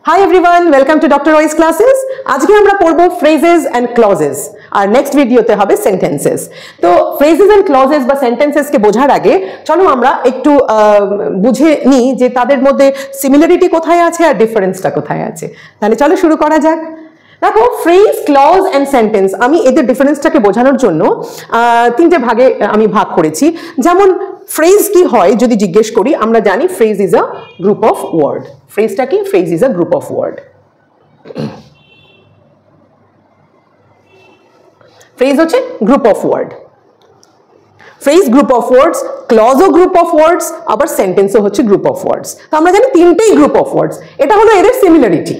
Hi everyone, welcome to Dr. Roy's classes. আজকে আমরা পড়ব phrases and clauses আর নেক্সট ভিডিওতে হবে sentences. তো phrases and clauses বা sentences কে বোঝার আগে চলো আমরা একটু বুঝে নিই যে তাদের মধ্যে সিমিলারিটি কোথায় আছে আর ডিফারেন্সটা কোথায় আছে। তাহলে চলো শুরু করা যাক। দেখো ফ্রেজ, ক্লজ এন্ড সেন্টেন্স আমি এদের ডিফারেন্সটাকে বোঝানোর জন্য তিনটে ভাগে আমি ভাগ করেছি। যেমন ফ্রেজ কি হয় যদি জিজ্ঞেস করি, আমরা জানি phrase is a group of word. ফ্রেজটা কি? Phrase is a group of word. Phrase হচ্ছে group of word. Phrase group of words, ক্লজও গ্রুপ অফ ওয়ার্ডস, আবার সেন্টেন্সও হচ্ছে গ্রুপ অফ ওয়ার্ডস। তো আমরা জানি তিনটেই গ্রুপ অফ ওয়ার্ডস। এটা হলো এদের সিমিলারিটি।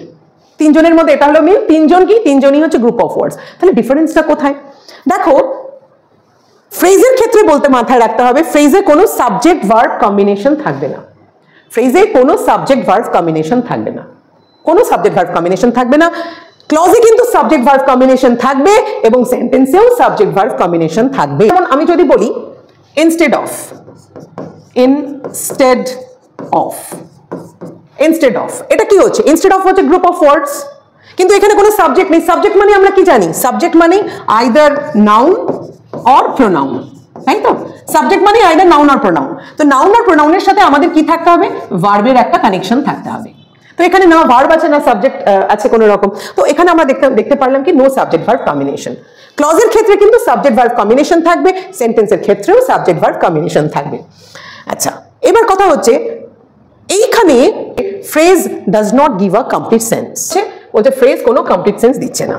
তিনজনের মধ্যে এটা হলো মিল। তিনজন কি? তিনজনই হচ্ছে গ্রুপ অফ ওয়ার্ডস। তাহলে ডিফারেন্সটা কোথায়? দেখো ফ্রেজের ক্ষেত্রে বলতে মাথায় রাখতে হবে ফ্রেজে কোনো সাবজেক্ট ভার্ব কম্বিনেশন থাকবে না। ফ্রেজে কোনো সাবজেক্ট ভার্ব কম্বিনেশন থাকবে না, কোনো সাবজেক্ট ভার্ব কম্বিনেশন থাকবে না। ক্লজে কিন্তু সাবজেক্ট ভার্ব কম্বিনেশন থাকবে এবং সেন্টেন্সেও সাবজেক্ট ভার্ব কম্বিনেশন থাকবে। যেমন আমি যদি বলি instead of, instead of, instead of, এটা কি হচ্ছে? ইনস্টেড অফ হচ্ছে গ্রুপ অফ ওয়ার্ডস, কিন্তু এখানে কোনো সাবজেক্ট নেই। সাবজেক্ট মানে আমরা কি জানি? সাবজেক্ট মানে আইদার নাউন অর প্রোনাউন, তাই তো? সাবজেক্ট মানে আইদার নাউন অর প্রোনাউন। তো নাউন আর প্রোনাউনের সাথে আমাদের কি থাকতে হবে? ভার্বের একটা কানেকশন থাকতে হবে। তো এখানে না ভার্ব আছে না সাবজেক্ট আছে কোনো রকম। তো এখানে আমরা দেখতে পারলাম কি নো সাবজেক্ট ভার্ব কম্বিনেশন। ক্লজের ক্ষেত্রে কিন্তু সাবজেক্ট ভার্ব কম্বিনেশন থাকবে, সেন্টেন্সের ক্ষেত্রেও সাবজেক্ট ভার্ব কম্বিনেশন থাকবে। আচ্ছা, এবার কথা হচ্ছে এইখানে phrase does not give a complete sense. বলতে ফ্রেজ কোনো কমপ্লিট সেন্স দিচ্ছে না।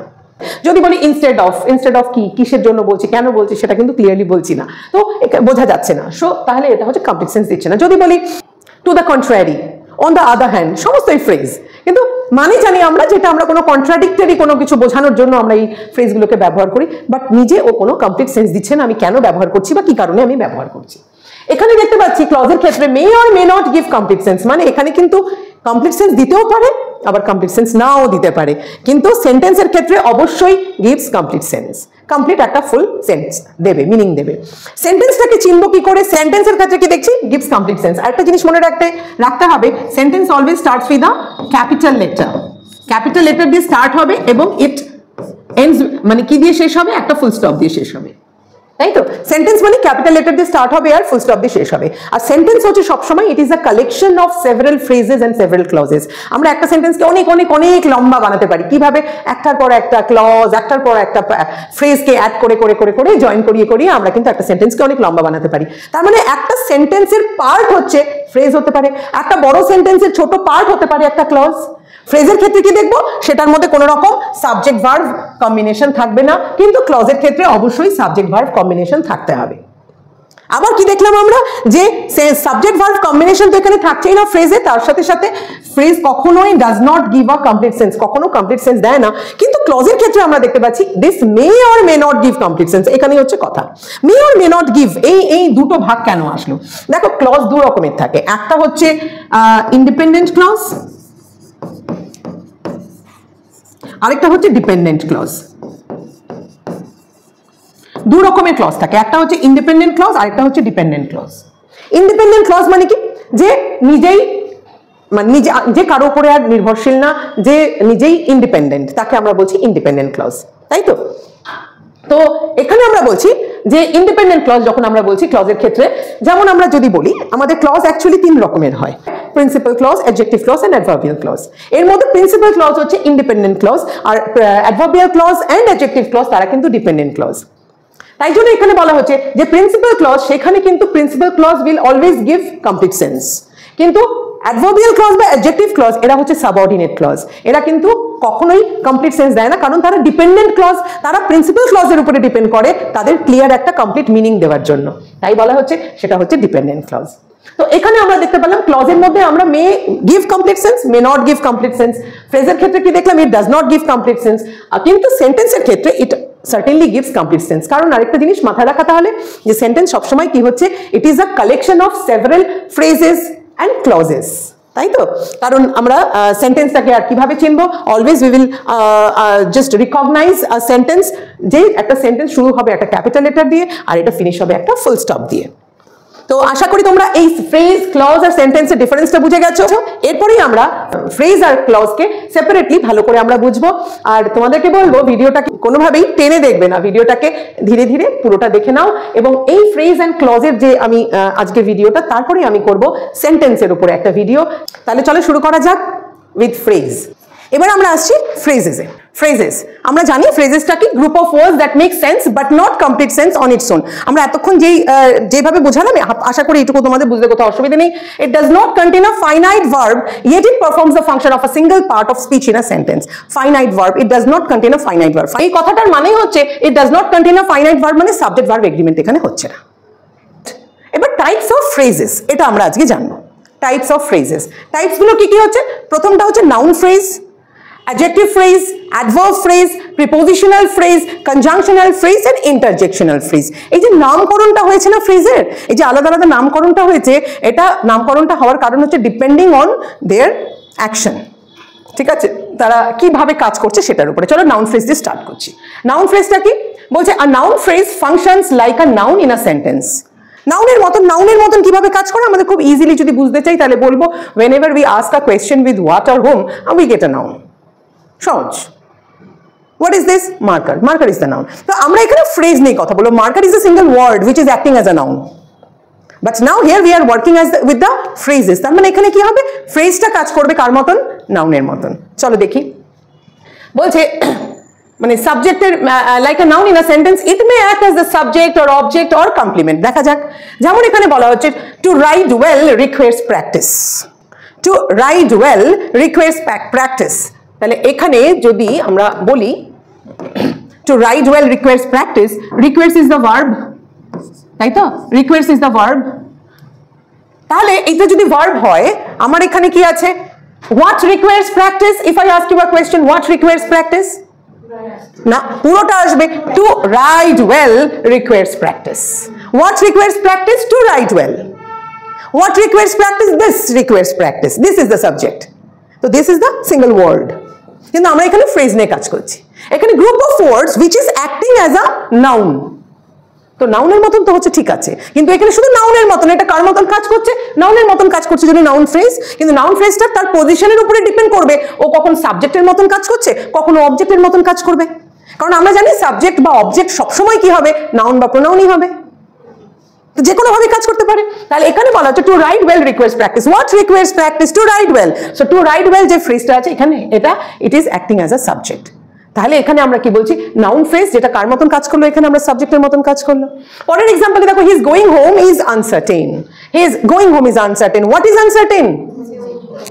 যদি বলি ইনস্টেড অফ, ইনস্টেড অফ কি, কিসের জন্য বলছি, কেন বলছি সেটা কিন্তু ক্লিয়ারলি বলছি না, তো বোঝা যাচ্ছে না। সো তাহলে এটা হচ্ছে কমপ্লিট সেন্স দিচ্ছে না। যদি বলি to the contrary, on the other hand, সমস্তই ফ্রেজ, কিন্তু মানে জানি আমরা যেটা আমরা কোনো কন্ট্রাডিক্টরি কোনো কিছু বোঝানোর জন্য আমরা এই ফ্রেজগুলোকে ব্যবহার করি, বাট নিজে ও কোনো কমপ্লিট সেন্স দিচ্ছে না আমি কেন ব্যবহার করছি বা কি কারণে আমি ব্যবহার করছি। এখানে দেখতে পাচ্ছি ক্লজের ক্ষেত্রে মে or may not give complete sense, মানে এখানে কিন্তু কমপ্লিট সেন্স দিতেও পারে আবার কমপ্লিট সেন্স নাও দিতে পারে, কিন্তু সেন্টেন্সের ক্ষেত্রে অবশ্যই গিভস কমপ্লিট সেন্স। কমপ্লিট একটা ফুল সেন্স দেবে, মিনিং দেবে। সেন্টেন্সটাকে চিনবো কি করে? সেন্টেন্সের ক্ষেত্রে কি দেখছি? Gives complete sense. আরেকটা জিনিস মনে রাখতে হবে, sentence always starts with a capital letter. Capital letter দিয়ে স্টার্ট হবে এবং ইট এন্ডস মানে কি দিয়ে শেষ হবে? একটা ফুল স্টপ দিয়ে শেষ হবে, তাই তো? সেন্টেন্স মানে ক্যাপিটাল লেটার দিয়ে স্টার্ট হবে আর ফুল স্টপ দিয়ে শেষ হবে। আর সেন্টেন্স হচ্ছে সবসময় it is a collection of several phrases and several clauses. আমরা একটা সেন্টেন্সকে অনেক অনেক অনেক লম্বা বানাতে পারি। কিভাবে? একটার পর একটা ক্লজ, একটার পর একটা ফ্রেজকে অ্যাড করে করে করে করে জয়েন করিয়ে করিয়ে আমরা কিন্তু একটা সেন্টেন্সকে অনেক লম্বা বানাতে পারি। তার মানে একটা সেন্টেন্সের পার্ট হচ্ছে ফ্রেজ হতে পারে, একটা বড় সেন্টেন্সের ছোট পার্ট হতে পারে একটা ক্লজ। ফ্রেজের ক্ষেত্রে কি দেখবো? সেটার মধ্যে কোনো রকম সাবজেক্ট ভার্ব কম্বিনেশন থাকবে না, কিন্তু ক্লজের ক্ষেত্রে অবশ্যই সাবজেক্ট ভার্ব কম্বিনেশন থাকতে হবে। আবার কি দেখলাম আমরা? যে সাবজেক্ট ভার্ব কম্বিনেশন তো এখানে থাকছেই না ফ্রেজে, তার সাথে সাথে ফ্রেজ কখনোই does not give a complete sense, কখনো কমপ্লিট সেন্স দেয় না। কিন্তু ক্লজের ক্ষেত্রে আমরা দেখতে পাচ্ছি this may or may not give complete sense. এখানেই হচ্ছে কথা, মে অর মে নট গিভ। এই দুটো ভাগ কেন আসলো? দেখো ক্লজ দু রকমের থাকে। একটা হচ্ছে ইন্ডিপেন্ডেন্ট ক্লজ, আরেকটা হচ্ছে ডিপেন্ডেন্ট ক্লজ। দু রকমের ক্লজ থাকে, একটা হচ্ছে ইন্ডিপেন্ডেন্ট ক্লজ, আরেকটা হচ্ছে ডিপেন্ডেন্ট ক্লজ। ইন্ডিপেন্ডেন্ট ক্লজ মানে কি? যে নিজেই মানে যে কারো উপরে আর নির্ভরশীল না, যে নিজেই ইন্ডিপেন্ডেন্ট, তাকে আমরা বলছি ইন্ডিপেন্ডেন্ট ক্লজ, তাই তো? তো এখানে আমরা বলছি যে ইন্ডিপেন্ডেন্ট ক্লজ যখন আমরা বলছি ক্লজের ক্ষেত্রে, যেমন আমরা যদি বলি আমাদের ক্লজ অ্যাকচুয়ালি তিন রকমের হয়, principal clause, adjective clause and adverbial clause. এর মধ্যে প্রিন্সিপাল ক্লজ হচ্ছে ইন্ডিপেন্ডেন্ট ক্লজ, আর adverbial clause and adjective clause তারা কিন্তু ডিপেন্ডেন্ট ক্লজ। তাই জন্য এখানে বলা হচ্ছে যে প্রিন্সিপাল ক্লজ, সেখানে কিন্তু principal clause will always give complete sense, কিন্তু অ্যাডভার্বিয়াল ক্লজ বা অ্যাডজেক্টিভ ক্লজ এরা হচ্ছে সাবঅর্ডিনেট ক্লজ, এরা কিন্তু কখনোই কমপ্লিট সেন্স দেয় না, কারণ তারা ডিপেন্ডেন্ট ক্লজ, তারা প্রিন্সিপাল ক্লজের উপরে ডিপেন্ড করে তাদের ক্লিয়ার একটা কমপ্লিট মিনিং দেওয়ার জন্য, তাই বলা হচ্ছে সেটা হচ্ছে ডিপেন্ডেন্ট ক্লজ। তো এখানে আমরা দেখতে পেলাম ক্লজের মধ্যে আমরা may give complete sense, may not give complete sense. ফ্রেজের ক্ষেত্রে কি দেখলাম? It does not give complete sense. কিন্তু সেন্টেন্সের ক্ষেত্রে ইট certainly gives complete sense, কারণ আরেকটা জিনিস মাথায় রাখা তাহলে যে সেন্টেন্স সবসময় কি হচ্ছে? It is a collection of several phrases and clauses, তাই তো? কারণ আমরা সেন্টেন্সটাকে আর কিভাবে চিনবো? Always we will just recognise a sentence, যে একটা সেন্টেন্স শুরু হবে একটা ক্যাপিটাল লেটার দিয়ে আর এটা ফিনিশ হবে একটা ফুল স্টপ দিয়ে। তো আশা করি তোমরা এই ফ্রেজ ক্লজ আর সেন্টেন্সের ডিফারেন্সটা বুঝে গেছো। এরপরেই আমরা ফ্রেজ আর ক্লজকে সেপারেটলি ভালো করে আমরা বুঝবো। আর তোমাদেরকে বলবো ভিডিওটাকে কোনোভাবেই টেনে দেখবে না, ভিডিওটাকে ধীরে ধীরে পুরোটা দেখে নাও। এবং এই ফ্রেজ অ্যান্ড ক্লজের যে আমি আজকে ভিডিওটা, তারপরে আমি করব সেন্টেন্সের উপরে একটা ভিডিও। তাহলে চলো শুরু করা যাক উইথ ফ্রেজ। এবার আমরা আসছি ফ্রেজেসে। ফ্রেজেস আমরা জানি ফ্রেজেসটা কি, group of words that make sense but not complete sense on its own. আমরা এতক্ষণ যেভাবে বোঝালাম, আশা করি এটুকু তোমাদের বুঝতে কোথাও অসুবিধা নেই। ইট does not contain a finite verb yet it performs the function of a single part of speech in a sentence. Finite verb, it does not contain a finite verb. এই কথাটার মানেই হচ্ছে it does not contain a finite verb, মানে subject verb agreement এখানে হচ্ছে না। এবার types of phrases, এটা আমরা আজকে জানবো। টাইপস অফ ফ্রেজেস, টাইপস গুলো কি কি হচ্ছে? প্রথমটা হচ্ছে noun phrase, adjective phrase, adverb phrase, prepositional phrase, conjunctional phrase and interjectional phrase. এই যে নামকরণটা হয়েছে না ফ্রেজের, এই যে আলাদা আলাদা নামকরণটা হয়েছে, এটা নামকরণটা হওয়ার কারণ হচ্ছে ডিপেন্ডিং অন দেয়ার অ্যাকশন। ঠিক আছে, তারা কিভাবে কাজ করছে সেটার উপরে। চলো নাউন ফ্রেজ দিয়ে স্টার্ট করছি। নাউন ফ্রেজটা কি বলছে? A noun phrase functions like a noun in a sentence. নাউনের মতন কিভাবে কাজ করে আমাদের খুব ইজিলি যদি বুঝতে চাই তাহলে বলবো whenever we ask a question with what or whom we get a noun. সহজ। What is this? Marker. Marker is the noun. তো আমরা এখানে ফ্রেজ নিয়ে কথা বলবো। Marker is a single word which is acting as a noun. But now here we are working with the phrases. তার মানে এখানে কি হবে? ফ্রেজটা কাজ করবে কার মতন? নাউনের মতন। চলো দেখি। বলছে মানে সাবজেক্টের like a noun in a sentence it may act as the subject or object or complement. দেখা যাক, যেমন এখানে বলা হচ্ছে to ride well requires practice. To ride well requires practice. তাহলে এখানে যদি আমরা বলি to ride well requires practice, requires is the verb, তাই তো? Requires is the verb. তাহলে এটা যদি ভার্ব হয়, আমার এখানে কি আছে? What requires practice? If I ask you a question, what requires practice? না, পুরোটা আসবে to ride well requires practice. What requires practice? To ride well. What requires practice? This requires practice. This is the subject. তো this is the single word. কিন্তু আমরা এখানে phrase নিয়ে কাজ করছি। এখানে group of words which is acting as a noun. তো নাউনের মতন তো হচ্ছে, ঠিক আছে, কিন্তু এখানে শুধু নাউনের মতন। এটা কার মতন কাজ করছে? নাউনের মতন কাজ করছে যদি নাউন ফ্রেজ। কিন্তু নাউন ফ্রেজটা তার পজিশনের উপরে ডিপেন্ড করবে, ও কখন সাবজেক্টের মতন কাজ করছে, কখনো অবজেক্টের মতন কাজ করবে। কারণ আমরা জানি সাবজেক্ট বা অবজেক্ট সবসময় কি হবে? নাউন বা প্রোনাউনই হবে, যে কোনো ভাবে কাজ করতে পারে। তাহলে এখানে বলা হচ্ছে to ride well requires practice. What requires practice? To ride well. So two ride well যে ফ্রেজটা আছে এখানে, এটা ইট is acting as a subject. তাহলে এখানে আমরা কি বলছি? নাউন ফ্রেজ যেটা কার মতন কাজ করলো, এখানে আমরা সাবজেক্টের মতন কাজ করলো। পরের এক্সাম্পলে দেখো, he is going home is uncertain. He is going home is uncertain. What is uncertain?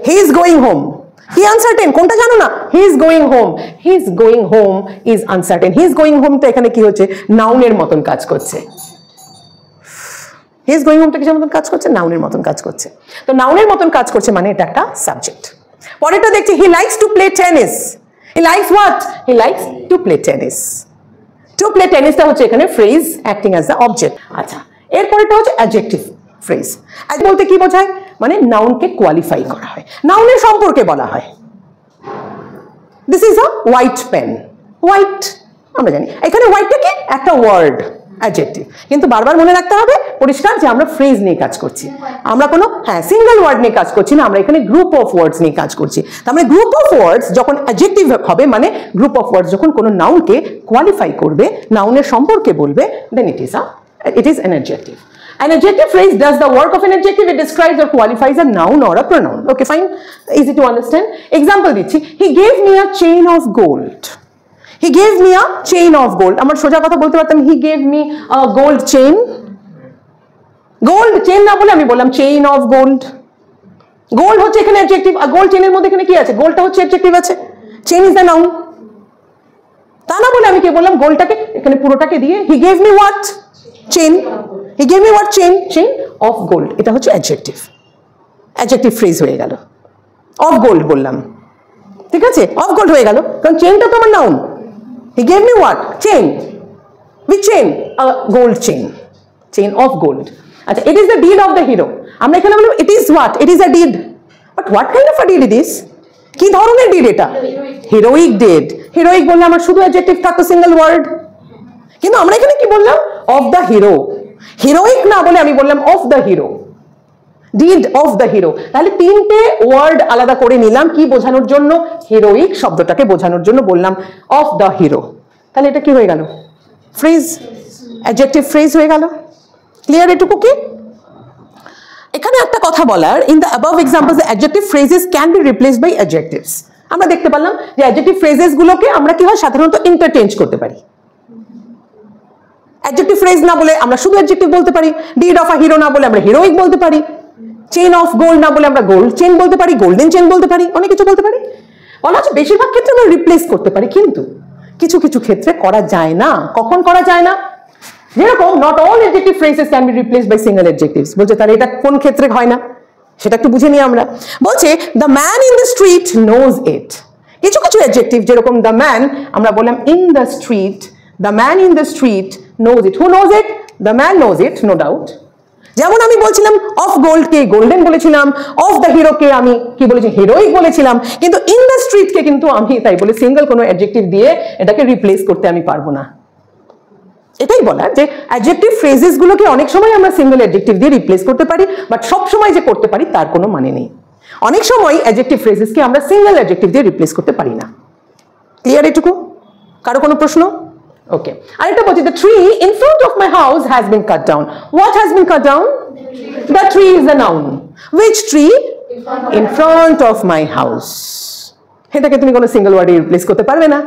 He is going home. কি আনসার্টেন? কোনটা জানো না? He is going home. He is going home is uncertain. He is going home তো এখানে কি হচ্ছে? নাউনের মতন কাজ করছে। হি ইজ গোয়িং হোমটা কিসের মতন কাজ করছে? নাউনের মতন কাজ করছে। তো নাউনের মতন কাজ করছে মানে এটা একটা সাবজেক্ট। পরেরটা দেখছি, he likes to play tennis. He likes what? He likes to play tennis. To play টেনিসটা হচ্ছে এখানে phrase acting as the object. আচ্ছা, এরপরেটা হচ্ছে অ্যাডজেক্টিভ ফ্রেজ। বলতে কি বোঝায়? মানে নাউনকে কোয়ালিফাই করা হয়, নাউনের সম্পর্কে বলা হয়। This is a white pen. White আমরা জানি, এখানে হোয়াইটটা কি? একটা ওয়ার্ড, অ্যাডজেক্টিভ। কিন্তু বারবার মনে রাখতে হবে পরিষ্কার যে আমরা ফ্রেজ নিয়ে কাজ করছি, আমরা কোনো সিঙ্গেল ওয়ার্ড নিয়ে কাজ করছি না, আমরা এখানে গ্রুপ অফ ওয়ার্ডস নিয়ে কাজ করছি। তার মানে গ্রুপ অফ ওয়ার্ডস যখন অ্যাডজেক্টিভ হবে, মানে গ্রুপ অফ ওয়ার্ডস যখন কোনো নাউনকে কোয়ালিফাই করবে, নাউনের সম্পর্কে বলবে, দেন it is an adjective. An adjective phrase does the work of an adjective. It describes or qualifies a noun or a pronoun. Okay, fine, easy to understand. Example দিচ্ছি, he gave me a chain of gold. He gave me a chain of gold. আমার সোজা কথা বলতে পারতাম, he gave me a gold chain. Gold chain না বলে আমি বললাম চেইন অফ গোল্ড। গোল্ড হচ্ছে এখানে অ্যাডজেক্টিভ, আর গোল্ড চেইনের মধ্যে এখানে কি আছে? গোল্ডটা হচ্ছে অ্যাডজেক্টিভ আছে, চেইন ইজ দ্য নাউন। তা না বলে আমি কি বললাম? গোল্ডটাকে এখানে পুরোটাকে দিয়ে he gave me what? Chain. He gave me what? Chain. Chain of gold, এটা হচ্ছে অ্যাডজেক্টিভ। অ্যাডজেক্টিভ ফ্রেজ হয়ে গেল। অফ গোল্ড বললাম, ঠিক আছে, অফ গোল্ড হয়ে গেল, কারণ চেইনটা তো আমার noun. He gave me what? Chain. With chain? Gold chain, chain of gold. আচ্ছা, it is the deed of the hero. আমরা এখানে বললাম it is what? It is a deed. But what kind of a deed it is? কি ধরনের did এটা? Heroic did. Heroic বললে আমার শুধু অ্যাডজেক্টিভ থাকতো, সিঙ্গেল ওয়ার্ড। কিন্তু আমরা এখানে কি বললাম? Of the hero. হিরোইক না বলে আমি বললাম of the hero, did of the hero. তাহলে তিনটে ওয়ার্ড আলাদা করে নিলাম কি বোঝানোর জন্য, হিরোইক শব্দটাকে বোঝানোর জন্য বললাম অফ দ্য হিরো। তাহলে এটা কি হয়ে গেল, ফ্রেজ, অ্যাডজেক্টিভ ফ্রেজ হয়ে গেল। ক্লিয়ার এটুকু কি? এখানে একটা কথা বলার, in the above examples the adjective phrases can be replaced by adjectives. আমরা দেখতে পেলাম যে অ্যাডজেক্টিভ ফ্রেজেস গুলোকে আমরা কি হয় সাধারণত ইন্টারচেঞ্জ করতে পারি। অ্যাডজেক্টিভ ফ্রেজ না বলে আমরা শুধু অ্যাডজেক্টিভ বলতে পারি, ডিড অফ আ হিরো না বলে আমরা হিরোইক বলতে পারি, চেইন অফ গোল্ড না বলে আমরা গোল্ড চেইন বলতে পারি, গোল্ডেন চেইন বলতে পারি, অনেক কিছু বলতে পারি। বলা হচ্ছে বেশিরভাগ ক্ষেত্রে আমরা রিপ্লেস করতে পারি, কিন্তু কিছু কিছু ক্ষেত্রে করা যায় না। কখন করা যায় না? যেরকম not all adjective phrases can be replaced by single adjectives. বলছে তাহলে এটা কোন ক্ষেত্রে হয় না সেটা একটু বুঝে নিই আমরা। বলছে the man in the street knows it. কিছু কিছু অ্যাডজেক্টিভ যেরকম দ্য ম্যান, আমরা বললাম in the street, the man in the street knows it. Who knows it? The man knows it, no doubt. যেমন আমি বলছিলাম অফ গোল্ড কে golden বলেছিলাম, অফ দ্য হিরো কে আমি কি বলেছি, হিরোইক বলেছিলাম, কিন্তু ইন দ্য স্ট্রিট কে কিন্তু আমি তাই বলে সিঙ্গেল কোনো অ্যাডজেক্টিভ দিয়ে এটাকে রিপ্লেস করতে আমি পারবো না। এটাই বলার যে অ্যাডজেক্টিভ ফ্রেজেস গুলোকে অনেক সময় আমরা সিঙ্গেল অ্যাডজেক্টিভ দিয়ে রিপ্লেস করতে পারি, বাট সব সময় যে করতে পারি তার কোনো মানে নেই। অনেক সময় অ্যাডজেক্টিভ ফ্রেজেসকে আমরা সিঙ্গেল অ্যাডজেক্টিভ দিয়ে রিপ্লেস করতে পারি না। ক্লিয়ার এটুকু? কারো কোনো প্রশ্ন? ওকে। আরেকটা বলছি, the tree in front of my house has been cut down. What has been cut down? The tree is the noun. Which tree? In front of my house. এটাকে তুমি কোনো সিঙ্গেল ওয়ার্ডে রিপ্লেস করতে পারবে না।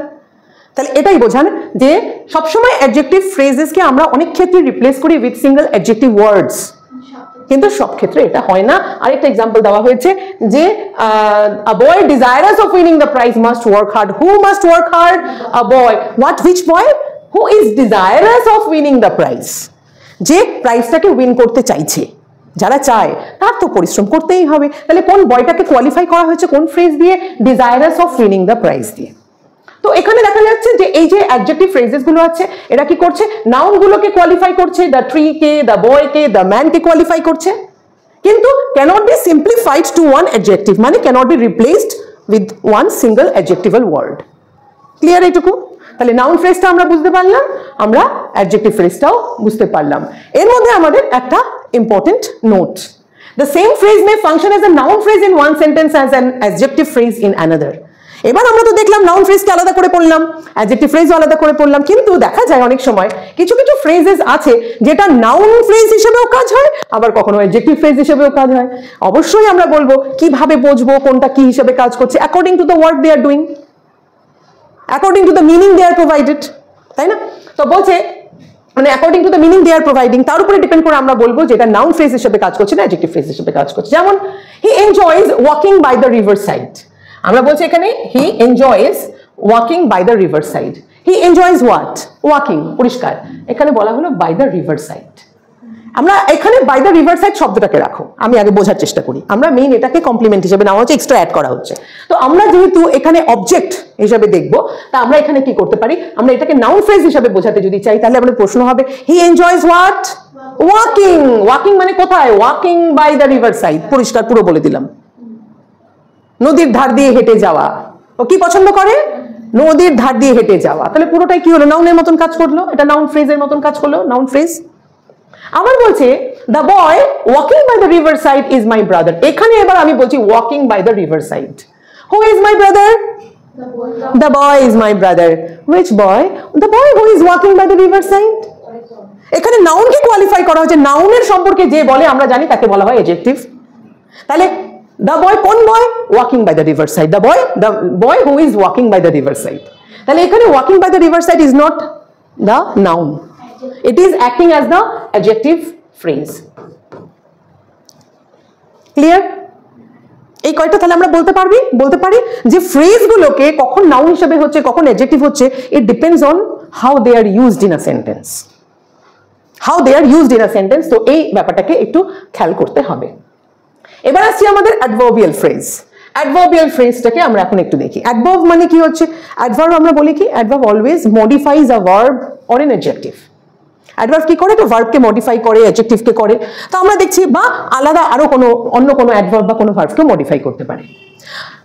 তাহলে এটাই বোঝান যে সবসময় অ্যাডজেক্টিভ ফ্রেজেসকে আমরা অনেক ক্ষেত্রে রিপ্লেস করি উইথ সিঙ্গেল অ্যাডজেক্টিভ ওয়ার্ডস, কিন্তু সব ক্ষেত্রে এটা হয় না। আরেকটা एग्जांपल দেওয়া হয়েছে যে a boy desirous of winning the prize must work hard. Who must work hard? A boy. What? Which boy? Who is desirous of winning the prize? যে প্রাইজটাকে উইন করতে চাইছে, যারা চায় তার তো পরিশ্রম করতেই হবে। তাহলে কোন বয়টাকে কোয়ালিফাই করা হয়েছে কোন ফ্রেজ দিয়ে? desirous of winning the prize দিয়ে। তো এখানে দেখা যাচ্ছে যে এই যে অ্যাডজেক্টিভ ফ্রেজেস গুলো আছে এরা কি করছে, নাউন গুলোকে কোয়ালিফাই করছে, দ্য ট্রি কে, দ্য বয় কে, দ্য ম্যান কে কোয়ালিফাই করছে, কিন্তু cannot be simplified to one adjective, মানে cannot be replaced with one single adjectival word. Clear এইটুকু? তাহলে নাউন ফ্রেজটা আমরা বুঝতে পারলাম, আমরা অ্যাডজেক্টিভ ফ্রেজটাও বুঝতে পারলাম। এর মধ্যে আমাদের একটা important note, the same phrase May function as a noun phrase in one sentence as an adjective phrase in another. এবার আমরা তো দেখলাম নাউন ফ্রেজকে আলাদা করে পড়লাম, অ্যাডজেক্টিভ ফ্রেজও আলাদা করে পড়লাম, কিন্তু দেখা যায় অনেক সময় কিছু কিছু ফ্রেজেস আছে যেটা নাউন ফ্রেজ হিসেবেও কাজ হয়, আবার কখনো অ্যাডজেক্টিভ ফ্রেজ হিসেবেও কাজ হয়। অবশ্যই আমরা বলবো কিভাবে বুঝবো কোনটা কি হিসেবে কাজ করছে, according to the work they are doing, according to the meaning they are provided, তাই না? তো বলছে মানে according to the meaning they are providing, তার উপরে ডিপেন্ড করে আমরা বলবো যে এটা নাউন ফ্রেজ হিসেবে কাজ করছে না অ্যাডজেক্টিভ ফ্রেজ হিসেবে কাজ করছে। যেমন he enjoys walking by the river side, আমরা বলছি এখানে he enjoys walking by the river side. He enjoys what? Walking, পরিষ্কার। এখানে বলা হলো বাই দ্য রিভার সাইড। আমরা এখানে বাই দ্য রিভার সাইড শব্দটাকে রাখো, আমি আগে বোঝার চেষ্টা করি। আমরা মেইন এটাকে কমপ্লিমেন্ট হিসেবে নেওয়া হচ্ছে, এক্সট্রা অ্যাড করা হচ্ছে। তো আমরা যেহেতু এখানে অবজেক্ট হিসেবে দেখবো, তা আমরা এখানে কি করতে পারি, আমরা এটাকে নাউন ফ্রেজ হিসেবে বোঝাতে যদি চাই তাহলে আমাদের প্রশ্ন হবে he enjoys what? Walking. Walking মানে কোথায়? Walking by the river side, পরিষ্কার পুরো বলে দিলাম। নদীর ধার দিয়ে হেঁটে যাওয়া, ও কি পছন্দ করে? নদীর ধার দিয়ে হেঁটে যাওয়া। তাহলে পুরোটাই কি হলো? নাউনের মতন কাজ করলো, এটা নাউন ফ্রেজের মতন কাজ করলো, নাউন ফ্রেজ। আবার বলছে the boy walking by the river side is my brother. এখানে এবার আমি বলছি walking by the river side. Who is my brother? The boy is my brother. Which boy? The boy who is walking by the river side. এখানে নাউনকে qualify করা হচ্ছে, নাউনের সম্পর্কে যে বলে আমরা জানি তাকে বলা হয় অ্যাডজেক্টিভ। তাহলে the boy কোন boy? walking by the river side. the boy who is walking by the river side. তাহলে এখানে walking by the river side is not the noun, it is acting as the adjective phrase. clear? এই কয়টা তাহলে আমরা বলতে পারি যে ফ্রেজগুলোকে কখন নাউন হিসেবে হচ্ছে কখন অ্যাডজেক্টিভ হচ্ছে, it depends on how they are used in a sentence. তো এই ব্যাপারটাকে একটু খেয়াল করতে হবে। এবার আসছি আমাদের অ্যাডভার্বিয়াল ফ্রেজ। অ্যাডভার্বিয়াল ফ্রেজটাকে আমরা এখন একটু দেখি। অ্যাডভার্ব মানে কি হচ্ছে? অ্যাডভার্ব আমরা বলি কি, adverb always modifies a verb or N adjective. Adverb কি করে? তো ভার্বকে মডিফাই করে, অ্যাডজেক্টিভকে করে। তো আমরা দেখছি বা আলাদা আরো অন্য কোনো অ্যাডভার্ব বা কোনো ভার্বকে মডিফাই করতে পারে।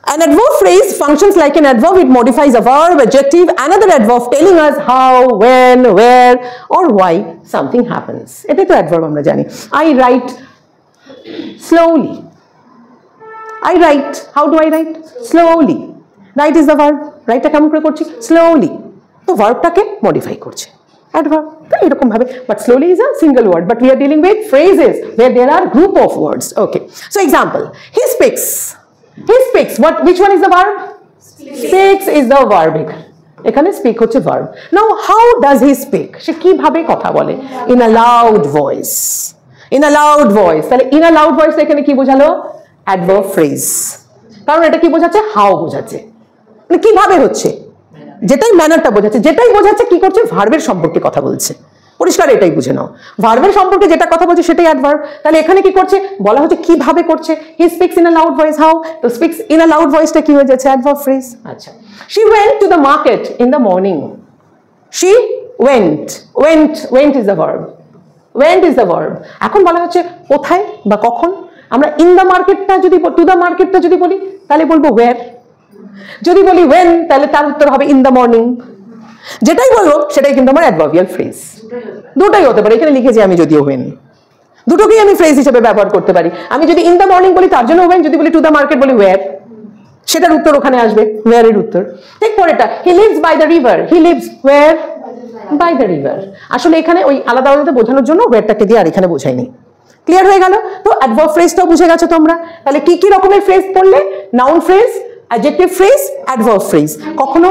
An adverb phrase functions like an adverb. It modifies a verb, adjective, another adverb telling us how, when, where or why something happens. এটাই তো adverb আমরা জানি. I write slowly. I write. How do I write? Slowly. Write is the verb. Write টা কেমন করে করছি? Slowly. তো ভার্বটাকে modify করছে adverb. তো এরকম ভাবে, but slowly is a single word, but we are dealing with phrases where there are group of words. Okay, so example, he speaks. He speaks. What? Which one is the verb? Speaks is the verb. এখানে speak হচ্ছে verb. Now how does he speak? সে কিভাবে কথা বলে? In a loud voice. In a loud voice. তাহলে in a loud voice এখানে কি বোঝালো? Adverb phrase. কারণ এটা কি বোঝাচ্ছে? How বোঝাচ্ছে। মানে কিভাবে হচ্ছে? যেটাই ম্যানারটা বোঝাচ্ছে, যেটাই বোঝাচ্ছে কি করছে? ভার্বের সম্পর্কে কথা বলছে। পরিষ্কার এটাই বুঝে নাও। ভার্বের সম্পর্কে যেটা কথা বলছে সেটাই অ্যাডভার্ব। তাহলে এখানে কি করছে? বলা হচ্ছে কিভাবে করছে। He speaks in a loud voice. How? তো স্পিক্স ইন আ লাউড ভয়েসটা কি হয়ে যাচ্ছে? Adverb phrase. আচ্ছা, she went to the market in the morning. She went. Went is the verb. Went is the verb. এখন বলা হচ্ছে কোথায় বা কখন। আমরা ইন দ্য মার্কেটটা যদি টু দ্য মার্কেটটা যদি বলি তাহলে বলবো ওয়্যার। যদি বলি ওয়েন তাহলে তার উত্তর হবে ইন দ্য মর্নিং। যেটাই বলবো সেটাই কিন্তু আমার অ্যাডভার্বিয়াল ফ্রেজ। দুটোই হতে পারে, এখানে লিখেছি আমি যদিও ওয়েন, দুটোকেই আমি ফ্রেজ হিসেবে ব্যবহার করতে পারি। আমি যদি ইন দ্য মর্নিং বলি তার জন্য ওয়েন, যদি বলি টু দ্য মার্কেট বলি ওয়্যার, সেটার উত্তর ওখানে আসবে, ওয়্যার এর উত্তর। ঠিক পরেরটা, he lives by the river. He lives where? By the river. আসলে এখানে ওই আলাদা আলাদা বোঝানোর জন্য ওয়্যারটাকে দিয়ে আর এখানে বোঝাইনি। ক্লিয়ার হয়ে গেল? তো অ্যাডভার্ব ফ্রেজটাও বুঝে গেছো তোমরা। তাহলে কি কি রকমের ফ্রেজ পড়লে? Noun phrase, adjective phrase, adverb phrase. কখনো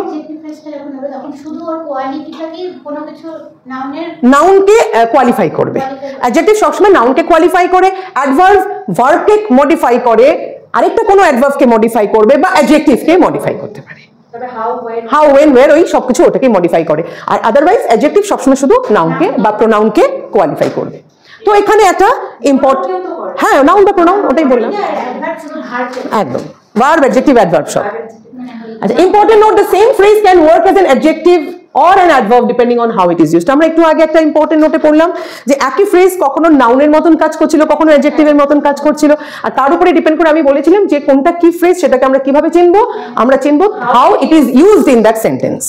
নাউনকে কোয়ালিফাই করবে। অ্যাডজেক্টিভ সবসময় নাউনকে কোয়ালিফাই করে, অ্যাডভার্ব ভার্বকে মডিফাই করে, আরেকটা কোনো অ্যাডভার্বকে মডিফাই করবে বা অ্যাডজেক্টিভকে মডিফাই করতে পারে। হাউ, ওয়েন, ওয়্যার ওই সবকিছু ওটাকে মডিফাই করে। আর আদারওয়াইজ অ্যাডজেক্টিভ সবসময় শুধু নাউনকে বা প্রোনাউনকে কোয়ালিফাই করবে। তো এখানে একটা ইম্পর্টেন্ট, হ্যাঁ নাউন বা প্রোনাউন ওটাই বললাম একদম, ভার্ব, অ্যাডজেক্টিভ, অ্যাডভার্ব সব। আচ্ছা, important note, the same phrase can work as an adjective or an adverb depending on how it is used. আমরা একটু আগে একটা ইম্পর্টেন্ট নোটে পড়লাম যে একই ফ্রেজ কখনো নাউনের মতন কাজ করছিল, কখনো অ্যাডজেক্টিভের মতন কাজ করছিল, আর তার উপরে ডিপেন্ড করে আমি বলেছিলাম যে কোনটা কি ফ্রেজ সেটাকে আমরা কিভাবে চিনবো? আমরা চিনবো how it is used in that sentence.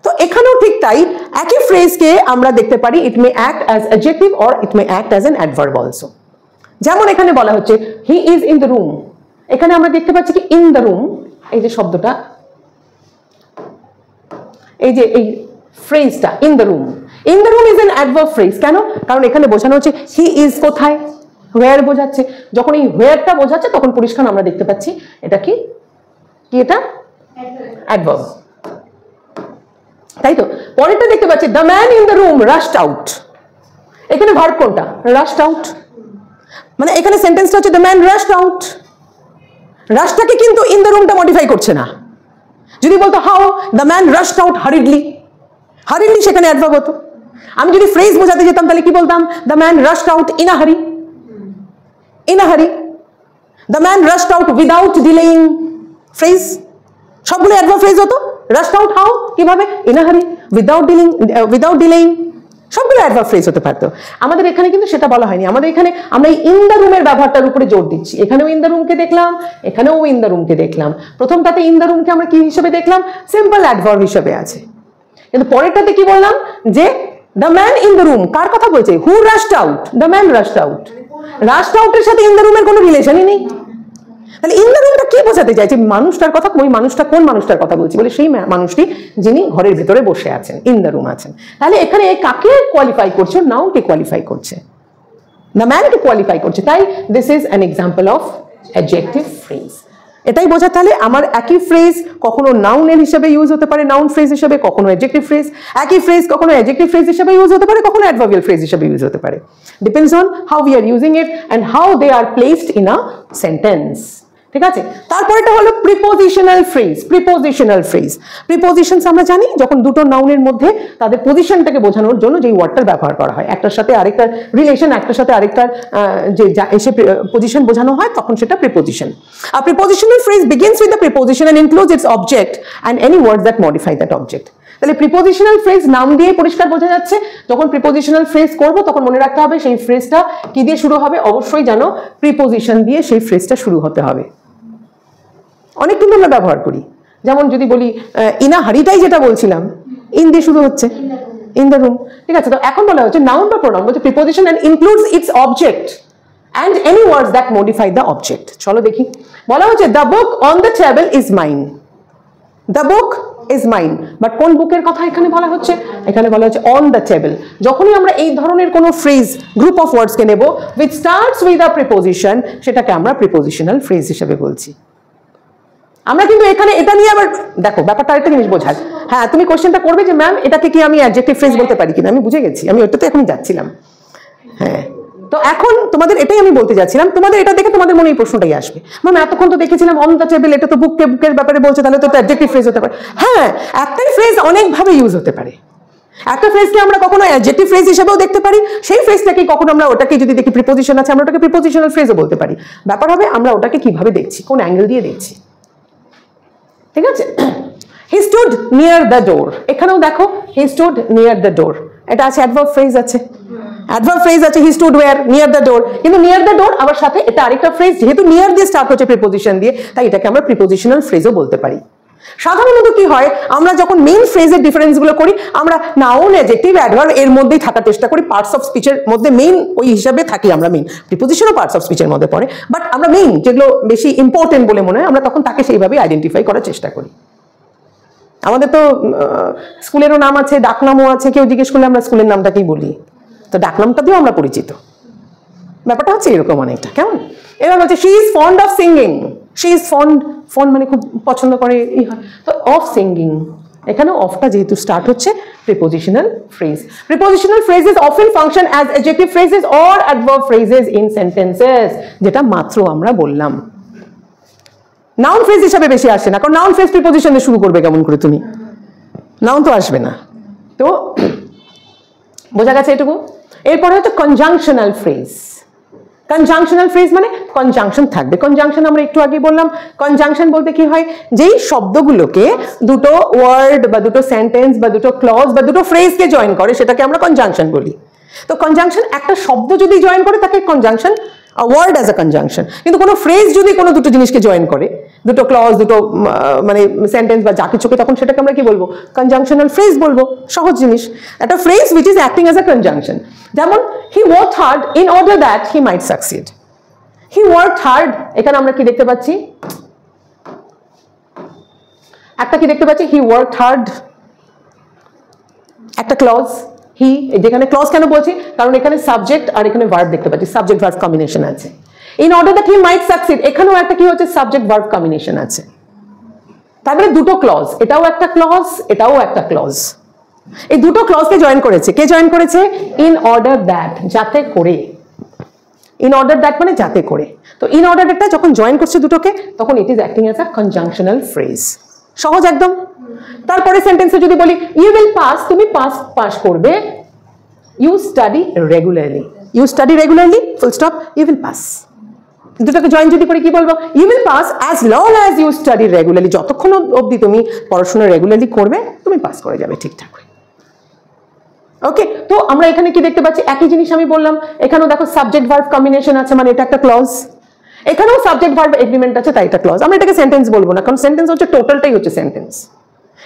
তো এখানেও ঠিক তাই, একই ফ্রেজকে আমরা দেখতে পারি it may act as adjective or it may act as an adverb also. যেমন এখানে বলা হচ্ছে he is in the room, এখানে আমরা দেখতে পাচ্ছি কি in the room, এই যে শব্দটা, এই যে এই ফ্রেজটা in the room, in the room is an adverb phrase. কেন? কারণ এখানে বোঝানো হচ্ছে হি ইজ কোথায়, হোয়ার বোঝাচ্ছে। যখন এই হোয়ারটা বোঝাচ্ছে তখন পরিষ্কার আমরা দেখতে পাচ্ছি এটা কি, কি এটা অ্যাডভার্ব, তাই তো। পরেরটা দেখতে পাচ্ছি the man in the room রাশড out, এখানে ভার্ব কোনটা? রাশড আউট। মানে এখানে সেন্টেন্সটা হচ্ছে দ্য ম্যান রাশড আউট, রাশটাকে কিন্তু ইন দ্য রুমটা মডিফাই করছে না। যদি বলতো how the man rushed out হারিডলি, হারিডলি সেখানে অ্যাডভার্ব হতো। আমি যদি ফ্রেজ বোঝাতে যেতাম তাহলে কি বলতাম? The man rushed out in a হারি, ইন আ হারি। The man rushed out without delaying, phrase সবগুলো অ্যাডভার্ব ফ্রেজ হতো। রাশড আউট হাউ, কিভাবে? ইন আ হারি, উইদাউট ডিলেইং, সবগুলো অ্যাডভার্ব ফ্রেজ হতে পারতো। আমাদের এখানে কিন্তু সেটা বলা হয়নি। আমাদের এখানে আমরা এই ইন দ্য রুমের ব্যবহারটার উপরে জোর দিচ্ছি। এখানেও ইন দ্য রুমকে দেখলাম, এখানেও ইন দ্য রুমকে দেখলাম। প্রথমটাতে ইন দ্য রুমকে আমরা কি হিসেবে দেখলাম? সিম্পল অ্যাডভার্ব হিসেবে আছে। কিন্তু পরেরটাতে কি বললাম? যে the man in the room কার কথা বলছে? Who rushed out, the man rushed out. Rushed আউটের সাথে ইন দ্য রুমের কোনো রিলেশনই নেই। তাহলে ইন দ্য রুমটা কি বোঝাতে চাইছে? মানুষটার কথা, ওই মানুষটা কোন মানুষটার কথা বলছি? বলে সেই মানুষটি যিনি ঘরের ভেতরে বসে আছেন, ইন দ্য রুম আছেন। তাহলে এখানে কাকে কোয়ালিফাই করছে? নাউনকে কোয়ালিফাই করছে, দ্য ম্যানকে কোয়ালিফাই করছে। তাই this is an example of adjective phrase. এটাই বোঝা। তাহলে আমার একই ফ্রেজ কখনো নাউনের হিসেবে ইউজ হতে পারে, নাউন ফ্রেজ হিসেবে, কখনো অ্যাডজেক্টিভ ফ্রেজ। একই ফ্রেজ কখনো অ্যাডজেক্টিভ ফ্রেজ হিসেবে ইউজ হতে পারে, কখনো অ্যাডভার্বিয়াল ফ্রেজ হিসেবে ইউজ হতে পারে। Depends on how we are using it and how they are placed in a sentence. ঠিক আছে, তারপরেটা হলো prepositional phrase. Prepositional phrase, prepositions আমরা জানি যখন দুটো নাউনের মধ্যে তাদের পজিশনটাকে বোঝানোর জন্য যেই ওয়ার্ডটার ব্যবহার করা হয়, একটার সাথে আরেকটার রিলেশন, একটার সাথে আরেকটার যে এসে পজিশন বোঝানো হয়, তখন সেটা প্রিপোজিশন। আর prepositional phrase begins with the preposition and includes its object and any words that modify that object. তাহলে প্রিপোজিশনাল ফ্রেজ নাম দিয়ে পরিষ্কার বোঝা যাচ্ছে। যখন প্রিপোজিশনাল ফ্রেজ করব তখন মনে রাখতে হবে সেই ফ্রেজটা কি দিয়ে শুরু হবে? অবশ্যই জানো প্রিপোজিশন দিয়ে সেই ফ্রেজটা শুরু হতে হবে। অনেক কিন্তু আমরা ব্যবহার করি। যেমন যদি বলি ইন আ হারিটাই যেটা বলছিলাম, ইন দিয়ে শুরু হচ্ছে, ইন দ্য রুম, ঠিক আছে। তো এখন বলা হচ্ছে নাউন বা প্রোনাউন বলছে preposition and includes its object and any words that modify the object. চলো দেখি, বলা হচ্ছে the book on the table is mine. The book is mine, but কোন বুকের কথা এখানে বলা হচ্ছে? এখানে বলা হচ্ছে on the table। যখনই আমরা এই ধরনের কোনো ফ্রেজ, গ্রুপ অফ ওয়ার্ডস কে নেব which starts with a preposition, সেটাকে আমরা প্রিপোজিশনাল ফ্রেজ হিসেবে বলছি। আমরা কিন্তু এখানে এটা নিয়ে আবার দেখো ব্যাপারটা আরেকটা জিনিস বোঝায়। হ্যাঁ, তুমি কোশ্চেনটা করবে যে ম্যাম এটাকে কি আমি অ্যাডজেক্টিভ ফ্রেজ বলতে পারি কিনা, আমি বুঝে গেছি, আমি ওটাতে এখন যাচ্ছিলাম। হ্যাঁ, তো এখন তোমাদের এটাই আমি বলতে যাচ্ছিলাম, তোমাদের এটা দেখে তোমাদের মনে এই প্রশ্নটাই আসবে, ম্যাম এতক্ষণ তো দেখেছিলাম অন দ্য টেবিল, এটা তো বুকের ব্যাপারে বলছে, তাহলে তো অ্যাডজেক্টিভ ফ্রেজ হতে পারে। হ্যাঁ, একটাই ফ্রেজ অনেকভাবে ইউজ হতে পারে। একটা ফ্রেজকে আমরা কখনো অ্যাডজেক্টিভ ফ্রেজ হিসেবেও দেখতে পারি, সেই ফ্রেজটাকে কখনো আমরা ওটাকে যদি দেখি প্রিপোজিশন আছে আমরা ওটাকে প্রিপোজিশনাল ফ্রেজও বলতে পারি। ব্যাপার হবে আমরা ওটাকে কিভাবে দেখছি, কোন অ্যাঙ্গেল দিয়ে দেখছি, ঠিক আছে। He stood near the door, এখানেও দেখো he stood near the door, এটা আছে অ্যাডভার্ব ফ্রেজ আছে, অ্যাডভার্ব ফ্রেজ আছে he stood where near the door, কিন্তু নিয়ার দ্য ডোর আবার সাথে এটা আরেকটা ফ্রেজ, যেহেতু নিয়ার দিয়ে স্টার্ট হচ্ছে প্রিপোজিশন দিয়ে, তাই এটাকে আমরা প্রিপোজিশনাল ফ্রেজও বলতে পারি। সাধারণত কি হয়, আমরা যখন মেইন ফ্রেজের ডিফারেন্সগুলো করি আমরা নাউন, অ্যাডজেক্টিভ, অ্যাডভার্ব এর মধ্যেই থাকার চেষ্টা করি, পার্টস অফ স্পিচের মধ্যে মেইন ওই হিসাবে থাকি আমরা, মেইন প্রিপোজিশনও পার্টস অফ স্পিচের মধ্যে পড়ে, বাট আমরা মেইন যেগুলো বেশি ইম্পর্টেন্ট বলে মনে হয় আমরা তখন তাকে সেইভাবে আইডেন্টিফাই করার চেষ্টা করি। আমাদের তো স্কুলেরও নাম আছে, ডাকনামও আছে, কেউ জিজ্ঞেস করলে আমরা স্কুলের নামটাকেই বলি, তো ডাকনামটা দিয়েও আমরা পরিচিত। ব্যাপারটা হচ্ছে এরকম অনেকটা, কেমন? এবার হচ্ছে she is fond of singing, she is fond, fond মানে খুব পছন্দ করে, তো অফ সিঙ্গিং, এখানে অফটা যেহেতু স্টার্ট হচ্ছে prepositional phrase. Prepositional phrases often function as adjective phrases or adverb phrases in sentences, যেটা মাত্র আমরা বললাম। নাউন ফ্রেজ হিসাবে বেশি আসে না, কারণ নাউন ফ্রেজ প্রিপোজিশন দিয়ে শুরু করবে কেমন করে তুমি, নাউন তো আসবে না। তো বোঝা গেছে এটুকু। এরপরে হচ্ছে কনজাংশনাল ফ্রেজ। কনজাংশনাল ফ্রেজ মানে কনজাংশন থাকবে। কনজাংশন আমরা একটু আগে বললাম, কনজাংশন বলতে কি হয়, যেই শব্দগুলোকে দুটো ওয়ার্ড বা দুটো সেন্টেন্স বা দুটো ক্লজ বা দুটো ফ্রেজকে জয়েন করে সেটাকে আমরা কনজাংশন বলি। তো কনজাংশন একটা শব্দ যদি জয়েন করে তাকে conjunction, word as a conjunction. কিন্তু কোনো ফ্রেজ যদি কোনো দুটো জিনিসকে জয়েন করে, দুটো ক্লজ, দুটো মানে সেন্টেন্স বা যা কিছুকে, তখন সেটাকে আমরা কি বলবো, কনজাংশনাল ফ্রেজ বলবো। সহজ জিনিস, একটা phrase which is acting as a conjunction. যেমন he worked hard in order that he might succeed. He worked hard, এখানে আমরা কি দেখতে পাচ্ছি, একটা কি দেখতে পাচ্ছি, হি ওয়ার্কড হার্ড, একটা ক্লজ হি, যেখানে ক্লজ কেন বলছি, কারণ এখানে সাবজেক্ট আর এখানে ভার্ব দেখতে পাচ্ছি, সাবজেক্ট ভার্ব কম্বিনেশন আছে। In order that he might succeed, এখানেও একটা কি হচ্ছে, সাবজেক্ট ভার্ব কম্বিনেশন আছে। তারপরে দুটো ক্লজ, এটাও একটা ক্লজ, এটাও একটা ক্লজ, এই দুটো ক্লজকে জয়েন করেছে, কে জয়েন করেছে, ইন অর্ডার দ্যাট, যাতে করে। ইন অর্ডার দ্যাট মানে যাতে করে। তো ইন অর্ডার দ্যাটটা যখন জয়েন করছে দুটোকে, তখন it is acting as a conjunctional phrase. সহজ একদম। তারপরে সেন্টেন্সে যদি বলি ইউ উইল পাস, তুমি পাস করবে, you study regularly, you study regularly, full stop, you will pass. দুটোকে জয়েন যদি করি কি বলবো, you will pass as long as you study regularly, যতক্ষণ অবধি তুমি পড়াশোনা রেগুলারলি করবে তুমি পাস করে যাবে ঠিকঠাক। ওকে, তো আমরা এখানে কি দেখতে পাচ্ছি, একই জিনিস আমি বললাম, এখানেও দেখো সাবজেক্ট ভার্ব কম্বিনেশন আছে, মানে এটা একটা ক্লজ, এখানেও সাবজেক্ট ভার্ব এগ্রিমেন্ট আছে, তাই এটা ক্লজ। আমরা এটাকে সেন্টেন্স বলবো না, কারণ সেন্টেন্স হচ্ছে টোটালটাই হচ্ছে সেন্টেন্স।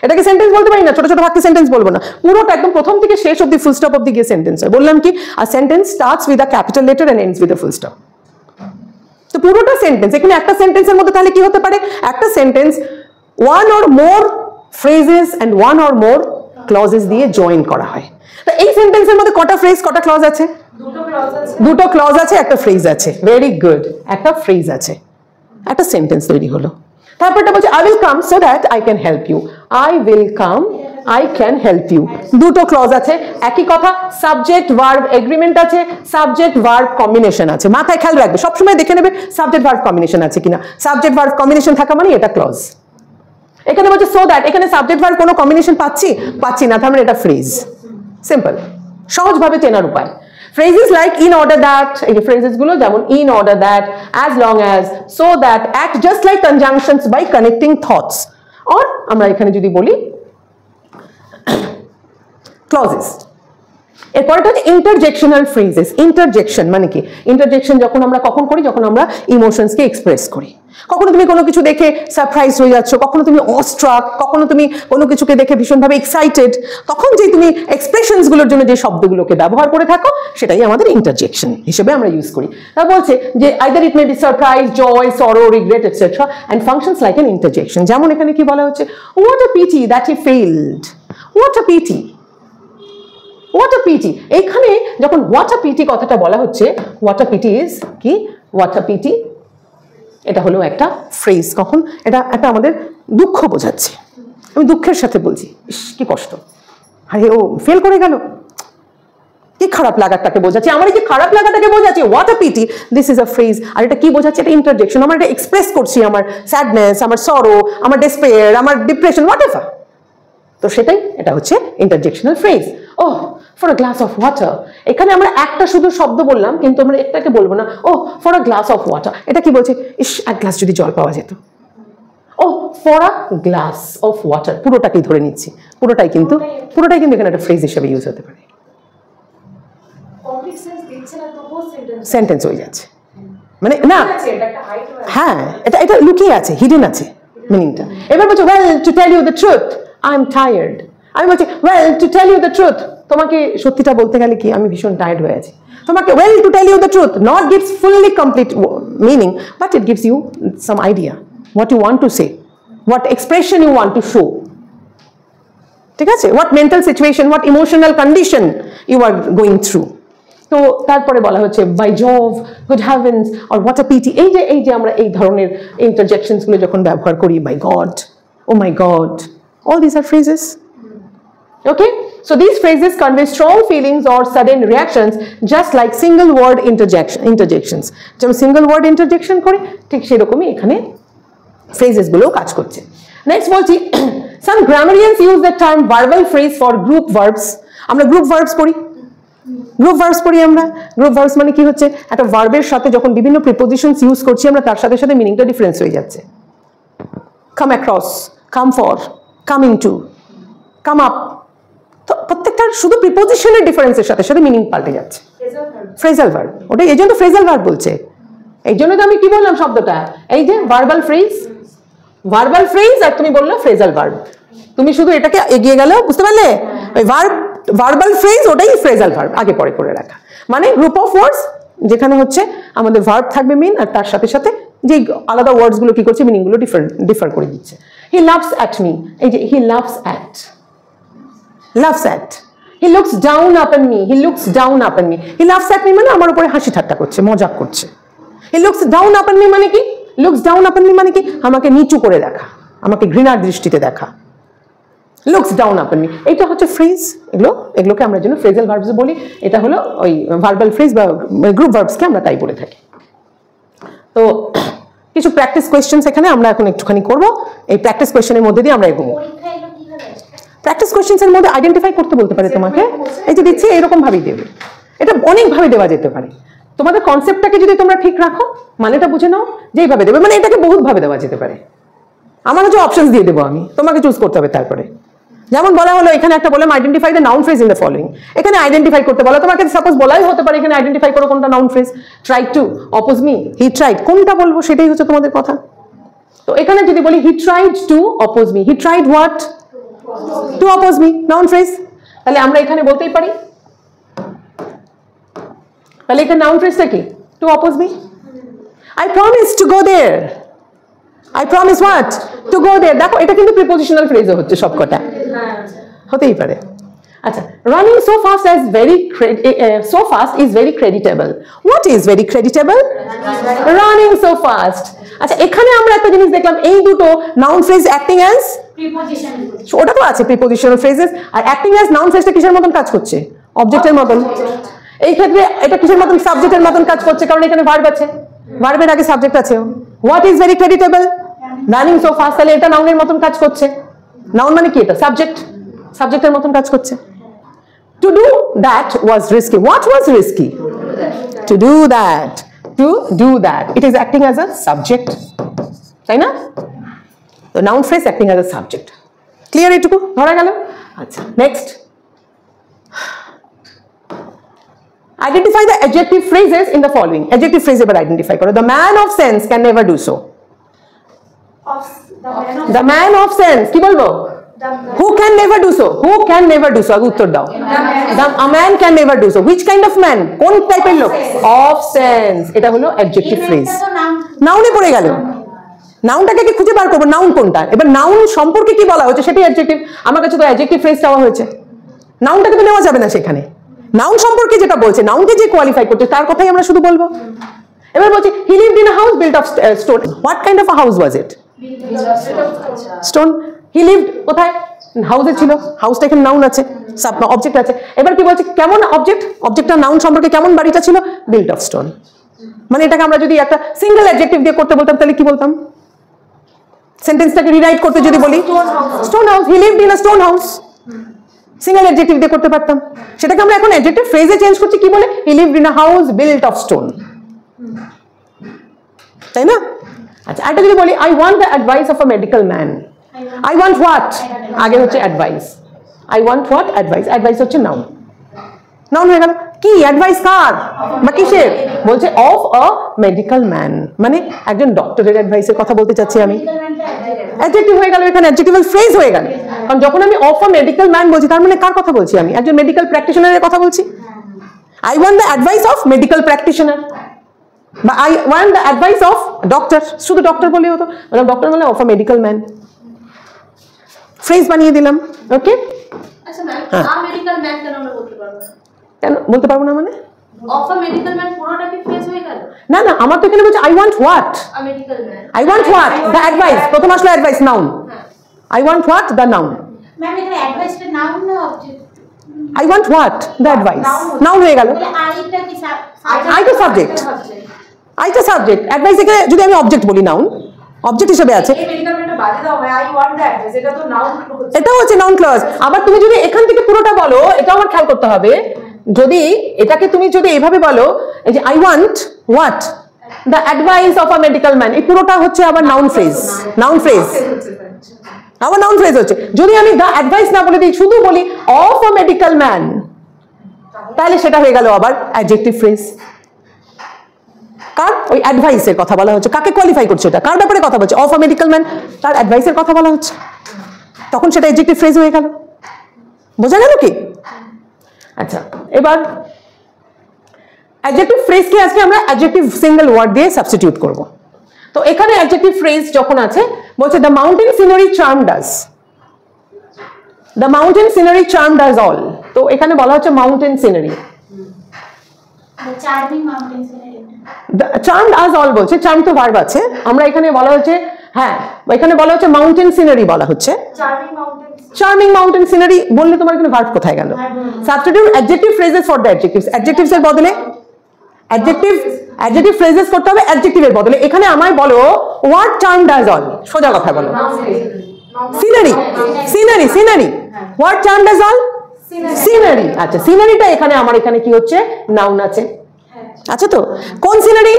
এটাকে সেন্টেন্স বলতে পারি না, ছোট ছোট ভাগকে সেন্টেন্স বলবো না, পুরোটা একদম প্রথম থেকে শেষ অবধি ফুল স্টপ অবধি গিয়ে সেন্টেন্স হয়। বললাম কি, a sentence starts with a capital letter and ends with a full stop. তো পুরোটা সেন্টেন্স, এখানে একটা সেন্টেন্সের মধ্যে তাহলে কি হতে পারে, একটা sentence one or more phrases and one or more clauses দিয়ে জয়েন করা হয়। তো এই সেন্টেন্সের মধ্যে কটা ফ্রেজ, কটা ক্লজ আছে, দুটো ক্লজ আছে, একটা ফ্রেজ আছে। ভেরি গুড, একটা ফ্রেজ আছে, একটা সেন্টেন্স তৈরি হলো। তারপরটা বলছে I will come so that I can help you, I will come, I can help you, দুটো ক্লজ আছে, একই কথা, সাবজেক্ট ভার্ব এগ্রিমেন্ট আছে, সাবজেক্ট ভার্ব কম্বিনেশন আছে। মাথায় খেয়াল রাখবে, সবসময় দেখে নেবে সাবজেক্ট ভার্ব কম্বিনেশন আছে কিনা। সাবজেক্ট ভার্ব কম্বিনেশন থাকা মানে এটা ক্লজ। এখানে বলছে সো দ্যাট, এখানে সাবজেক্ট ভার্ব কোনো কম্বিনেশন পাচ্ছি না, তার মানে এটা ফ্রেজ। সিম্পল, সহজভাবে চেনার উপায়। Phrases like in order that, এই যে phrases গুলো যেমন in order that, as long as, so that act just like conjunctions by connecting thoughts, or আমরা এখানে যদি বলি clauses, এরপরটা হচ্ছে ইন্টারজেকশনাল ফ্রেজেস। ইন্টারজেকশন মানে কি? ইন্টারজেকশন যখন আমরা কখন করি? যখন আমরা ইমোশনসকে এক্সপ্রেস করি। কখনো তুমি কোনো কিছু দেখে সারপ্রাইজ হয়ে যাচ্ছ, কখনো তুমি অস্ট্রাক, কখনো তুমি কোনো কিছুকে দেখে ভীষণভাবে এক্সাইটেড, তখন যে তুমি এক্সপ্রেশনসগুলোর জন্য যে শব্দগুলোকে ব্যবহার করে থাকো সেটাই আমাদের ইন্টারজেকশন হিসেবে আমরা ইউজ করি। তা বলছে যে either it may be surprise, joy, sorrow, regret etcetera and functions like an interjection. যেমন এখানে কি বলা হচ্ছে? What a pity that he failed. What a pity, what a pity. এখানে যখন হোয়াট আ পিটি কথাটা বলা হচ্ছে, হোয়াট আ পিটি ইজ কি? হোয়াট আ পিটি এটা হলো একটা ফ্রেজ। কখন? এটা একটা আমাদের দুঃখ বোঝাচ্ছে। আমি দুঃখের সাথে বলছি, ইস কি কষ্ট, আরে ও ফেল করে গেল, কি খারাপ লাগাটাকে বোঝাচ্ছে, আমার কি খারাপ লাগাটাকে বোঝাচ্ছে। What a pity, this is a phrase. আর এটা কি বোঝাচ্ছে? এটা ইন্টারজেকশন। আমরা এটা এক্সপ্রেস করছি আমার স্যাডনেস, আমার সরো, আমার ডেসপেয়ার, আমার ডিপ্রেশন, হোয়াট এভার। তো সেটাই এটা হচ্ছে interjectional phrase. Oh for a glass of water, এখানে আমরা একটা শুধু শব্দ বললাম কিন্তু আমরা একটাকে বলবো না। Oh for a glass of water, এটা কি বলছে? ইস এক গ্লাস যদি জল পাওয়া যেত। O for a glass of water, পুরোটাকেই ধরে নিচ্ছি, পুরোটাই কিন্তু এখানে একটা ফ্রেজ হিসেবে ইউজ হতে পারে। সেন্টেন্স হয়ে যাচ্ছে মানে না, হ্যাঁ এটা লুকিয়ে আছে, হিডেন আছে মিনিংটা। এবার বলছো well to tell you the truth I am tired. আমি বলছি well to tell you the truth, তোমাকে সত্যিটা বলতে গেলে কি আমি ভীষণ টায়ার্ড হয়ে আছি। তোমাকে well to tell you the truth not gives fully complete meaning, but it gives you some idea what you want to say, what expression you want to show. ঠিক আছে? What mental situation, what emotional condition you are going through. তো তারপরে বলা হচ্ছে by Jove, good heavens আর what a pity. এই যে আমরা এই ধরনের ইন্টারজেকশনসগুলো যখন ব্যবহার করি, by God, oh my god, all these are phrases. Okay, so these phrases convey strong feelings or sudden reactions just like single word interjections. যেমন single word interjection করি ঠিক সেরকমই এখানে phrases গুলো কাজ করছে। নেক্সট বলছি some grammarians use the term verbal phrase for group verbs. আমরা group verbs পড়ি, আমরা গ্রুপ ভার্বস মানে কি হচ্ছে? একটা ভার্বের সাথে যখন বিভিন্ন প্রিপোজিশনস ইউজ করছি আমরা তার সাথে সাথে মিনিংটা ডিফারেন্স হয়ে যাচ্ছে। Come across, come for, come into, come up, তো প্রত্যেকটার শুধু প্রিপোজিশনের ডিফারেন্সের সাথে সাথে মিনিং পাল্টে যাচ্ছে। ফ্রেজাল ভার্ব, ওটা এই জন্য ফ্রেজাল ভার্ব বলছে। এই জন্য তো আমি কি বললাম শব্দটা, এই যে ভার্বাল ফ্রেজ আর তুমি বললে ফ্রেজাল ভার্ব। তুমি শুধু এটাকে এগিয়ে গেল, বুঝতে পারলে? ওই ভার্বাল ফ্রেজ ওটাই ফ্রেজাল ভার্ব, আগে পরে করে রাখা। মানে গ্রুপ অফ ওয়ার্ডস যেখানে হচ্ছে আমাদের ভার্ব থাকবে মেইন, আর তার সাথে সাথে যে আলাদা ওয়ার্ডস গুলো কি করছে, মিনিং গুলো ডিফার করে দিচ্ছে। হি লাভস অ্যাট মি, এই যে he loves at, he looks down upon me, he loves at me মানে আমার উপরে হাসি ঠাট্টা করছে, মজাক করছে। He looks down upon me মানে কি? আমাকে নিচু করে দেখা, আমাকে ঘৃণার দৃষ্টিতে দেখা। লুকস ডাউন আপন মি, এটা হচ্ছে ফ্রেজ। এগুলোকে আমরা যেন ফ্রেজাল ভার্বস বলি। এটা হলো ওই ভার্বাল ফ্রেজ বা গ্রুপ ভার্বসকে আমরা তাই বলে থাকি। তো কিছু প্র্যাকটিস কোয়েশ্চেন্স এখানে আমরা এখন একটুখানি করব। এই প্র্যাকটিস কোয়েশ্চেনের মধ্যে দিয়ে আমরা এগোবো। প্র্যাকটিস কোয়েশ্চেন্সের মধ্যে আইডেন্টিফাই করতে বলতে পারে তোমাকে, এই যে দিচ্ছি এরকম ভাবেই দেবে। এটা অনেকভাবে দেওয়া যেতে পারে। তোমাদের কনসেপ্টটাকে যদি তোমরা ঠিক রাখো, মানেটা বুঝে নাও, যেইভাবে দেবে, মানে এটাকে বহুত ভাবে দেওয়া যেতে পারে। আমার হচ্ছে অপশনস দিয়ে দেবো আমি, তোমাকে চুজ করতে হবে। তারপরে যেমন বলা হলো এখানে একটা বললাম identify the noun phrase in the following. এখানে আইডেন্টিফাই করতে বলা, তোমাকে সাপোজ বলাই হতে পারে এখানে আইডেন্টিফাই করো কোনটা noun phrase. Tried to, oppose me, he tried, কোনটা বলবো সেটাই হচ্ছে তোমাদের কথা। তো এখানে যদি বলি he tried to oppose me, he tried what? Two oppose me, noun phrase. তাহলে আমরা এখানে বলতেই পারি, তাহলে এখানে নাউন ফ্রেজটা কি? To oppose me. I promise to go there, I promise what? To go there. দেখো এটা কিন্তু প্রিপোজিশনাল ফ্রেজও হচ্ছে সবকটা, হতেই পারে। আচ্ছা, running so fast is very creditable. What is very creditable? Running so fast. আচ্ছা, এখানে আমরা একটা জিনিস দেখলাম, এই দুটো noun phrase acting as preposition, ওটা তো আছে প্রিপোজিশনাল ফ্রেজেস। আর অ্যাক্টিং অ্যাজ নাউন ফ্রেজটা কিসের মতন কাজ করছে? অবজেক্টের মতন। এই ক্ষেত্রে এটা কিসের মতন? সাবজেক্টের মতন কাজ করছে, কারণ এখানে ভার্ব আছে, ভার্বের আগে সাবজেক্ট আছে। What is very ক্রেডিটেবল? Running so fast, তাহলে এটা নাউনের মতন কাজ করছে। নাউন মানে কি? এটা সাবজেক্টের মতন কাজ করছে। To do that was risky. What was risky? To do that, it is acting as a subject, তাই না? তো নাউন ফ্রেজ অ্যাক্টিং অ্যাজ আ সাবজেক্ট। ক্লিয়ার? এটুকু ধরা গেল? আচ্ছা, next Identify the adjective phrases in the following. Adjective phrase এবার identify করো. The man of sense can never do so. The man of sense কি বলবো? Who can never do so? Who can never do so? আগে উত্তর দাও. A man can never do so. Which kind of man? কোন টাইপের লোক? Of sense. এটা হলো adjective phrase. নাউনে পড়ে গেল। নাউনটাকে কি খুঁজে বার করবো নাউন কোনটা? এবার নাউন সম্পর্কে কি বলা হচ্ছে সেটাই অ্যাডজেক্টিভ। আমার কাছে তো অ্যাডজেক্টিভ ফ্রেজ চাওয়া হয়েছে, নাউনটাকে তো নেওয়া যাবে না সেখানে। নাউন সম্পর্কে যেটা বলছে, নাউনকে যে কোয়ালিফাই করছে তার কথাই আমরা শুধু বলবো। এবার বলছি he lived in a house built of stone. What kind of a house was it? Stone. He lived কোথায়? হাউসে ছিল। হাউসটা এখানে নাউন আছে, অবজেক্ট আছে। এবার কি বলছে কেমন অবজেক্ট? অবজেক্টটা নাউন সম্পর্কে কেমন বাড়িটা ছিল? Built of stone. মানে এটাকে আমরা যদি একটা সিঙ্গেল অ্যাডজেক্টিভ দিয়ে করতে বলতাম তাহলে কি বলতাম? সেন্টেন্সটাকে রিরাইট করতে যদি বলি stone house, he lived in a stone house, single adjective দিয়ে করতে পারতাম। সেটাকে আমরা এখন অ্যাডজেক্টিভ ফ্রেজে চেঞ্জ করছি, কি বলে? He lived in a house built of stone, তাই না? আচ্ছা, এটা যদি বলি I want the advice of a medical man. I want what? আগে হচ্ছে advice. I want what? Advice. Advice হচ্ছে নাউন। নাউন হয়ে গেল। কি অ্যাডভাইস কার বা কিসের? বলছে অফ আ মেডিকেল ম্যান, মানে একজন ডক্টরের অ্যাডভাইসের কথা বলতে চাচ্ছি আমি। অ্যাডজেক্টিভ হয়ে গেল, এখানে অ্যাডজেক্টিভাল ফ্রেজ হয়ে গেল। কারণ যখন আমি অফ আ মেডিকেল ম্যান বলছি তার মানে কার কথা বলছি? আমি একজন মেডিকেল প্র্যাকটিশনারের কথা বলছি। I want the advice of medical practitioner বা I want the advice of doctor. শুধু ডক্টর বলে হতো, ডক্টর মানে of a medical man, phrase বানিয়ে দিলাম। ওকে, আচ্ছা ম্যাম, আ মেডিকেল ম্যান কেন আমরা বলতে পারবো না? কেন বলতে পারবো না? মানে অফ আ মেডিকেল ম্যান পুরোটা কি ফ্রেজ হয়ে গেল? না না, আমার তো এখানে বলছে I want what? A medical man. I want what? The advice. প্রথম আসলে advice, noun. I want what? The noun. Ma'am এখানে অ্যাডভাইসটা নাউন না object? I want what? The advice. Noun হয়ে গেল। তাহলে আইটা কি আই তো সাবজেক্ট, আইটা সাবজেক্ট। অ্যাডভাইস এখানে যদি আমি অবজেক্ট বলি, নাউন অবজেক্ট হিসেবে আছে। এই মেডিকেল ম্যানটা বাদে দাও ভাই, আই ওয়ান্ট দ্য অ্যাডভাইস, এটা তো নাউন হচ্ছে। এটাও হচ্ছে নাউন ক্লজ। আবার তুমি যদি এখান থেকে পুরোটা বলো, এটাও আমার খেয়াল করতে হবে। যদি এটাকে তুমি যদি এইভাবে বলো, এই যে I want what? The advice of a medical man, এই পুরোটা হচ্ছে আবার নাউন ফ্রেজ। নাউন ফ্রেজ আবার নাউন ফ্রেজ হচ্ছে। যদি আমি দ্য অ্যাডভাইস না বলে দিই, শুধু বলি অফ আ মেডিকেল ম্যান, তাহলে সেটা হয়ে গেল আবার অ্যাডজেক্টিভ ফ্রেজ। কার? ওই অ্যাডভাইসের কথা বলা হচ্ছে। কাকে কোয়ালিফাই করছে? এটা কার ব্যাপারে কথা বলছে? অফ আ মেডিকেল ম্যান, তার অ্যাডভাইসের কথা বলা হচ্ছে, তখন সেটা অ্যাডজেক্টিভ ফ্রেজ হয়ে গেল। বোঝা গেল কি? আচ্ছা, এবার অ্যাডজেক্টিভ ফ্রেজকে আজকে আমরা অ্যাডজেক্টিভ সিঙ্গেল ওয়ার্ড দিয়ে সাবস্টিটিউট করব। তো এখানে অ্যাডজেক্টিভ ফ্রেজ যখন আছে, বলছে the mountain scenery charm does. The mountain scenery charm does all. তো এখানে বলা হচ্ছে mountain scenery. Charming mountain scenery. Charm does all বলছে, চার্ম তো ভার্ব আছে। আমরা এখানে বলা হচ্ছে, হ্যাঁ এখানে বলা হচ্ছে মাউন্টেন সিনারি বলা হচ্ছে। চার্মিং মাউন্টেন সিনারি বললে তোমার এখানে ভার্ব কোথায় গেল? Substitute adjective phrases for the adjectives. Adjectives এর বদলে অ্যাডজেক্টিভ ফ্রেজেস করতে হবে অ্যাডজেক্টিভের বদলে। এখানে আমায় বলো হোয়াট চার্ম ডাজ অল, সোজা কথা বলো। Scenery, scenery, scenery. What charm does all? Scenery. আচ্ছা, সিনারিটা এখানে আমার এখানে কি হচ্ছে? নাউন আছে। আচ্ছা, তো কোন সিনারি?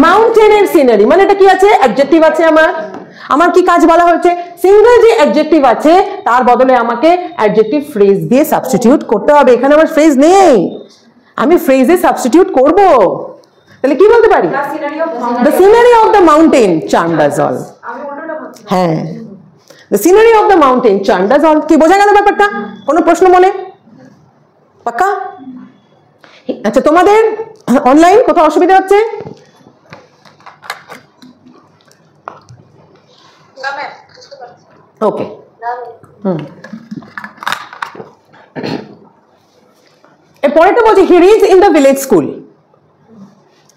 মাউন্টেনের সিনারি। মানে এটা কি আছে? অ্যাডজেক্টিভ আছে। আমার কি কাজ বলা হচ্ছে? সিঙ্গেল যে অ্যাডজেক্টিভ আছে তার বদলে আমাকে অ্যাডজেক্টিভ ফ্রেজ দিয়ে সাবস্টিটিউট করতে হবে। এখানে আমার ফ্রেজ নেই, আমি ফ্রেজে সাবস্টিটিউট করব। তাহলে কি বলতে পারি? The scenery of the mountain charm does all. হ্যাঁ, the scenery of the mountain charm does all. কি বোঝা গেল ব্যাপারটা? কোনো প্রশ্ন মনে? পাক্কা? আচ্ছা, তোমাদের অনলাইন কোথাও অসুবিধা হচ্ছে? ওকে, এরপরেটা বলছি he reads in the village school.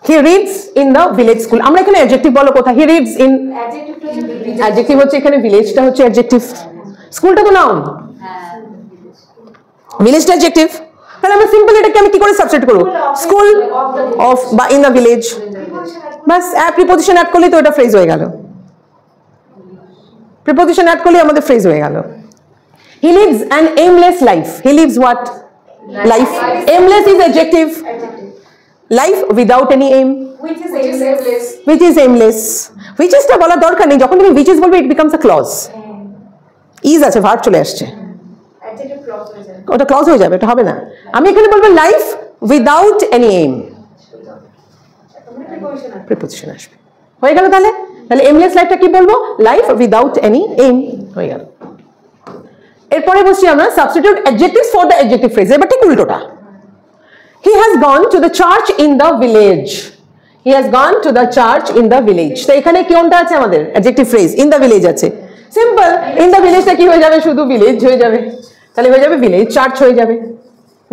He reads in the village school. আমরা এখানে অ্যাডজেক্টিভ বলো কোথায়? হি রিডস ইন, অ্যাডজেক্টিভ হচ্ছে এখানে ভিলেজটা হচ্ছে অ্যাডজেক্টিভ, স্কুলটা তো নাউন, ভিলেজটা অ্যাডজেক্টিভ। তাহলে আমরা সিম্পল এটাকে আমি কি করে সাবস্টিটিউট করব? স্কুল অফ বা ইন দ্য ভিলেজ, বাস প্রিপোজিশন অ্যাড করলে তো এটা ফ্রেজ হয়ে গেল। প্রিপোজিশন অ্যাড করলে আমাদের ফ্রেজ হয়ে গেল। He lives an এইমলেস life. He lives what? Life. এইমলেস is adjective. Life without any aim, which is aimless. which is টা বলার দরকার নেই, যখন তুমি which is বলবে it becomes a clause. Is আছে, ভার্ব চলে আসছে, ওটা ক্লজ হয়ে যাবে, এটা হবে না। আমি এখানে বলবো life without any aim, preposition আসবে। হয়ে গেল তাহলে? তাহলে এমলেস লাইফটা কি বলবো? লাইফ উইদাউট এনি এইম হয়ে গেল। এরপরে বসছি আমরা substitute adjectives for the adjective phrase. এবার ঠিক উল্টোটা। হি has gone to the church in the village. He has gone to the church in the village. তো এখানে কোনটা আছে আমাদের? Adjective phrase in the village আছে। সিম্পল, ইন দ্য ভিলেজটা কি হয়ে যাবে? শুধু ভিলেজ হয়ে যাবে, তাহলে হয়ে যাবে ভিলেজ চার্চ হয়ে যাবে।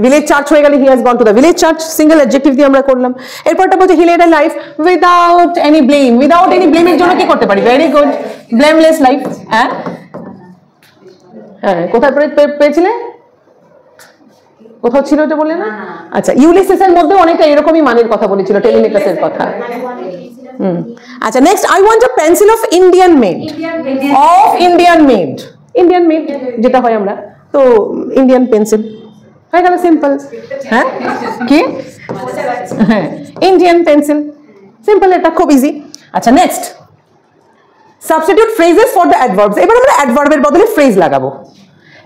ভিলেজ চার্চ হয়ে গেলে he has gone to the village church, single adjective দিয়ে আমরা করলাম। এরপরটা বলছে he led a life without any blame. Without any ব্লেমের জন্য কি করতে পারি? Very good, blameless life. হ্যাঁ হ্যাঁ, কোথায় পেয়েছিলে? কোথাও ছিল এটা বললে না? আচ্ছা, ইউলিসিসের মধ্যে অনেকটা এরকমই মানের কথা বলেছিল, টেলিমেকাসের কথা। আচ্ছা, next, I want a pencil of Indian made. Of Indian made, Indian made যেটা হয় আমরা, তো ইন্ডিয়ান পেন্সিল হয়ে গেল, সিম্পল। হ্যাঁ কি? হ্যাঁ, ইন্ডিয়ান পেন্সিল, সিম্পল, এটা খুব ইজি। আচ্ছা, next, substitute phrases for the adverbs. এবার আমরা অ্যাডভার্বের বদলে ফ্রেজ লাগাবো।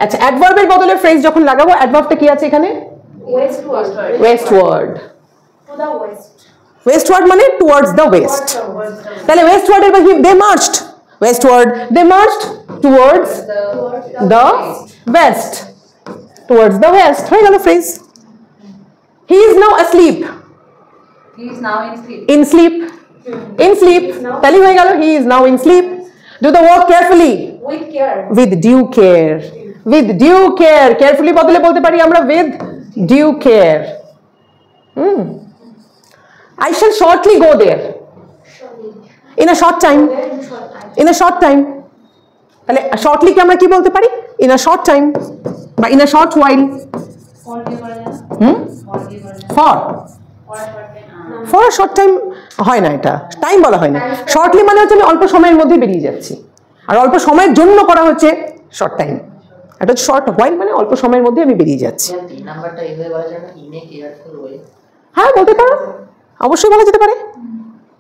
আচ্ছা, অ্যাডভার্বের বদলে ফ্রেজ যখন লাগাবো, অ্যাডভার্বটা কি আছে এখানে? ওয়েস্টওয়ার্ড। ওয়েস্টওয়ার্ড মানে টুয়ার্ডস দ্য ওয়েস্ট। তাহলে ওয়েস্টওয়ার্ড এর they marched, westward they marched towards the west, towards the west হয়ে গেল phrase. He is now asleep, He is now in sleep. in sleep, in sleep, তাহলে হয়ে গেল he is now in sleep. Do the work carefully, With care. with due care, with due care, carefully বদলে বলতে পারি আমরা with due care। I shall shortly go there, in a short time, in a short time। তাহলে shortly কে আমরা কি বলতে পারি? in a short time বা in a short while। for for a short time হয় না, এটা টাইম বলা হয় না। শর্টলি মানে হচ্ছে আমি অল্প সময়ের মধ্যে বেরিয়ে যাচ্ছি, আর অল্প সময়ের জন্য করা হচ্ছে শর্ট টাইম। এটা শর্ট হোয়াইল মানে অল্প সময়ের মধ্যে আমি বেরিয়ে যাচ্ছি। নাম্বারটা এইভাবে বলা যায় না, ইন এ কেয়ারফুল ওয়ে। হ্যাঁ, বলতে পারো, অবশ্যই বলা যেতে পারে,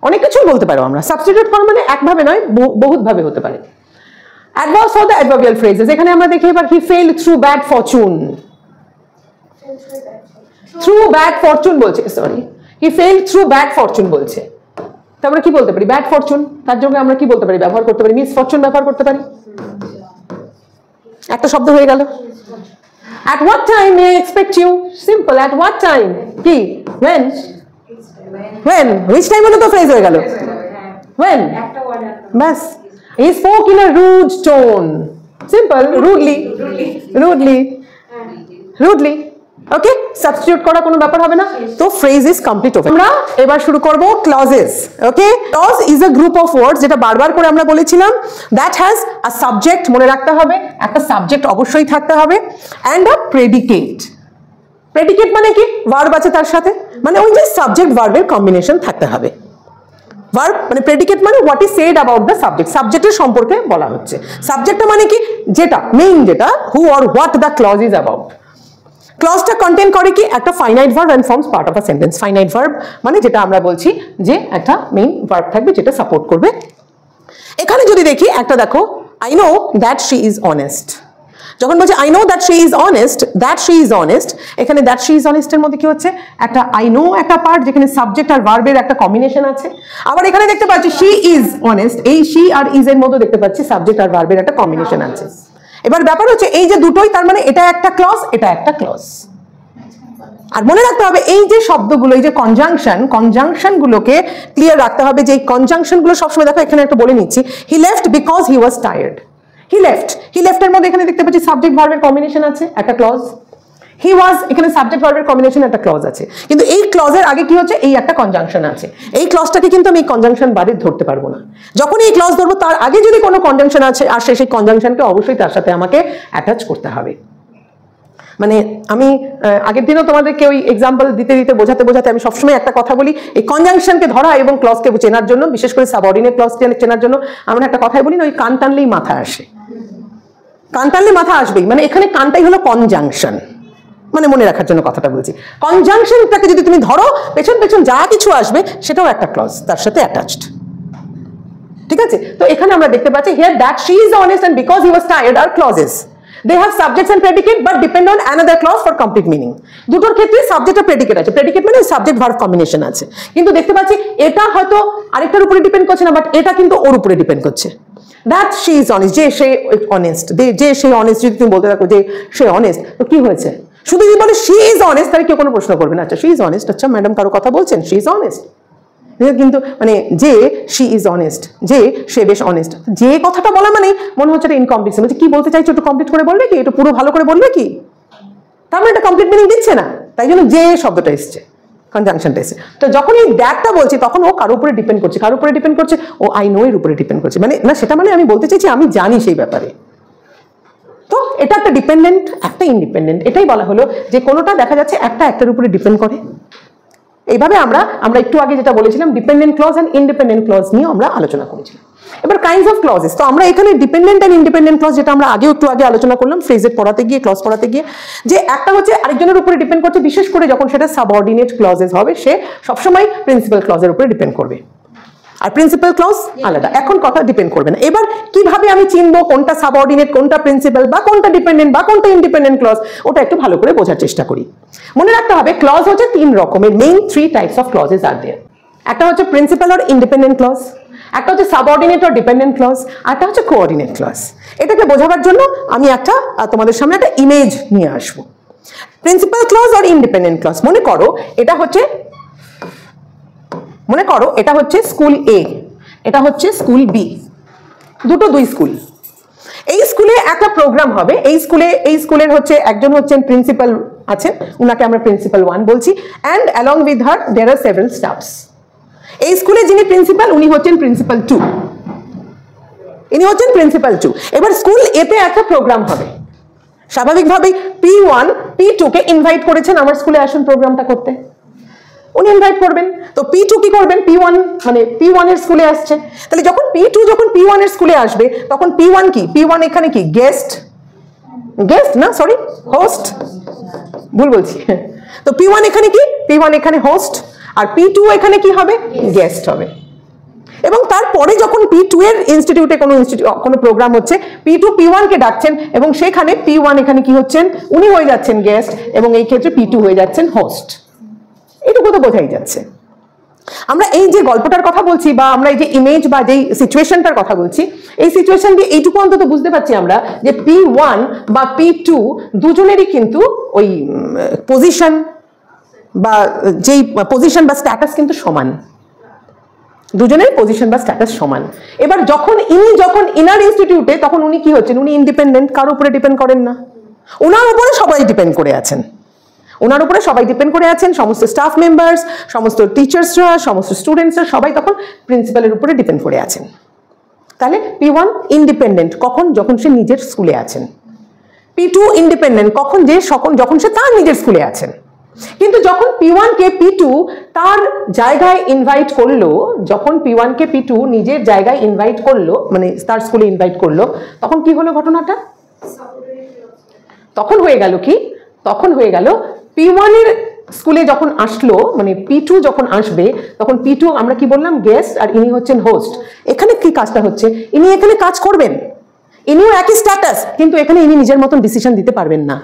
অনেক কিছুই বলতে পারো আমরা। সাবস্টিটিউট করা মানে একভাবে নয়, বহুত ভাবে হতে পারে। Adverbs for the adverbial phrases. এখানে আমরা দেখি এবার he failed through bad fortune. Through bad fortune বলছে, sorry, he failed through bad fortune বলছে। তো আমরা কি বলতে পারি? ব্যাড ফরচুন, তার জন্য আমরা কি বলতে পারি? ব্যবহার করতে পারি মিস ফরচুন, ব্যবহার করতে পারি। একটা শব্দ হয়ে গেল। At what time may I expect you? Simple, at what time? কি? When? When? Which time হলো তো ফ্রেজ হয়ে গেল। When? ব্যাস। He spoke in a rude tone. Simple, rudely. Rudely. Rudely. Okay, substitute করা কোনো ব্যাপার হবে না। তো ফ্রেজ ইজ কমপ্লিট ওভার। আমরা এবার শুরু করব clauses. Okay, clause is a group of words, যেটা বারবার করে আমরা বলেছিলাম, দ্যাট হ্যাজ আ সাবজেক্ট, মনে রাখতে হবে একটা সাবজেক্ট অবশ্যই থাকতে হবে, অ্যান্ড আ প্রেডিকেট। প্রেডিকেট মানে কি? ভার্ব আছে তার সাথে, মানে ওই যে সাবজেক্ট ভার্বের কম্বিনেশন থাকতে হবে। ভার্ব মানে প্রেডিকেট মানে what is said about the subject, সাবজেক্টের সম্পর্কে বলা হচ্ছে। সাবজেক্টটা মানে কি? যেটা মেইন, যেটা who or what the clause is about. ক্লজটা কন্টেন করে কি? একটা finite verb and forms part of a sentence. Finite verb মানে যেটা আমরা বলছি যে একটা মেইন ভার্ব থাকবে যেটা সাপোর্ট করবে। এখানে যদি দেখি একটা, দেখো, I know that she is honest. যখন বলছে I know that she is honest, that she is honest, এখানে দ্যাট শি ইজ অনেস্টের মধ্যে কি হচ্ছে? একটা আই নো একটা পার্ট, যেখানে সাবজেক্ট আর ভার্বের একটা কম্বিনেশন আছে। আবার এখানে দেখতে পাচ্ছি শি ইজ অনেস্ট, এই শি আর ইজ এর মধ্যে দেখতে পাচ্ছি সাবজেক্ট আর ভার্বের একটা কম্বিনেশন আছে। এবার ব্যাপার হচ্ছে এই যে দুটোই, তার মানে এটা একটা ক্লজ, এটা একটা ক্লজ। আর মনে রাখতে হবে এই যে শব্দগুলো, এই যে কনজাংশন গুলোকে ক্লিয়ার রাখতে হবে, যে এই কনজাংশন গুলো সবসময়, দেখো এখানে একটা বলে নিচ্ছি, he left because he was tired. He left, he লেফটের মধ্যে এখানে দেখতে পাচ্ছি সাবজেক্ট ভার্বের কম্বিনেশন আছে, একটা ক্লজ। হি ওয়াজ, এখানে সাবজেক্ট ভার্বের কম্বিনেশন, একটা ক্লজ আছে। কিন্তু এই ক্লজের আগে কি হচ্ছে? এই একটা কনজাংশন আছে। এই ক্লজটাকে কিন্তু আমি কনজাংশন বাদে ধরতে পারবো না। যখন এই ক্লজ ধরবো তার আগে যদি কোনো কনজাংশন আছে আসে, সেই কনজাংশনকে অবশ্যই তার সাথে আমাকে অ্যাটাচ করতে হবে। মানে আমি আগের দিনও তোমাদেরকে ওই এক্সাম্পল দিতে দিতে বোঝাতে আমি সবসময় একটা কথা বলি, এই কনজাংশনকে ধরা এবং ক্লজকে চেনার জন্য, বিশেষ করে সাবঅর্ডিনেট ক্লজ চেনার জন্য আমরা একটা কথাই বলি না, ওই কান টানলেই মাথা আসে। কান টানলে মাথা আসবেই, মানে এখানে কানটাই হলো কনজাংশন, মানে মনে রাখার জন্য কথাটা বলছি। কনজাংশনটাকে যদি তুমি ধরো, পেছন পেছন যা কিছু আসবে সেটাও একটা ক্লজ তার সাথে অ্যাটাচড। ঠিক আছে? তো এখানে আমরা দেখতে পাচ্ছি here that she is honest and because he was tired আর clauses. They have subjects and predicate but depend on another clause for complete meaning. দুটোর ক্ষেত্রে সাবজেক্ট আর প্রেডিকেট আছে, প্রেডিকেট মানে সাবজেক্ট ভার্ব কম্বিনেশন আছে, কিন্তু দেখতে পাচ্ছি এটা হয়তো আরেকটার উপরে ডিপেন্ড করছে না, বাট এটা কিন্তু ওর উপরে ডিপেন্ড করছে। দ্যাট শি ইজ অনেস্ট, যে সে অনেস্ট, যে সে অনেস্ট, যদি তুমি বলতে থাকো যে সে অনেস্ট, তো কি হয়েছে? শুধু যদি বলে শি ইজ অনেস্ট তাহলে কেউ কোনো প্রশ্ন করবে না, আচ্ছা শি ইজ অনেস্ট, আচ্ছা ম্যাডাম কারো কথা বলছেন, শি ইজ অনেস্ট। কিন্তু মানে যে শি ইজ অনেস্ট, যে সে বেশ অনেস্ট, যে কথাটা বলা মানে মনে হচ্ছে এটা ইনকমপ্লিট, মানে কি বলতে চাইছো একটু কমপ্লিট করে বলবে কি, একটু পুরো ভালো করে বলবে কি, তার মানে এটা কমপ্লিট মিনিং দিচ্ছে না, তাই জন্য যে শব্দটা এসছে, কনজাংশনটা এসছে। তো যখন এই দ্যাটটা বলছি তখন ও কারোর উপরে ডিপেন্ড করছে, কারোর উপরে ডিপেন্ড করছে, ও আই নো এর উপরে ডিপেন্ড করছে, মানে না সেটা মানে আমি বলতে চাইছি আমি জানি সেই ব্যাপারে। তো এটা একটা ডিপেন্ডেন্ট, একটা ইন্ডিপেন্ডেন্ট, এটাই বলা হলো যে কোনোটা দেখা যাচ্ছে একটা একটার উপরে ডিপেন্ড করে। এইভাবে আমরা একটু আগে যেটা বলেছিলাম dependent clause and independent clause নিয়ে আমরা আলোচনা করেছিলাম। এবার কাইন্ডস অফ ক্লজেস, তো আমরা এখানে ডিপেন্ডেন্ট এন্ড ইন্ডিপেন্ডেন্ট ক্লজ যেটা আমরা আগেও একটু আগে আলোচনা করলাম ফ্রেজের পড়াতে গিয়ে, ক্লজ পড়াতে গিয়ে, যে একটা হচ্ছে আরেকজনের উপরে ডিপেন্ড করছে, বিশেষ করে যখন সেটা সাবঅর্ডিনেট ক্লজেস হবে সে সবসময় প্রিন্সিপাল ক্লজের উপরে ডিপেন্ড করবে, আর প্রিন্সিপাল ক্লজ আলাদা, এখন কথা ডিপেন্ড করবে না। এবার কিভাবে আমি চিনবো কোনটা সাবঅর্ডিনেট, কোনটা প্রিন্সিপাল, বা কোনটা ডিপেন্ডেন্ট বা কোনটা ইন্ডিপেন্ডেন্ট ক্লজ, ওটা একটু ভালো করে বোঝার চেষ্টা করি। মনে রাখতে হবে ক্লজ হচ্ছে তিন রকমের, main 3 types of clauses are there. একটা হচ্ছে প্রিন্সিপাল অর ইন্ডিপেন্ডেন্ট ক্লজ, একটা হচ্ছে সাবঅর্ডিনেট অর ডিপেন্ডেন্ট ক্লজ, আর একটা হচ্ছে কোঅর্ডিনেট ক্লজ। এটাকে বোঝাবার জন্য আমি একটা তোমাদের সামনে একটা ইমেজ নিয়ে আসবো। Principal clause or independent clause, মনে করো এটা হচ্ছে স্কুল এ, এটা হচ্ছে স্কুল বি, দুই স্কুল। এই স্কুলে একটা প্রোগ্রাম হবে, এই স্কুলের হচ্ছে একজন হচ্ছেন প্রিন্সিপাল আছেন, উনাকে আমরা প্রিন্সিপাল 1 বলছি, and along with her there are several stuffs. এই স্কুলে যিনি প্রিন্সিপাল উনি হচ্ছেন প্রিন্সিপাল 2, ইনি হচ্ছেন প্রিন্সিপাল 2। এবার স্কুল এতে একটা প্রোগ্রাম হবে, স্বাভাবিকভাবেই P1 P2 কে ইনভাইট করেছেন আমার স্কুলে আসুন প্রোগ্রামটা করতে, উনি ইনভাইট করবেন। তো P2 কি করবেন, P1 মানে P1 এর স্কুলে আসছে, তাহলে যখন P2 যখন P1 এর স্কুলে আসবে তখন P1 কি, P1 এখানে কি গেস্ট না সরি হোস্ট, ভুল বলছি, তো P1 এখানে কি, P1 এখানে হোস্ট, আর P2 এখানে কি হবে, গেস্ট হবে। এবং তারপরে যখন P2 এর ইনস্টিটিউটে কোনো প্রোগ্রাম হচ্ছে, P2 P1 কে ডাকছেন এবং সেখানে P1 এখানে কি হচ্ছেন, উনি হয়ে যাচ্ছেন গেস্ট, এবং এই ক্ষেত্রে P2 হয়ে যাচ্ছেন হোস্ট। এটুকু তো বোঝাই যাচ্ছে। আমরা এই যে গল্পটার কথা বলছি বা আমরা এই যে ইমেজ বা যেই সিচুয়েশনটার কথা বলছি, এই সিচুয়েশন দিয়ে এইটুকু অন্তত বুঝতে পারছি আমরা যে P1 বা P2 দুজনেরই কিন্তু ওই পজিশন বা যেই পজিশন বা স্ট্যাটাস কিন্তু সমান, দুজনের পজিশন বা স্ট্যাটাস সমান। এবার যখন ইনার ইনস্টিটিউটে তখন উনি কি হচ্ছেন, উনি ইন্ডিপেন্ডেন্ট, কারোর উপরে ডিপেন্ড করেন না, ওনার উপরে সবাই ডিপেন্ড করে আছেন, সমস্ত স্টাফ মেম্বার্স, সমস্ত টিচার্সরা, সমস্ত স্টুডেন্টসরা সবাই তখন প্রিন্সিপালের উপরে ডিপেন্ড করে আছেন। তাহলে P1 ইন্ডিপেন্ডেন্ট কখন, যখন সে নিজের স্কুলে আছেন। P2 ইন্ডিপেন্ডেন্ট যখন সে তার নিজের স্কুলে আছেন। কিন্তু যখন P1 কে P2 তার জায়গায় ইনভাইট করলো, যখন P1 কে P2 নিজের জায়গায় ইনভাইট করলো, মানে তার স্কুলে ইনভাইট করলো, তখন কি হলো ঘটনাটা, তখন হয়ে গেল P1 এর স্কুলে যখন আসলো, মানে P2 যখন আসবে তখন P2 আমরা কি বললাম, গেস্ট, আর ইনি হচ্ছেন হোস্ট। এখানে কি কাজটা হচ্ছে, ইনি এখানে কাজ করবেন, ইনিও একই স্ট্যাটাস, কিন্তু এখানে ইনি নিজের মতন ডিসিশন দিতে পারবেন না,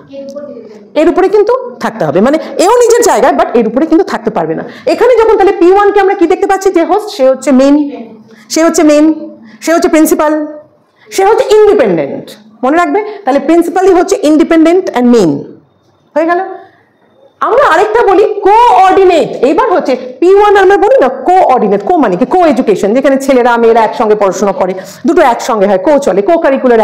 এর উপরে কিন্তু থাকতে হবে, মানে এও নিজের জায়গায় বাট এর উপরে কিন্তু থাকতে পারবে না। এখানে যখন তাহলে P1 কে আমরা কি দেখতে পাচ্ছি, যে হোস্ট সে হচ্ছে মেইন, সে হচ্ছে প্রিন্সিপাল, সে হচ্ছে ইন্ডিপেন্ডেন্ট, মনে রাখবে। তাহলে প্রিন্সিপালই হচ্ছে ইন্ডিপেন্ডেন্ট অ্যান্ড মেইন হয়ে গেল। আমরা আরেকটা বলি কোঅর্ডিনেট। এইবার হচ্ছে P1 আমরা বলি না কোঅর্ডিনেট, মানে কি, কো এডুকেশন, যেখানে ছেলেরা মেয়েরা একসঙ্গে পড়াশোনা করে, দুটো একসঙ্গে হয়, চলে, কো কারিকুলার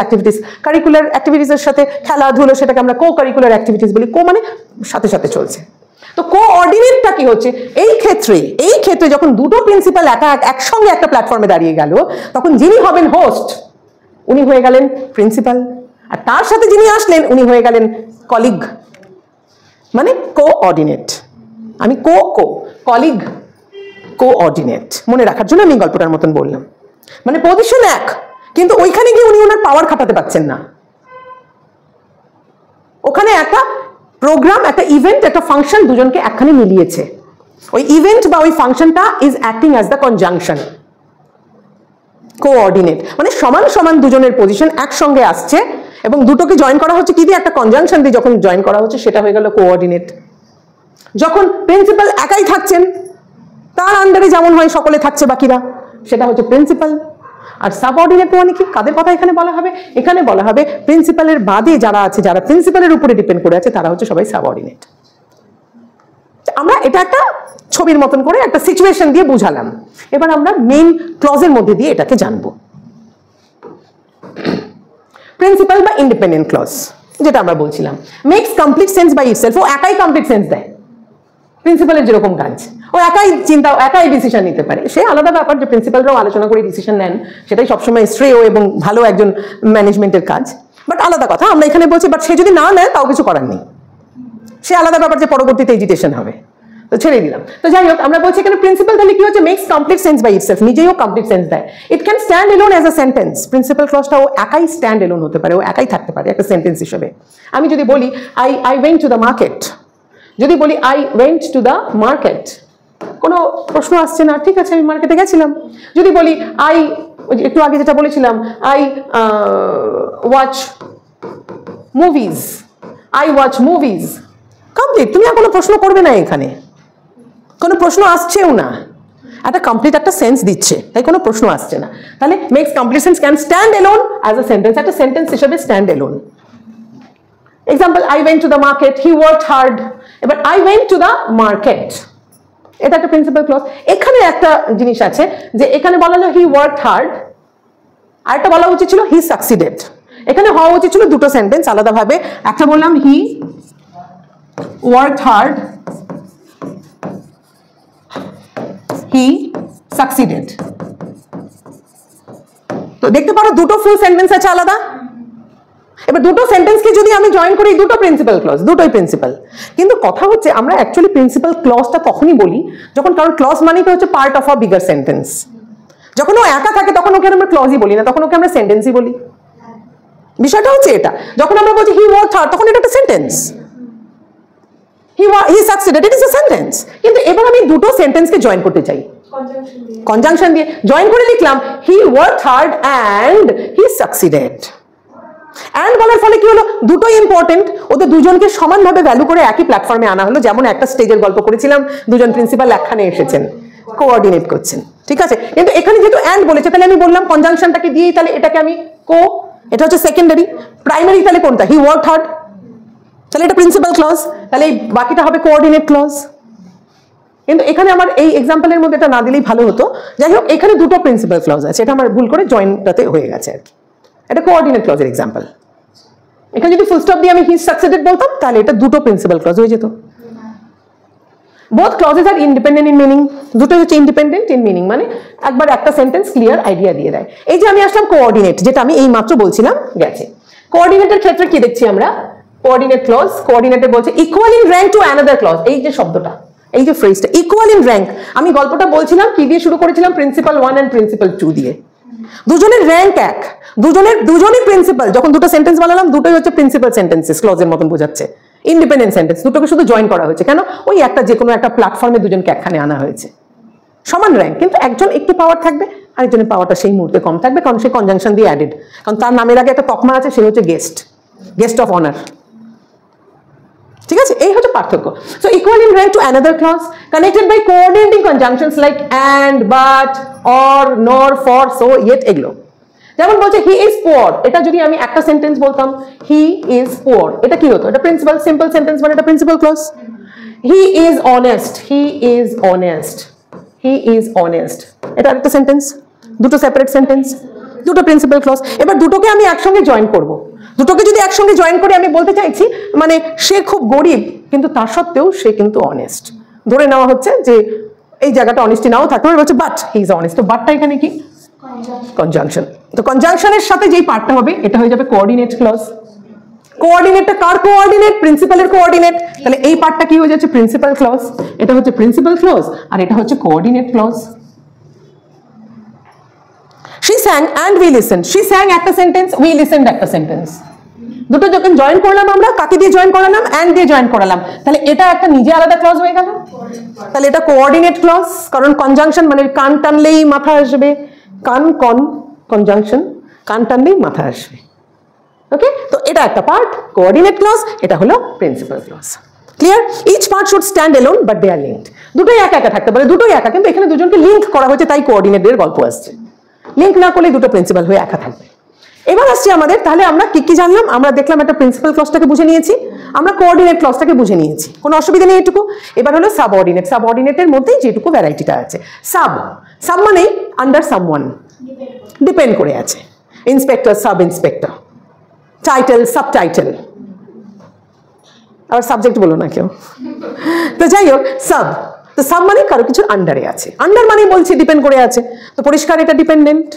অ্যাক্টিভিটিসের সাথে খেলাধুলো, সেটাকে আমরা কো কারিকুলার অ্যাক্টিভিটিস বলি, মানে সাথে সাথে চলছে। তো কোঅর্ডিনেটটা কি হচ্ছে, এই ক্ষেত্রে যখন দুটো প্রিন্সিপাল একসঙ্গে একটা প্ল্যাটফর্মে দাঁড়িয়ে গেল, তখন যিনি হবেন হোস্ট উনি হয়ে গেলেন প্রিন্সিপাল, আর তার সাথে যিনি আসলেন উনি হয়ে গেলেন কলিগ, মানে কোঅর্ডিনেট। আমি কলিগ কোঅর্ডিনেট মনে রাখার জন্য আমি গল্পটার মতন বললাম, মানে পজিশন এক, কিন্তু ওইখানে গিয়ে উনি ওনার পাওয়ার খাটাতে পারছেন না। ওখানে একটা প্রোগ্রাম, একটা ইভেন্ট, একটা ফাংশন দুজনকে একখানে মিলিয়েছে, ওই ইভেন্ট বা ওই ফাংশনটা is acting as the conjunction. Coordinate মানে সমান দুজনের পজিশন একসঙ্গে আসছে, এবং দুটোকে জয়েন করা হচ্ছে কি দিয়ে, একটা কনজাংশন দিয়ে যখন জয়েন করা হচ্ছে সেটা হয়ে গেল কোঅর্ডিনেট। যখন প্রিন্সিপাল একাই থাকছেন, তার আন্ডারে যেমন হয় সকলে থাকছে বাকিরা, সেটা হচ্ছে প্রিন্সিপাল। আর সাবঅর্ডিনেট মানে কি, কাদের কথা এখানে বলা হবে? এখানে বলা হবে প্রিন্সিপালের বাদে যারা আছে, যারা প্রিন্সিপালের উপরে ডিপেন্ড করে আছে, তারা হচ্ছে সবাই সাবঅর্ডিনেট। আমরা এটা একটা ছবির মতন করে একটা সিচুয়েশন দিয়ে বুঝালাম। এবার আমরা মেইন ক্লজের মধ্যে দিয়ে এটাকে জানবো। প্রিন্সিপাল বা ইন্ডিপেন্ডেন্ট ক্লজ, যেটা আমরা বলছিলাম, makes complete sense by itself. ও একাই কমপ্লিট সেন্স দেয়, প্রিন্সিপালের যেরকম কাজ, ও একাই চিন্তা, একাই ডিসিশন নিতে পারে। সে আলাদা ব্যাপার যে প্রিন্সিপালরাও আলোচনা করে ডিসিশন নেন, সেটাই সবসময় শ্রেয় এবং ভালো একজন ম্যানেজমেন্টের কাজ, বাট আলাদা কথা। আমরা এখানে বলছি বাট সে যদি না নেয় তাও কিছু করার নেই, সে আলাদা ব্যাপার যে পরবর্তীতে এজিটেশন হবে, তো ছেড়ে দিলাম। তো যাই হোক, আমরা বলছি এখানে প্রিন্সিপাল তাহলে কি হচ্ছে, makes complete sense by itself, নিজেও কমপ্লিট সেন্স দেয়। It can stand alone as a sentence. Principal ক্লজটা ও একাই স্ট্যান্ড এলোন হতে পারে, ও একাই থাকতে পারে একটা সেন্টেন্স হিসেবে। আমি যদি বলি I went to the market, যদি বলি I went to the market, কোনো প্রশ্ন আসছে না, ঠিক আছে আমি মার্কেটে গেছিলাম। যদি বলি আই, একটু আগে যেটা বলেছিলাম, I watch movies, I watch movies, complete. তুমি আর কোনো প্রশ্ন করবে না, এখানে কোনো প্রশ্ন আসছেও না, একটা কমপ্লিট একটা সেন্স দিচ্ছে, তাই কোনো প্রশ্ন আসছে না। তাহলে makes complete sense can stand alone as a sentence, একটা সেন্টেন্স হিসেবে stand alone. Example, I went to the market, he worked hard. এবার I went to the market, এটা একটা প্রিন্সিপাল ক্লজ। এখানে একটা জিনিস আছে যে এখানে বলা হলো হি ওয়ার্কড হার্ড, আর একটা বলা উচিত ছিল হি সাকসিডেড। এখানে হওয়া উচিত ছিল দুটো সেন্টেন্স আলাদাভাবে, একটা বললাম হি ওয়ার্কড হার্ড, হি সাকসিডেড। তো দেখতে পারো দুটো ফুল সেন্টেন্স আছে আলাদা। এবার দুটো সেন্টেন্সকে যদি আমি জয়েন করি, দুটো প্রিন্সিপাল ক্লজ, দুটোই প্রিন্সিপাল। কিন্তু কথা হচ্ছে আমরা অ্যাকচুয়ালি প্রিন্সিপাল ক্লজটা তখনই বলি যখন, কারণ ক্লজ মানেই তো হচ্ছে part of a bigger sentence. যখন ও একা থাকে তখন ওকে আমরা ক্লজই বলি না, তখন ওকে আমরা সেন্টেন্সই বলি। বিষয়টা হচ্ছে এটা, যখন আমরা বলছি হি ওয়ার্কড হার্ড, তখন এটা একটা sentence. He succeeded, it is a sentence. কিন্তু এবার আমি দুটো সেন্টেন্সকে জয়েন করতে চাই, কনজাংশন দিয়ে জয়েন করে লিখলাম হি worked hard and he succeeded. And বলার ফলে কি হলো, দুটোই ইম্পর্টেন্ট, ওদের দুজনকে সমানভাবে ভ্যালু করে একই প্ল্যাটফর্মে আনা হলো। যেমন একটা স্টেজের গল্প করেছিলাম, দুজন প্রিন্সিপাল একখানে এসেছেন, কোঅর্ডিনেট করছেন, ঠিক আছে। কিন্তু এখানে যেহেতু অ্যান্ড বলেছে, তাহলে আমি বললাম কনজাংশনটাকে দিয়েই তাহলে এটাকে আমি এটা হচ্ছে সেকেন্ডারি। প্রাইমারি তাহলে কোনটা, হি ওয়ার্কড হার্ড, তাহলে এটা প্রিন্সিপাল ক্লজ, তাহলে এই বাকিটা হবে কোঅর্ডিনেট ক্লজ। কিন্তু এখানে আমার এই এক্সাম্পলের মধ্যে এটা না দিলেই ভালো হতো। যাই হোক, এখানে দুটো প্রিন্সিপাল ক্লজ আছে, এটা আমার ভুল করে জয়েন্টটাতে হয়ে গেছে আর কি। এটা কোঅর্ডিনেট ক্লজের এক্সাম্পল। এখানে যদি ফুল স্টপ দিয়ে আমি হি সাকসিডেড বলতাম, তাহলে এটা দুটো প্রিন্সিপাল ক্লজ হয়ে যেত। Both clauses are independent in meaning, দুটো হচ্ছে ইন্ডিপেন্ডেন্ট ইন মিনিং, মানে একবার একটা সেন্টেন্স ক্লিয়ার আইডিয়া দিয়ে দেয়। এই যে আমি আসলাম কোঅর্ডিনেট, যেটা আমি এই মাত্র বলছিলাম গেছে। কোঅর্ডিনেটের ক্ষেত্রে কি দেখছি আমরা, কোঅর্ডিনেট ক্লজ, কোঅর্ডিনেটে বলছে equal in rank to another clause. এই যে শব্দটা, এই যে ফ্রেজটা ইকুয়াল ইন র্যাঙ্ক, আমি গল্পটা বলছিলাম কি দিয়ে শুরু করেছিলাম, প্রিন্সিপাল 1 এন্ড প্রিন্সিপাল 2 দিয়ে। দুজনের র্যাঙ্ক এক, দুজনই প্রিন্সিপাল। যখন দুটো সেন্টেন্স বানালাম, দুটোই হচ্ছে প্রিন্সিপাল সেন্টেন্সেস, ক্লজের মতন বোঝাচ্ছে। ইন্ডিপেন্ডেন্ট সেন্টেন্স, দুটোকে শুধু জয়েন করা হয়েছে। কেন, ওই একটা যে কোনো একটা প্ল্যাটফর্মে দুজনকে একখানে আনা হয়েছে, সমান র্যাঙ্ক, কিন্তু একজন একটু পাওয়ার থাকবে, আরেকজনের পাওয়ারটা সেই মুহূর্তে কম থাকবে, কারণ সে কনজাংশন দিয়ে অ্যাডেড, কারণ তার নামের আগে একটা তকমা আছে, সে হচ্ছে গেস্ট অফ অনার। ঠিক আছে, এই হচ্ছে পার্থক্য। So equal in rank to another clause connected by coordinating conjunctions like and, but, or, nor, for, so, yet, এগুলো। যেমন বলছে হি ইজ পুয়ার, এটা যদি আমি একটা সেন্টেন্স বলতাম হি ইজ পুয়ার, এটা কি হতো, এটা প্রিন্সিপাল সিম্পল সেন্টেন্স, মানে এটা principal clause. He is honest, he is honest, he is honest, এটা একটা সেন্টেন্স, দুটো সেপারেট সেন্টেন্স, দুটো প্রিন্সিপাল ক্লজ। এবার দুটোকে আমি একসঙ্গে জয়েন করব। দুটোকে যদি একসঙ্গে জয়েন করে আমি বলতে চাইছি মানে সে খুব গরিব কিন্তু তার সত্ত্বেও সে কিন্তু অনেস্ট, ধরে নেওয়া হচ্ছে যে এই জায়গাটা অনেস্টি নাও থাকতে পারে, বলছে বাট হি ইজ অনেস্ট। তো বাটটা এখানে কি, কনজাংশন। তো কনজাংশনের সাথে যেই পার্টটা হবে এটা হয়ে যাবে কোঅর্ডিনেট ক্লজ। কোঅর্ডিনেটটা কার কোঅর্ডিনেট, প্রিন্সিপালের কোঅর্ডিনেট, তাহলে এই পার্টটা কি হয়ে যাচ্ছে, প্রিন্সিপাল ক্লজ। এটা হচ্ছে প্রিন্সিপাল ক্লজ আর এটা হচ্ছে coordinate clause. She sang and we listened. She sang একটা সেন্টেন্স, we listened একটা সেন্টেন্স। দুটো যখন জয়েন করলাম আমরা, কাকে দিয়ে জয়েন করালাম, অ্যান্ড দিয়ে জয়েন করালাম, তাহলে এটা একটা নিজে আলাদা ক্লজ হয়ে গেল। তাহলে এটা কোঅর্ডিনেট ক্লজ, কারণ কনজাংশন মানে কান টানলেই মাথা আসবে, কনজাংশন, কান টানলেই মাথা আসবে। ওকে, তো এটা একটা পার্ট কোঅর্ডিনেট ক্লজ, এটা হলো principal clause. Clear? Each part should stand alone but they are linked. দুটোই একা একা থাকতে পারে, দুটোই একা, কিন্তু এখানে দুজনকে লিঙ্ক করা হয়েছে তাই কোঅর্ডিনেটের গল্প আসছে। লিঙ্ক না করলে দুটো প্রিন্সিপাল হয়ে একা থাকবে। এবার আসছে আমাদের, তাহলে আমরা কি কি জানলাম? আমরা দেখলাম একটা প্রিন্সিপাল ক্লজটাকে বুঝে নিয়েছি, আমরা কোঅর্ডিনেট ক্লজটাকে বুঝে নিয়েছি, কোনো অসুবিধা নেই এটুকু। এবার হলো সাবঅর্ডিনেট। সাবঅর্ডিনেটের মধ্যেই যেটুকু ভ্যারাইটিটা আছে, সাব মানেই আন্ডার সামওয়ান, ডিপেন্ড করে আছে। Inspector, sub inspector, title, subtitle, আর সাবজেক্ট বলো না কেউ। তো যাই হোক, সাব, তো সাব মানে কারো কিছুর আন্ডারে আছে, আন্ডার মানে বলছি ডিপেন্ড করে আছে, তো পরিষ্কার এটা ডিপেন্ডেন্ট।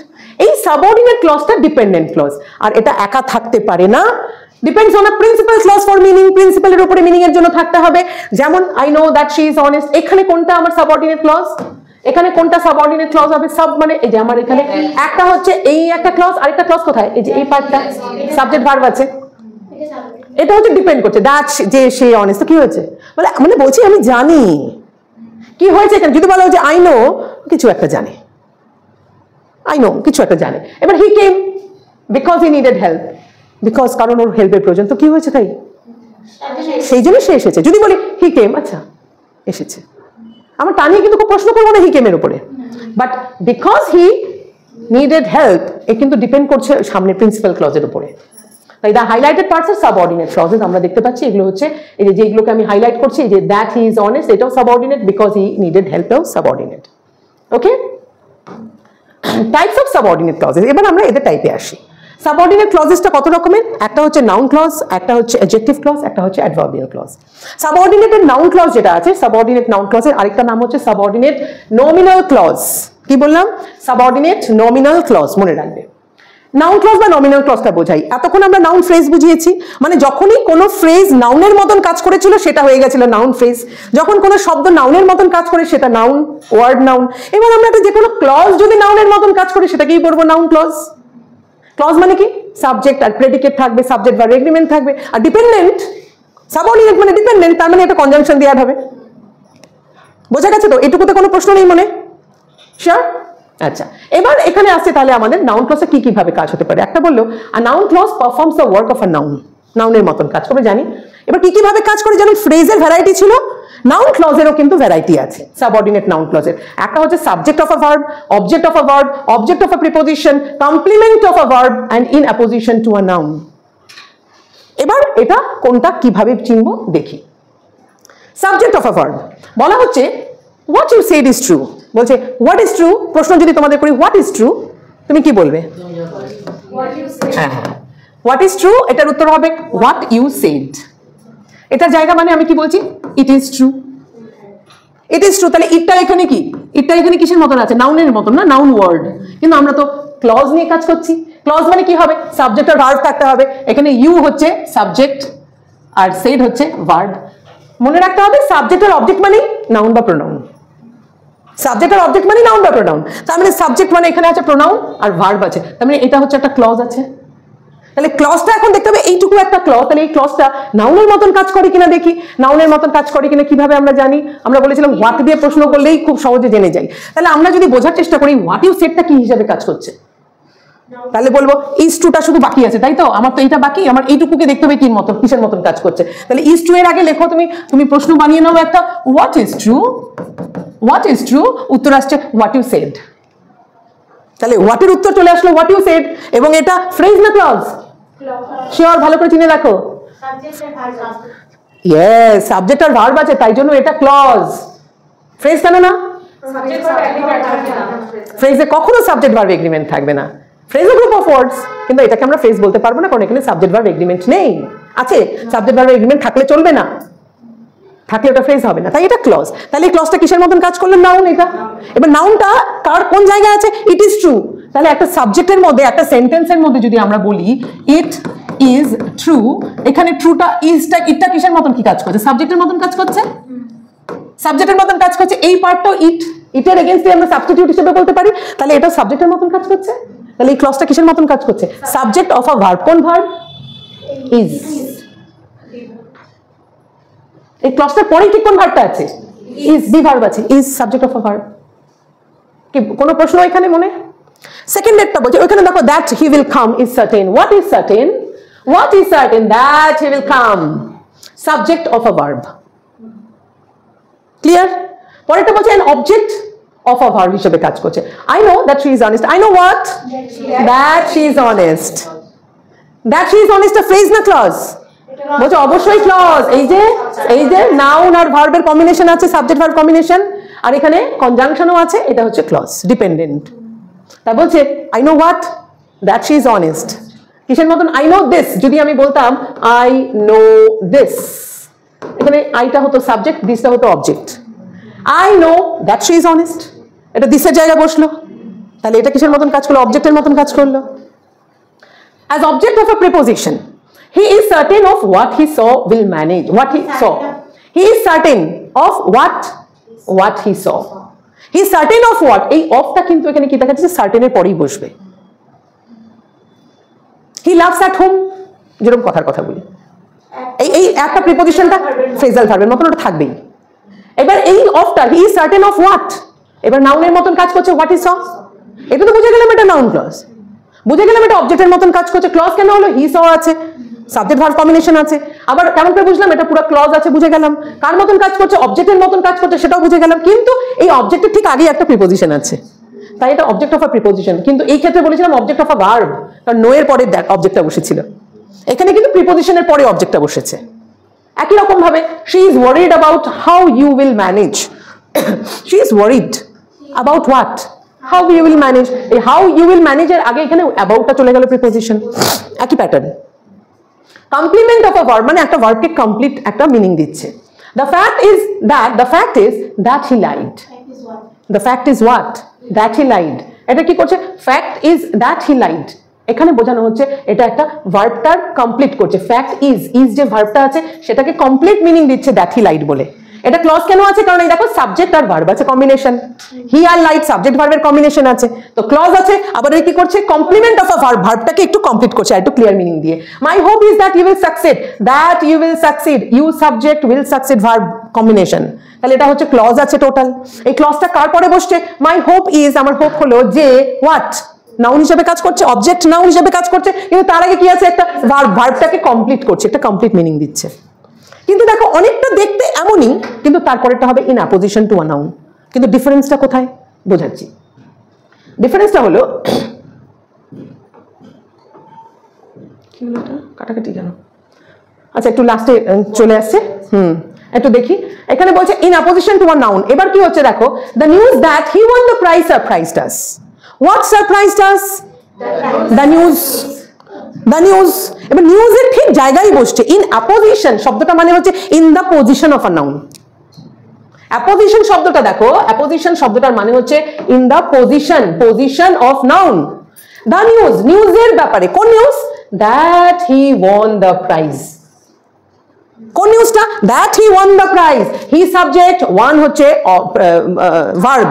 এই সাবঅর্ডিনেট ক্লজটা ডিপেন্ডেন্ট ক্লজ, আর এটা একা থাকতে পারে না, depends on a principal clause for meaning. প্রিন্সিপালের উপরে মিনিং এর জন্য থাকতে হবে। যেমন I know that she is honest, এখানে কোনটা আমার সাবঅর্ডিনেট ক্লজ? এখানে কোনটা সাবঅর্ডিনেট ক্লজ হবে? সাব মানে এই যে আমার এখানে একটা হচ্ছে এই একটা ক্লজ, আরেকটা ক্লজ কোথায়? এই যে এই পার্টটা সাবজেক্ট ভার্ব আছে, এটা হচ্ছে ডিপেন্ড করছে দ্যাট যে সে অনেস্ট। কি হয়েছে মানে বলছি আমি জানি কি হয়েছে এখানে। যদি বলা হচ্ছে আই নো, কিছু একটা জানে, আই নো কিছু একটা জানে। এবার he came because he needed help, because কারণ ওর হেল্পের প্রয়োজন, তো কি হয়েছে তাই সেই জন্য সে এসেছে। যদি বলি হি কেম, আচ্ছা এসেছে, আমার তা নিয়ে কিন্তু খুব প্রশ্ন করবো না হি কেমের উপরে, but because he needed help এ কিন্তু ডিপেন্ড করছে সামনে প্রিন্সিপাল ক্লজের উপরে। তাই the highlighted parts are subordinate clauses আমরা দেখতে পাচ্ছি, এগুলো হচ্ছে এই যে যেগুলোকে আমি হাইলাইট করছি, এই যে দ্যাট হি ইজ অনেস্ট এটাও subordinate, because he needed help এও subordinate. Okay, types of subordinate clauses. এবার আমরা এদের টাইপে আসি। সাবঅর্ডিনেট ক্লজেসটা কত রকমের? একটা হচ্ছে নাউন ক্লজ, একটা হচ্ছে অ্যাডজেক্টিভ ক্লজ, একটা হচ্ছে অ্যাডভার্বিয়াল ক্লজ। সাবঅর্ডিনেটের নাউন ক্লজ যেটা আছে, সাবঅর্ডিনেট নাউন ক্লজের আরেকটা নাম হচ্ছে সাবঅর্ডিনেট নমিনাল ক্লজ। কি বললাম? সাবঅর্ডিনেট নমিনাল ক্লজ, মনে রাখবে। নাউন ক্লজ বা নমিনাল ক্লজটা বোঝাই। এতক্ষণ আমরা নাউন ফ্রেজ বুঝিয়েছি, মানে যখনই কোনো ফ্রেজ নাউনের মতন কাজ করেছিল সেটা হয়ে গেছিল নাউন ফ্রেজ, যখন কোনো শব্দ নাউনের মতন কাজ করে সেটা নাউন, ওয়ার্ড নাউন। এবার আমরা একটা যে কোনো ক্লজ যদি নাউনের মতন কাজ করে সেটাকেই বলবো নাউন ক্লজ। ক্লজ মানে কি? সাবজেক্ট আর প্রেডিকেট থাকবে, সাবজেক্ট ভার্ব এগ্রিমেন্ট থাকবে, আর ডিপেন্ডেন্ট সাবঅর্ডিনেট মানে ডিপেন্ডেন্ট, তার মানে এটা কনজাংশন দেওয়া হবে। বোঝা গেছে তো? এটুকুতে কোনো প্রশ্ন নেই মনে? শিওর? আচ্ছা, এবার এখানে আসছে তাহলে আমাদের নাউন ক্লজে কি কিভাবে কাজ হতে পারে। একটা বললো a noun clause performs the work of a noun, নাউনের মতন কাজ করে জানি। এবার কি কিভাবে কাজ করে? যেমন ফ্রেজের ভ্যারাইটি ছিল, নাউন ক্লজেরও কিন্তু ভ্যারাইটি আছে সাবঅর্ডিনেট নাউন ক্লজের। একটা হচ্ছে subject of a verb, object of a verb, object of a preposition, complement of a verb and in apposition to a noun. এবার এটা কোনটা কিভাবে চিনবো দেখি। সাবজেক্ট অফ আ ভার্ব বলা হচ্ছে what you said is true, বলছে what is true. প্রশ্ন যদি তোমাদের করি হোয়াট ইজ ট্রু, তুমি কি বলবে? হ্যাঁ, হোয়াট ইজ ট্রু, এটার উত্তর হবে হোয়াট ইউ সেড। এটার জায়গা মানে আমি কি বলছি? It is true, it is true. তাহলে ইটটা এখানে কি? ইটটা এখানে কিসের মতন আছে? নাউনের মতন না, নাউন ওয়ার্ড। কিন্তু আমরা তো ক্লজ নিয়ে কাজ করছি। ক্লজ মানে কি হবে? সাবজেক্ট আর ভার্ব থাকতে হবে। এখানে ইউ হচ্ছে সাবজেক্ট আর সেড হচ্ছে ভার্ব। মনে রাখতে হবে সাবজেক্ট আর অবজেক্ট মানে নাউন বা প্রোনাউন, সাবজেক্ট আর অবজেক্ট মানে নাউন বা প্রোনাউন। তার মানে সাবজেক্ট মানে এখানে আছে প্রোনাউন আর ভার্ব আছে, তার মানে এটা হচ্ছে একটা ক্লজ আছে। তাহলে ক্লজটা এখন দেখতে হবে এইটুকু একটা ক্লজ, তাহলে এই ক্লজটা নাউনের মতন কাজ করে কিনা দেখি। নাউনের মতন কাজ করে কিনা কিভাবে আমরা জানি? আমরা বলেছিলাম হোয়াট দিয়ে প্রশ্ন করলেই খুব সহজে জেনে যাই। তাহলে আমরা যদি বোঝার চেষ্টা করি হোয়াট ইউ সেডটা কি হিসাবে কাজ করছে, তাহলে বলবো ইজ ট্রুটা শুধু বাকি আছে, তাই তো? আমার তো এটা বাকি, আমার এইটুকুকে দেখতে হবে কির মতন, কিসের মতন কাজ করছে। তাহলে ইজ ট্রু এর আগে লেখো তুমি প্রশ্ন বানিয়ে নাও একটা, what is true, what is true, উত্তর আসছে হোয়াট ইউ সেড। তাহলে হোয়াটের উত্তর চলে আসলো হোয়াট ইউ সেড, এবং এটা ফ্রেজ না ক্লজ? শিওর, ভালো করে চিনে রাখো। ইয়েস, সাবজেক্ট আর ভার্ব আছে, তাই জন্য এটা ক্লজ। ফ্রেজ কেন না? ফ্রেজে কখনো সাবজেক্ট ভার্ব এগ্রিমেন্ট থাকবে না। ফ্রেজ এ গ্রুপ অফ ওয়ার্ডস, কিন্তু এটাকে আমরা ফ্রেজ বলতে পারবো না, কারণ এখানে সাবজেক্ট ভার্ব এগ্রিমেন্ট নেই। আছে সাবজেক্ট ভার্ব এগ্রিমেন্ট থাকলে চলবে না, থাকলে ওটা ফ্রেজ হবে না, তাই এটা ক্লজ। তাহলে এই ক্লজটা কিসের মতন কাজ করলো? নাউন এটা। এবার নাউনটা কার কোন জায়গায় আছে? It is true. তাহলে একটা সাবজেক্টের মধ্যে, একটা সেন্টেন্সের মধ্যে যদি আমরা বলি ইট ইজ ট্রু, এখানে ট্রুটা ইজটা ইটটা কিসের মতন কি কাজ করছে? সাবজেক্টের মতন কাজ করছে, সাবজেক্টের মতন কাজ করছে। এই পার্টটাও ইটের এগেইনস্টে আমরা সাবস্টিটিউট হিসেবে বলতে পারি, তাহলে এটা সাবজেক্টের মতন কাজ করছে। তাহলে এই ক্লজটা কিসের মতন কাজ করছে? Subject of a verb. কোন ভার্ব? ইজ। এই ক্লজটার পরেই ঠিক কোন ভার্বটা আছে? ইজ, বি ভার্ব আছে, is subject of a verb. কি কোনো প্রশ্ন এখানে মনে? সেকেন্ড ডেটটা বলছে, ওইখানে দেখো that he will come is certain. What is certain? What is certain? That he will come. Subject of a verb. Clear? পরেরটা বলছে an object of a verb হিসেবে কাজ করছে। I know that she is honest. I know what? That she is honest. That she is honest a phrase না clause? বলছে অবশ্যই clause. এই যে নাউন আর ভার্বের কম্বিনেশন আছে, সাবজেক্ট ভার্ব কম্বিনেশন, আর এখানে কনজাংশনও আছে, এটা হচ্ছে ক্লজ, ডিপেন্ডেন্ট। তা বলছে I know what, that she is honest. কিসের মতন? আই নো দিস, যদি আমি বলতাম আই নো দিস, এখানে আইটা হতো সাবজেক্ট, দিসটা হতো object. I know that she is honest, এটা দিসের জায়গায় বসলো, তাহলে এটা কিসের মতন কাজ করলো? অবজেক্টের মতন কাজ করলো। As object of a preposition, he is certain of what he saw will manage. What he saw. He is certain of what he saw. He is certain of what? এই অফটা কিন্তু এখানে কি দেখা যাচ্ছে? certain এর পরেই বসবে। He loves at home, যেরকম কথার কথা বলি, এই একটা প্রিপোজিশনটা ফ্রেজাল ভার্বের মতন ওটা থাকবেই। এবার এই অফটা he is certain of what, এবার নাউনের মতন কাজ করছে what he saw। এটা তো বুঝে গেলাম এটা নাউন ক্লজ, বুঝে গেলাম এটা অবজেক্টের মতন কাজ করছে। ক্লজ কেন হলো? হি স আছে, সাবজেক্ট ভার্ব কম্বিনেশন আছে। আবার কেমন করে বুঝলাম? এটা পুরো ক্লজ আছে, বুঝে গেলাম। কার মতন কাজ করছে? অবজেক্টের মতন কাজ করছে, সেটাও বুঝে গেলাম। কিন্তু এই অবজেক্টের ঠিক আগে একটা প্রিপোজিশন আছে, তাই এটা অবজেক্ট অফ আ প্রিপোজিশন। কিন্তু এই ক্ষেত্রে বলেছিলাম অবজেক্ট অফ আ ভার্ব, কারণ নো এর পরে অবজেক্টটা বসেছিল। এখানে কিন্তু প্রিপোজিশনের পরে অবজেক্টটা বসেছে। একই রকম ভাবে she is worried about how you will manage. She is worried about what? How you will manage. এই হাউ ইউ উইল ম্যানেজ এর আগে এখানে অ্যাবাউটটা চলে গেল প্রিপোজিশন। একই pattern. Complement of a verb মানে একটা ভার্বকে কমপ্লিট একটা মিনিং দিচ্ছে। The fact is that he lied. The fact is what? That he lied. এটা কি করছে? Fact is that he lied. এখানে বোঝানো হচ্ছে এটা একটা ভার্বটার কমপ্লিট করছে। ফ্যাক্ট ইজ যে ভার্বটা আছে সেটাকে কমপ্লিট মিনিং দিচ্ছে দ্যাট হি লাইড বলে। এটা ক্লজ কেন আছে? কারণ এই দেখো সাবজেক্ট আর ভার্ব আছে কম্বিনেশন। হি আর লাইট সাবজেক্ট ভার্বের কম্বিনেশন আছে, তো ক্লজ আছে। আবার এই কি করছে? কমপ্লিমেন্ট অফ আ ভার্ব, ভার্বটাকে একটু কমপ্লিট করছে, আর একটু ক্লিয়ার মিনিং দিয়ে। My hope is that you will succeed. That you will succeed, you subject will succeed verb combination. তাহলে এটা হচ্ছে ক্লজ আছে টোটাল। এই ক্লজটা কার পরে বসছে? মাই হোপ ইজ, আমার হোপ হলো যে হোয়াট, নাউন হিসেবে কাজ করছে, অবজেক্ট নাউন হিসেবে কাজ করছে, কিন্তু তার আগে কি আছে? একটা ভার্ব, ভার্বটাকে কমপ্লিট করছে, একটা কমপ্লিট মিনিং দিচ্ছে। কিন্তু দেখো অনেকটা দেখতে এমনই, কিন্তু তারপরেটা হবে in opposition two a noun. কিন্তু ডিফারেন্সটা কোথায়? বোঝাচ্ছি। ডিফারেন্সটা হলো, কি হলো এটা? কাটাকাটি কেন? আচ্ছা একটু লাস্টে চলে আসছে, একটু দেখি। এখানে বলছে in opposition two a noun. এবার কি হচ্ছে দেখো, the news that he one the prize surprised us. What surprised us? The news. The news. এবার নিউজের ঠিক জায়গায় বসছে। ইন অপোজিশন শব্দটা মানে হচ্ছে in the position of a noun. Opposition শব্দটা দেখো, অপোজিশন শব্দটার মানে হচ্ছে in the position of noun. The news, নিউজের ব্যাপারে। কোন news? That he one the prize. কোন নিউজটা? That he one the prize. He subject, one হচ্ছে ভার্ব,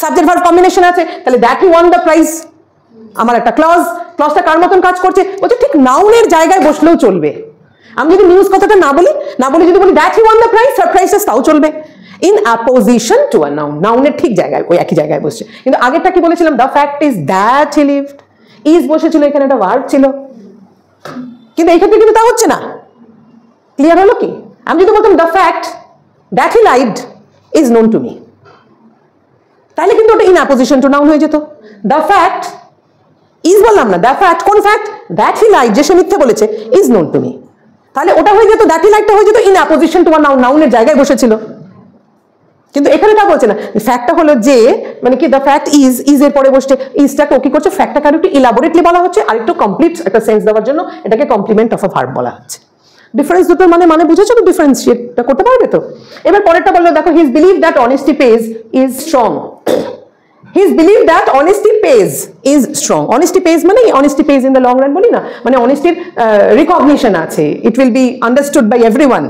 সাবজেক্ট ভার্ব কম্বিনেশন আছে, তাহলে that he one the prize আমার একটা ক্লজ। ক্লজটা কার মতন কাজ করছে? বলছে ঠিক নাউনের জায়গায় বসলেও চলবে। আমি যদি নিউজ কথাটা না বলি যদি বলি that he one the prize surprises, তাও চলবে। In opposition two a noun, নাউনের ঠিক জায়গায়, ওই একই জায়গায় বসছে। কিন্তু আগেরটা কি বলেছিলাম? The fact is that he lived. Is বসেছিল, এখানে একটা ভার্ব ছিল, কিন্তু এই ক্ষেত্রে কিন্তু তা হচ্ছে না। ক্লিয়ার হলো কি? আমি যদি বলতাম the fact that he lied is known to me, তাহলে কিন্তু ওটা ইন অপোজিশন টু নাউন হয়ে যেত। দ্য ফ্যাক্ট ইজ বললাম না, দ্য ফ্যাক্ট কোন ফ্যাক্ট? দ্যাট হি লাইড, যে সে মিথ্যে বলেছে, ইজ নোন টু মি। তাহলে ওটা হয়ে যেত, দ্যাট হি লাইডটা হয়ে যেত in opposition two a noun, নাউনের জায়গায় বসেছিল। কিন্তু এখানে তা বলছে না। ফ্যাক্টটা হলো যে মানে কি, দ্য ফ্যাক্ট ইজ এর পরে বসছে। ইজটাকে কি করছে? ফ্যাক্টটাকে আরো একটু ইলাবোরেটলি বলা হচ্ছে, আর একটু কমপ্লিট একটা সেন্স দেওয়ার জন্য এটাকে কমপ্লিমেন্ট অফ আ ভার্ব বলা হচ্ছে। ডিফারেন্স দুটোর মানে বুঝেছো তো? ডিফারেন্সিয়েটটা করতে পারবে তো? এবার পরেরটা বললো দেখো, his believe that honesty pays is strong. His believe that honesty pays is strong. Honesty pays মানে honesty pays in the long run বলি না, মানে অনেস্টির রিকগনিশন আছে, it will be understood by everyone.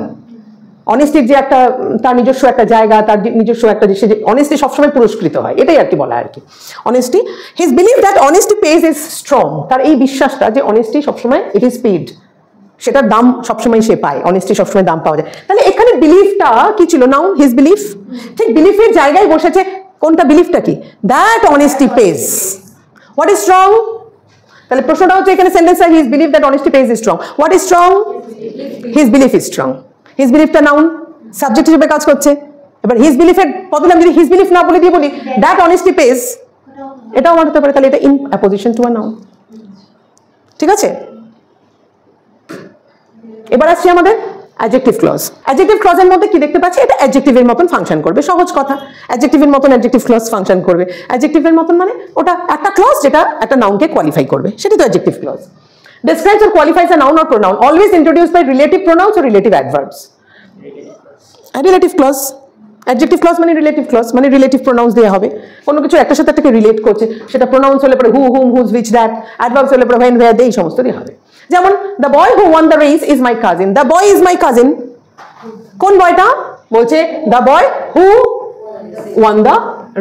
অনেস্টির যে একটা তার নিজস্ব একটা জায়গা, তার নিজস্ব একটা যে অনেস্টি সবসময় পুরস্কৃত হয়, এটাই আর কি বলা আর কি honesty. His believe that honesty pays is strong. তার এই বিশ্বাসটা যে অনেস্টি সবসময় ইট ইজ পেড, সেটার দাম সবসময় সে পায়, অনেস্টি সবসময় দাম পাওয়া যায়। তাহলে এখানে বিলিফটা কি ছিল? Noun, his belief. ঠিক বিলিফের জায়গায় বসেছে কোনটা? বিলিফটা কি? That honesty pays. What is strong? তাহলে প্রশ্নটা হচ্ছে এখানে সেন্টেন্সটা his believe that honesty pays is strong. What is strong? His belief is strong. His বিলিফটা নাউন, সাবজেক্ট হিসেবে কাজ করছে। এবার হিজ বিলিফের বদলে আমি যদি হিজ বিলিফ না বলে দিয়ে বলি দ্যাট অনেস্টি পেজ, এটাও আমার হতে পারে, তাহলে এটা in apposition to a noun. ঠিক আছে, এবার আসছি আমাদের অ্যাডজেক্টিভ ক্লজ। অ্যাডজেক্টিভ ক্লজের মধ্যে কি দেখতে পাচ্ছি? এটা অ্যাডজেক্টিভের মতন ফাংশন করবে, সহজ কথা। অ্যাডজেক্টিভের মতন অ্যাডজেক্টিভ ক্লজ ফাংশন করবে। অ্যাডজেক্টিভের মতন মানে ওটা একটা ক্লজ যেটা একটা নাউনকে কোয়ালিফাই করবে, সেটাই তো adjective clause. Describes or qualifies a noun or pronoun, always introduced by relative pronouns or relative adverbs. A relative clause. Adjective clause মানে relative clause, মানে relative pronouns দেয়া হবে। কোনো কিছু একটার সাথে একটাকে রিলেট করছে, সেটা pronouns হলে পরে who, whom, whose, which, that, adverbs হলে পরে when, where, they, এই সমস্ত দিয়ে হবে। যেমন the boy who won the race is my cousin. The boy is my cousin. কোন বয়টা? বলছে the boy who won the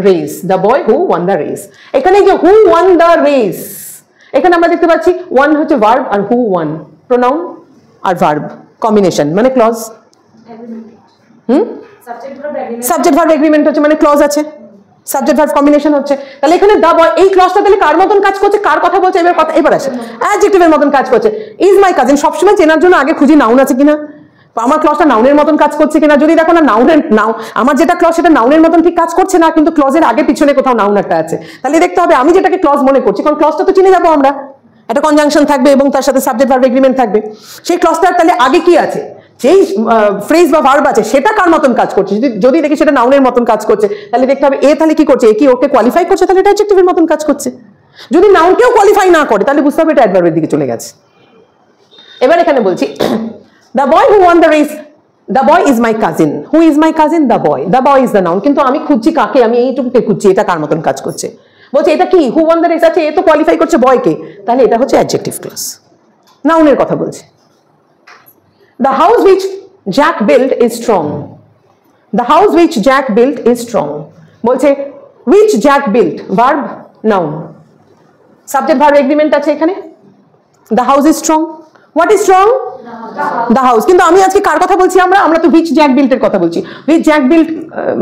race. The boy who won the race. এখানে যে who won the race, এখানে আমরা দেখতে পাচ্ছি ওয়ান হচ্ছে verb আর হু one pronoun আর verb combination মানে ক্লজ। সাবজেক্ট ভার্ব এগ্রিমেন্ট হচ্ছে মানে ক্লজ আছে, সাবজেক্ট ভার্ব কম্বিনেশন হচ্ছে। তাহলে এখানে দা বয়, এই ক্লজটা তাহলে কার মতন কাজ করছে, কার কথা বলছে? এবার আসে অ্যাডজেক্টিভের মতন কাজ করছে। ইজ মাই কাজিন সবসময় চেনার জন্য আগে খুঁজি নাউন আছে কিনা, আমার ক্লজটা নাউনের মতন কাজ করছে কিনা। যদি দেখো না নাউনের আমার যেটা ক্লজ সেটা নাউনের মতন ঠিক কাজ করছে না, কিন্তু ক্লজের আগে পিছনে কোথাও নাউন একটা আছে, তাহলে দেখতে হবে আমি যেটাকে ক্লজ মনে করছি, কারণ ক্লজটা তো চিনে যাবো আমরা, একটা কনজাংশন থাকবে এবং তার সাথে সাবজেক্ট ভার্ব এগ্রিমেন্ট থাকবে। সেই ক্লজটার তাহলে আগে কি আছে, যেই ফ্রেজ বা ভার্ব আছে সেটা কার মতন কাজ করছে। যদি দেখি সেটা নাউনের মতন কাজ করছে, তাহলে দেখতে হবে এ তাহলে কি করছে, এ কি ওকে কোয়ালিফাই করছে, তাহলে এটা অ্যাডজেক্টিভের মতন কাজ করছে। যদি নাউনকেও কোয়ালিফাই না করে তাহলে বুঝতে হবে এটা অ্যাডভার্বের দিকে চলে গেছে। এবার এখানে বলছি the boy who won the race, the boy is my cousin. Who is my cousin? The boy. The boy is the noun. কিন্তু আমি খুঁজছি কাকে, আমি এইটুকুকে খুঁজছি, এটা কার মতন কাজ করছে। বলছে এটা কি who won the race আছে, এ তো কোয়ালিফাই করছে বয়কে, তাহলে এটা হচ্ছে অ্যাডজেক্টিভ ক্লজ, নাউনের কথা বলছে। The house which Jack built is strong. The house which Jack built is strong. বলছে which Jack built, verb noun, subject verb agreement আছে এখানে। The house is strong. What is strong? The house. কিন্তু আমি আজকে কার কথা বলছি, আমরা তো which Jack built এর কথা বলছি। which Jack built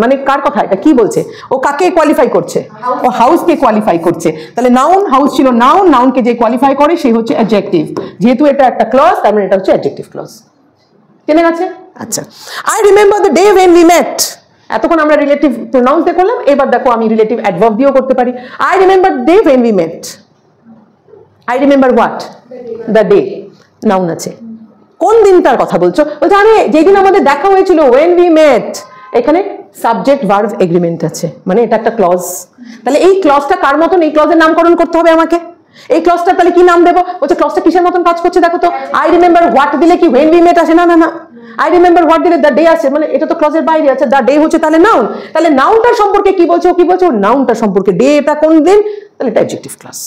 মানে কার কথা, এটা কি বলছে, ও কাকে কোয়ালিফাই করছে, ও হাউসকে কোয়ালিফাই করছে। তাহলে নাউন, হাউস ছিল নাউন, নাউনকে যে কোয়ালিফাই করে সে হচ্ছে অ্যাডজেক্টিভ। যেহেতু এটা একটা ক্লজ তার মানে এটা হচ্ছে অ্যাডজেক্টিভ ক্লজ। জেনে গেছে? আচ্ছা, I remember the day when we met। এতক্ষণ আমরা রিলেটিভ প্রোনাউন্স দিয়ে করলাম, এবার দেখো আমি রিলেটিভ অ্যাডভার্ব দিয়েও করতে পারি। I remember day when we met. I remember what? The day. Noun আছে। কোন দিনটার কথা বলছো? বলছে আরে যেদিন আমাদের দেখা হয়েছিল when we met, এখানে সাবজেক্ট ভার্ব এগ্রিমেন্ট আছে, মানে এটা একটা ক্লজ। তাহলে এই ক্লজটা কার মতন, এই ক্লজের নামকরণ করতে হবে আমাকে। এই ক্লজটা তাহলে কি নাম দেবো? বলছে ক্লজটা কিসের মতন কাজ করছে দেখো তো। আই রিমেম্বার হোয়াট দিলে কি when we met আসে? না না না, আই রিমেম্বার হোয়াট দিলে দ্য ডে আসে, মানে এটা তো ক্লজের বাইরে আছে। দ্য ডে হচ্ছে তাহলে নাউন, তাহলে নাউনটার সম্পর্কে কি বলছো, কি বলছো নাউনটার সম্পর্কে, ডে এটা কোন দিন, তাহলে এটা অ্যাডজেক্টিভ ক্লজ।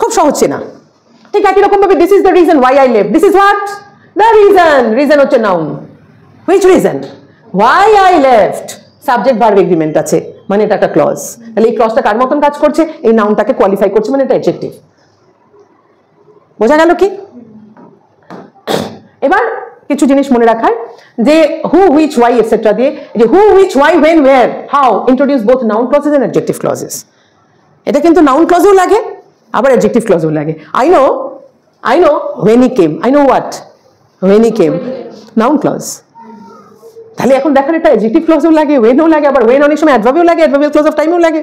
খুব সহজ না? ঠিক একই রকম ভাবে this is the reason why I left, this is what, the reason, reason হচ্ছে noun. Which reason, why I left, subject verb agreement আছে, মানে এটা একটা ক্লজ। তাহলে এই ক্লজটা কার মতন কাজ করছে, এই নাউনটাকে কোয়ালিফাই করছে, মানে এটা অ্যাডজেক্টিভ। বোঝা গেল কি? এবার কিছু জিনিস মনে রাখার, যে হু, হুইচ, ওয়াই এটসেট্রা দিয়ে, যে who, which, why, when, where, how introduce both noun clauses and adjective clauses. এটা কিন্তু নাউন ক্লজেও লাগে আবার অ্যাডজেক্টিভ ক্লজেও লাগে। I know when he came, I know what, when he came, noun clause. তাহলে এখন দেখেন এটা অ্যাডজেক্টিভ ক্লজেও লাগে, ওয়েনও লাগে, আবার ওয়েন অনেক সময় অ্যাডভার্বেও লাগে, অ্যাডভার্বিয়াল ক্লজ অফ টাইমেও লাগে।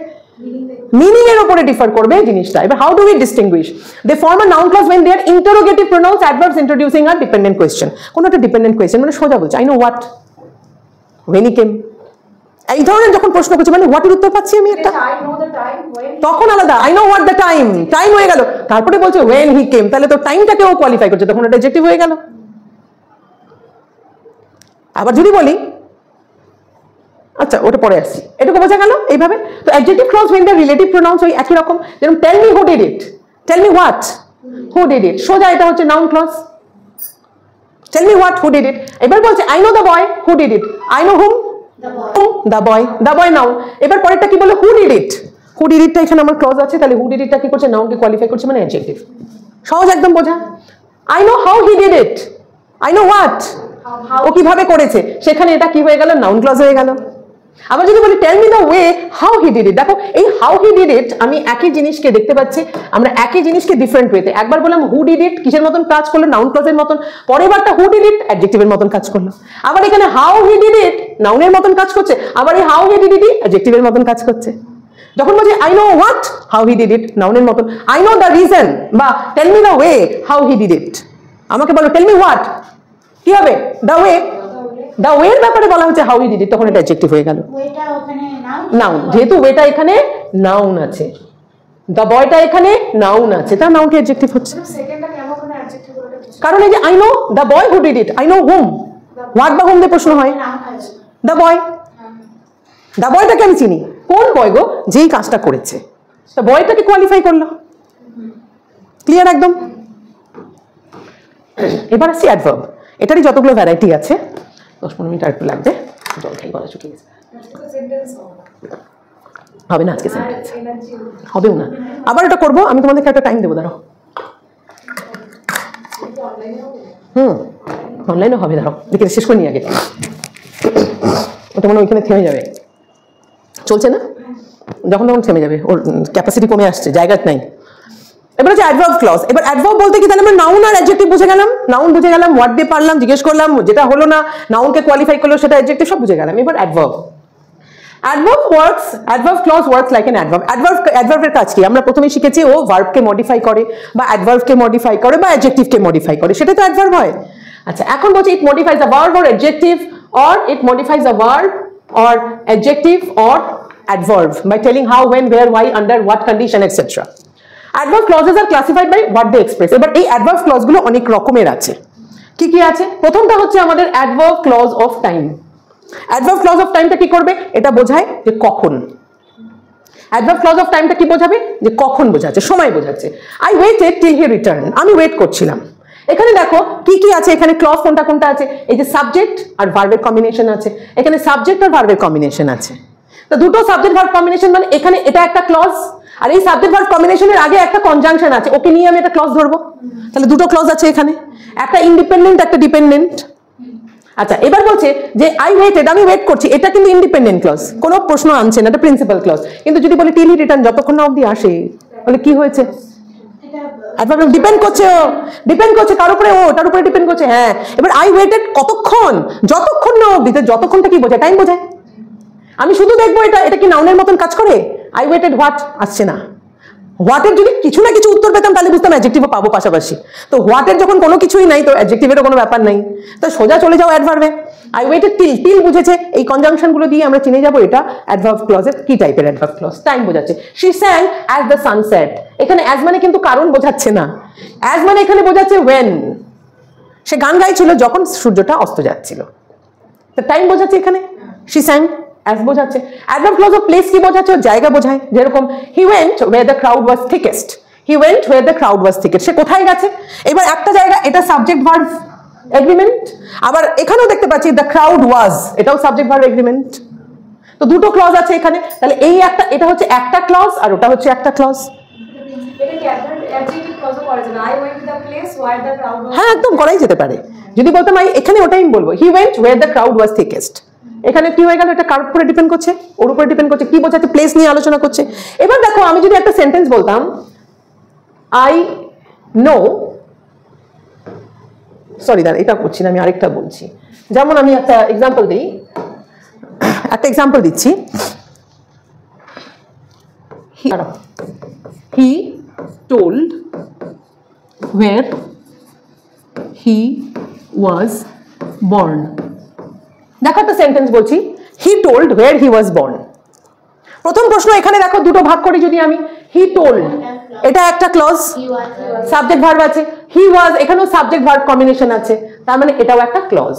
মিনিং এর উপরে ডিফার করবে জিনিসটা। এবার how do we distinguish? They form a noun clause when they are interrogative pronouns adverbs introducing a dependent question। কোন একটা ডিপেন্ডেন্ট কোয়েশ্চেন মানে সোজা বলছে I know what, when he came, এই ধরনের যখন প্রশ্ন করছে মানে হোয়াটের উত্তর পাচ্ছি আমি একটা, তখন আলাদা। I know what the time, time হয়ে গেল, তারপরে বলছে when he came, তাহলে তো টাইমটাকে ও কোয়ালিফাই করছে, তখন এটা অ্যাডজেক্টিভ হয়ে গেল। আবার যদি বলি, আচ্ছা ওটা পরে আসছি, এটুকু বোঝা গেল এইভাবে। তো adjective clause when the relative pronouns ওই একই রকম, যেমন tell me who did it, tell me what, who did it, সোজা এটা হচ্ছে noun clause. Tell me what, who did it. এবার বলছে I know the boy who did it, I know whom, the boy, the boy noun. এবার পরেরটা কি বলে, হু did it, who did ইটটা এখানে আমার ক্লজ আছে, তাহলে হু ডিড ইটটা কি করছে, নাউনকে কোয়ালিফাই করছে, মানে অ্যাডজেক্টিভ। সহজ একদম বোঝা। I know how he did it, I know what, ও কিভাবে করেছে, সেখানে এটা কি হয়ে গেল, নাউন ক্লজ হয়ে গেল। আবার যদি বলি tell me the way how he did it, দেখো এই হাউ হি ডিড ইট আমি একই জিনিসকে দেখতে পাচ্ছি, আমরা একই জিনিসকে ডিফারেন্ট ওয়েতে, একবার বললাম হু ডিড ইট কিসের মতন কাজ করলো, নাউন ক্লজের মতন, পরের বারটা হু ডিড ইট অ্যাডজেক্টিভের মতন কাজ করলো, আবার এখানে হাউ হি ডিড ইট নাউনের মতন কাজ করছে, আবার এই হাউ হি ডিড ইট অ্যাডজেক্টিভের মতন কাজ করছে। যখন বলছি I know what how he did it নাউনের মতন, আই নো দ্য রিজন বা tell me the way how he did it, আমাকে বলো টেল মি হোয়াট কি হবে দ্য ওয়ে, দ্য ওয়ের ব্যাপারে বলা হচ্ছে হাউ হি ডিড ইট, তখন এটা অ্যাডজেক্টিভ হয়ে গেল। ওইটা ওখানে নাউন, যেহেতু ওয়েটা এখানে নাউন আছে, দ্য বয়টা এখানে নাউন আছে, তার নাউন কি অ্যাডজেক্টিভ হচ্ছে? সেকেন্ডটা কেন ওখানে অ্যাডজেক্টিভ করে কারণ এই যে I know the boy who did it, I know hmm, what বা হুম দিয়ে প্রশ্ন হয়, দ্য বয়, দ্য বয়টাকে আমি চিনি, কোন বয় গো, যেই কাজটা করেছে, দ্য বয়টাকে কোয়ালিফাই করলো। ক্লিয়ার একদম? এবার আসছি অ্যাডভার্ব, এটারই যতগুলো ভ্যারাইটি আছে, 10-15 মিনিট আর একটু লাগবে, জল খাই গলা শুকিয়ে গেছে, হবে না আজকে সেন্টেন্স, হবেও না, আবার এটা করবো, আমি তোমাদেরকে একটা টাইম দেবো, দাঁড়াও। অনলাইনে হবে, দাঁড়াও দেখে শেষ করে নিয়ে আগে, ওটা মনে ওইখানে থেমে যাবে, চলছে না, যখন তখন থেমে যাবে, ওর ক্যাপাসিটি কমে আসছে, জায়গা নাই। এবার হচ্ছে অ্যাডভার্ব ক্লজ, এবার অ্যাডভার্ব বলতে কি তাহলে আমরা নাউন আর অ্যাডজেক্টিভ বুঝে গেলাম, নাউন বুঝে গেলাম, ওয়ার্ড দিয়ে পারলাম, জিজ্ঞেস করলাম, যেটা হলো না নাউনকে কোয়ালিফাই করলো সেটা অ্যাডজেক্টিভ, সব বুঝে গেলাম। এবার adverb, adverb works, adverb clause works like an adverb. অ্যাডভার্বের কাজ কি? আমরা প্রথমে শিখেছি ও ভার্বকে মডিফাই করে বা অ্যাডভার্বকে মডিফাই করে বা অ্যাডজেক্টিভকে মডিফাই করে, সেটা তো অ্যাডভার্ব হয়। আচ্ছা, এখন বলছি it modifies a verb or adjective, or it modifies a verb or adjective or adverb by telling how, when, where, why, under what condition, etc. Adverb clauses are classified by what they express. এবার এই adverb clause গুলো অনেক রকমের আছে। কি কি আছে? প্রথমটা হচ্ছে আমাদের adverb clause of time. Adverb clause of time টা কি করবে? এটা বোঝায় যে কখন। Adverb clause of time টা কি বোঝাবে? যে কখন বোঝাচ্ছে, সময় বোঝাচ্ছে। I waited till he returned. আমি ওয়েট করছিলাম। এখানে দেখো কি কি আছে, এখানে ক্লজ কোনটা কোনটা আছে, এই যে সাবজেক্ট আর ভার্বের কম্বিনেশন আছে, এখানে সাবজেক্ট আর ভার্বের কম্বিনেশন আছে। তো দুটো সাবজেক্ট ভার্ব কম্বিনেশন মানে এখানে এটা একটা ক্লজ, আর এই সাবজেক্ট ভার্ব কম্বিনেশনের আগে একটা কনজাংশন আছে, ওকে নিয়ে আমি একটা ক্লজ ধরবো, তাহলে দুটো ক্লজ আছে এখানে, একটা ইন্ডিপেন্ডেন্ট একটা ডিপেন্ডেন্ট। আচ্ছা, এবার বলছে যে আই ওয়েটেড, আমি ওয়েট করছি, এটা কিন্তু ইন্ডিপেন্ডেন্ট ক্লজ, কোনো প্রশ্ন আনছে না, এটা প্রিন্সিপাল ক্লজ। কিন্তু যদি বলি টিল হি রিটার্ন, যতক্ষণ না অবধি আসে, বলে কি হয়েছে, ডিপেন্ড করছে, ও ডিপেন্ড করছে কার উপরে, ও তার উপরে ডিপেন্ড করছে। হ্যাঁ, এবার আই ওয়েটেড কতক্ষণ, যতক্ষণ না অবধি, যতক্ষণটা কি বোঝায়, টাইম বোঝায়। আমি শুধু দেখবো এটা কি নাউনের মতন কাজ করে, আই ওয়েটেড হোয়াট আসছে না, হোয়াটের যদি কিছু না কিছু উত্তর পেতাম তাহলে বুঝতাম অ্যাডজেক্টিভও পাবো পাশাপাশি, তো হোয়াটের যখন কোনো কিছুই নাই তো অ্যাডজেক্টিভেরও কোনো ব্যাপার নাই, তো সোজা চলে যাও অ্যাডভার্বে। আই ওয়েটেড টিল, টিল বুঝেছে, এই কনজাংশন গুলো দিয়ে আমরা চিনে যাবো এটা অ্যাডভার্ব ক্লজের কি টাইপের অ্যাডভার্ব ক্লজ। টাইম বোঝাচ্ছে, she sang as the sunset, এখানে অ্যাজ মানে কিন্তু কারণ বোঝাচ্ছে না, অ্যাজ মানে এখানে বোঝাচ্ছে ওয়েন, সে গান গাইছিল যখন সূর্যটা অস্ত যাচ্ছিল, তো টাইম বোঝাচ্ছে এখানে, শি স্যাং অ্যাজ বোঝাচ্ছে। অ্যাডভার্ব ক্লজ অফ প্লেস কি বোঝাচ্ছে, জায়গা বোঝায়, যেরকম he went where the crowd was thickest, he went where the crowd was thickest, সে কোথায় গেছে। এবার একটা জায়গা, এটা সাবজেক্ট ভার্ব এগ্রিমেন্ট, আবার এখানেও দেখতে পাচ্ছি দ্য ক্রাউড ওয়াজ, এটাও সাবজেক্ট ভার্ব এগ্রিমেন্ট, তো দুটো ক্লজ আছে এখানে, তাহলে এই একটা, এটা হচ্ছে একটা ক্লজ আর ওটা হচ্ছে একটা ক্লজ। হ্যাঁ, একদম করাই যেতে পারে, যদি বলতাম এখানে ওটাই বলবো, he went where the crowd was thickest, এখানে কি হয়ে গেল, এটা কার উপরে ডিপেন্ড করছে, ওর উপরে ডিপেন্ড করছে, কি বোঝাচ্ছে, প্লেস নিয়ে আলোচনা করছে। এবার দেখো আমি যদি একটা সেন্টেন্স বলতাম, আই নো, সরি দাঁড়া এটা করছি না, আমি আরেকটা বলছি, যেমন আমি একটা এক্সাম্পল দিই, একটা এক্সাম্পল দিচ্ছি, he told where he was born, দেখো একটা সেন্টেন্স বলছি, he told where he was born। প্রথম প্রশ্ন এখানে দেখো দুটো ভাগ করি, যদি আমি হি টোল্ড, এটা একটা ক্লজ, সাবজেক্ট ভার্ব আছে, হি ওয়াজ, এখানেও সাবজেক্ট ভার্ব কম্বিনেশন আছে, তার মানে এটাও একটা ক্লজ।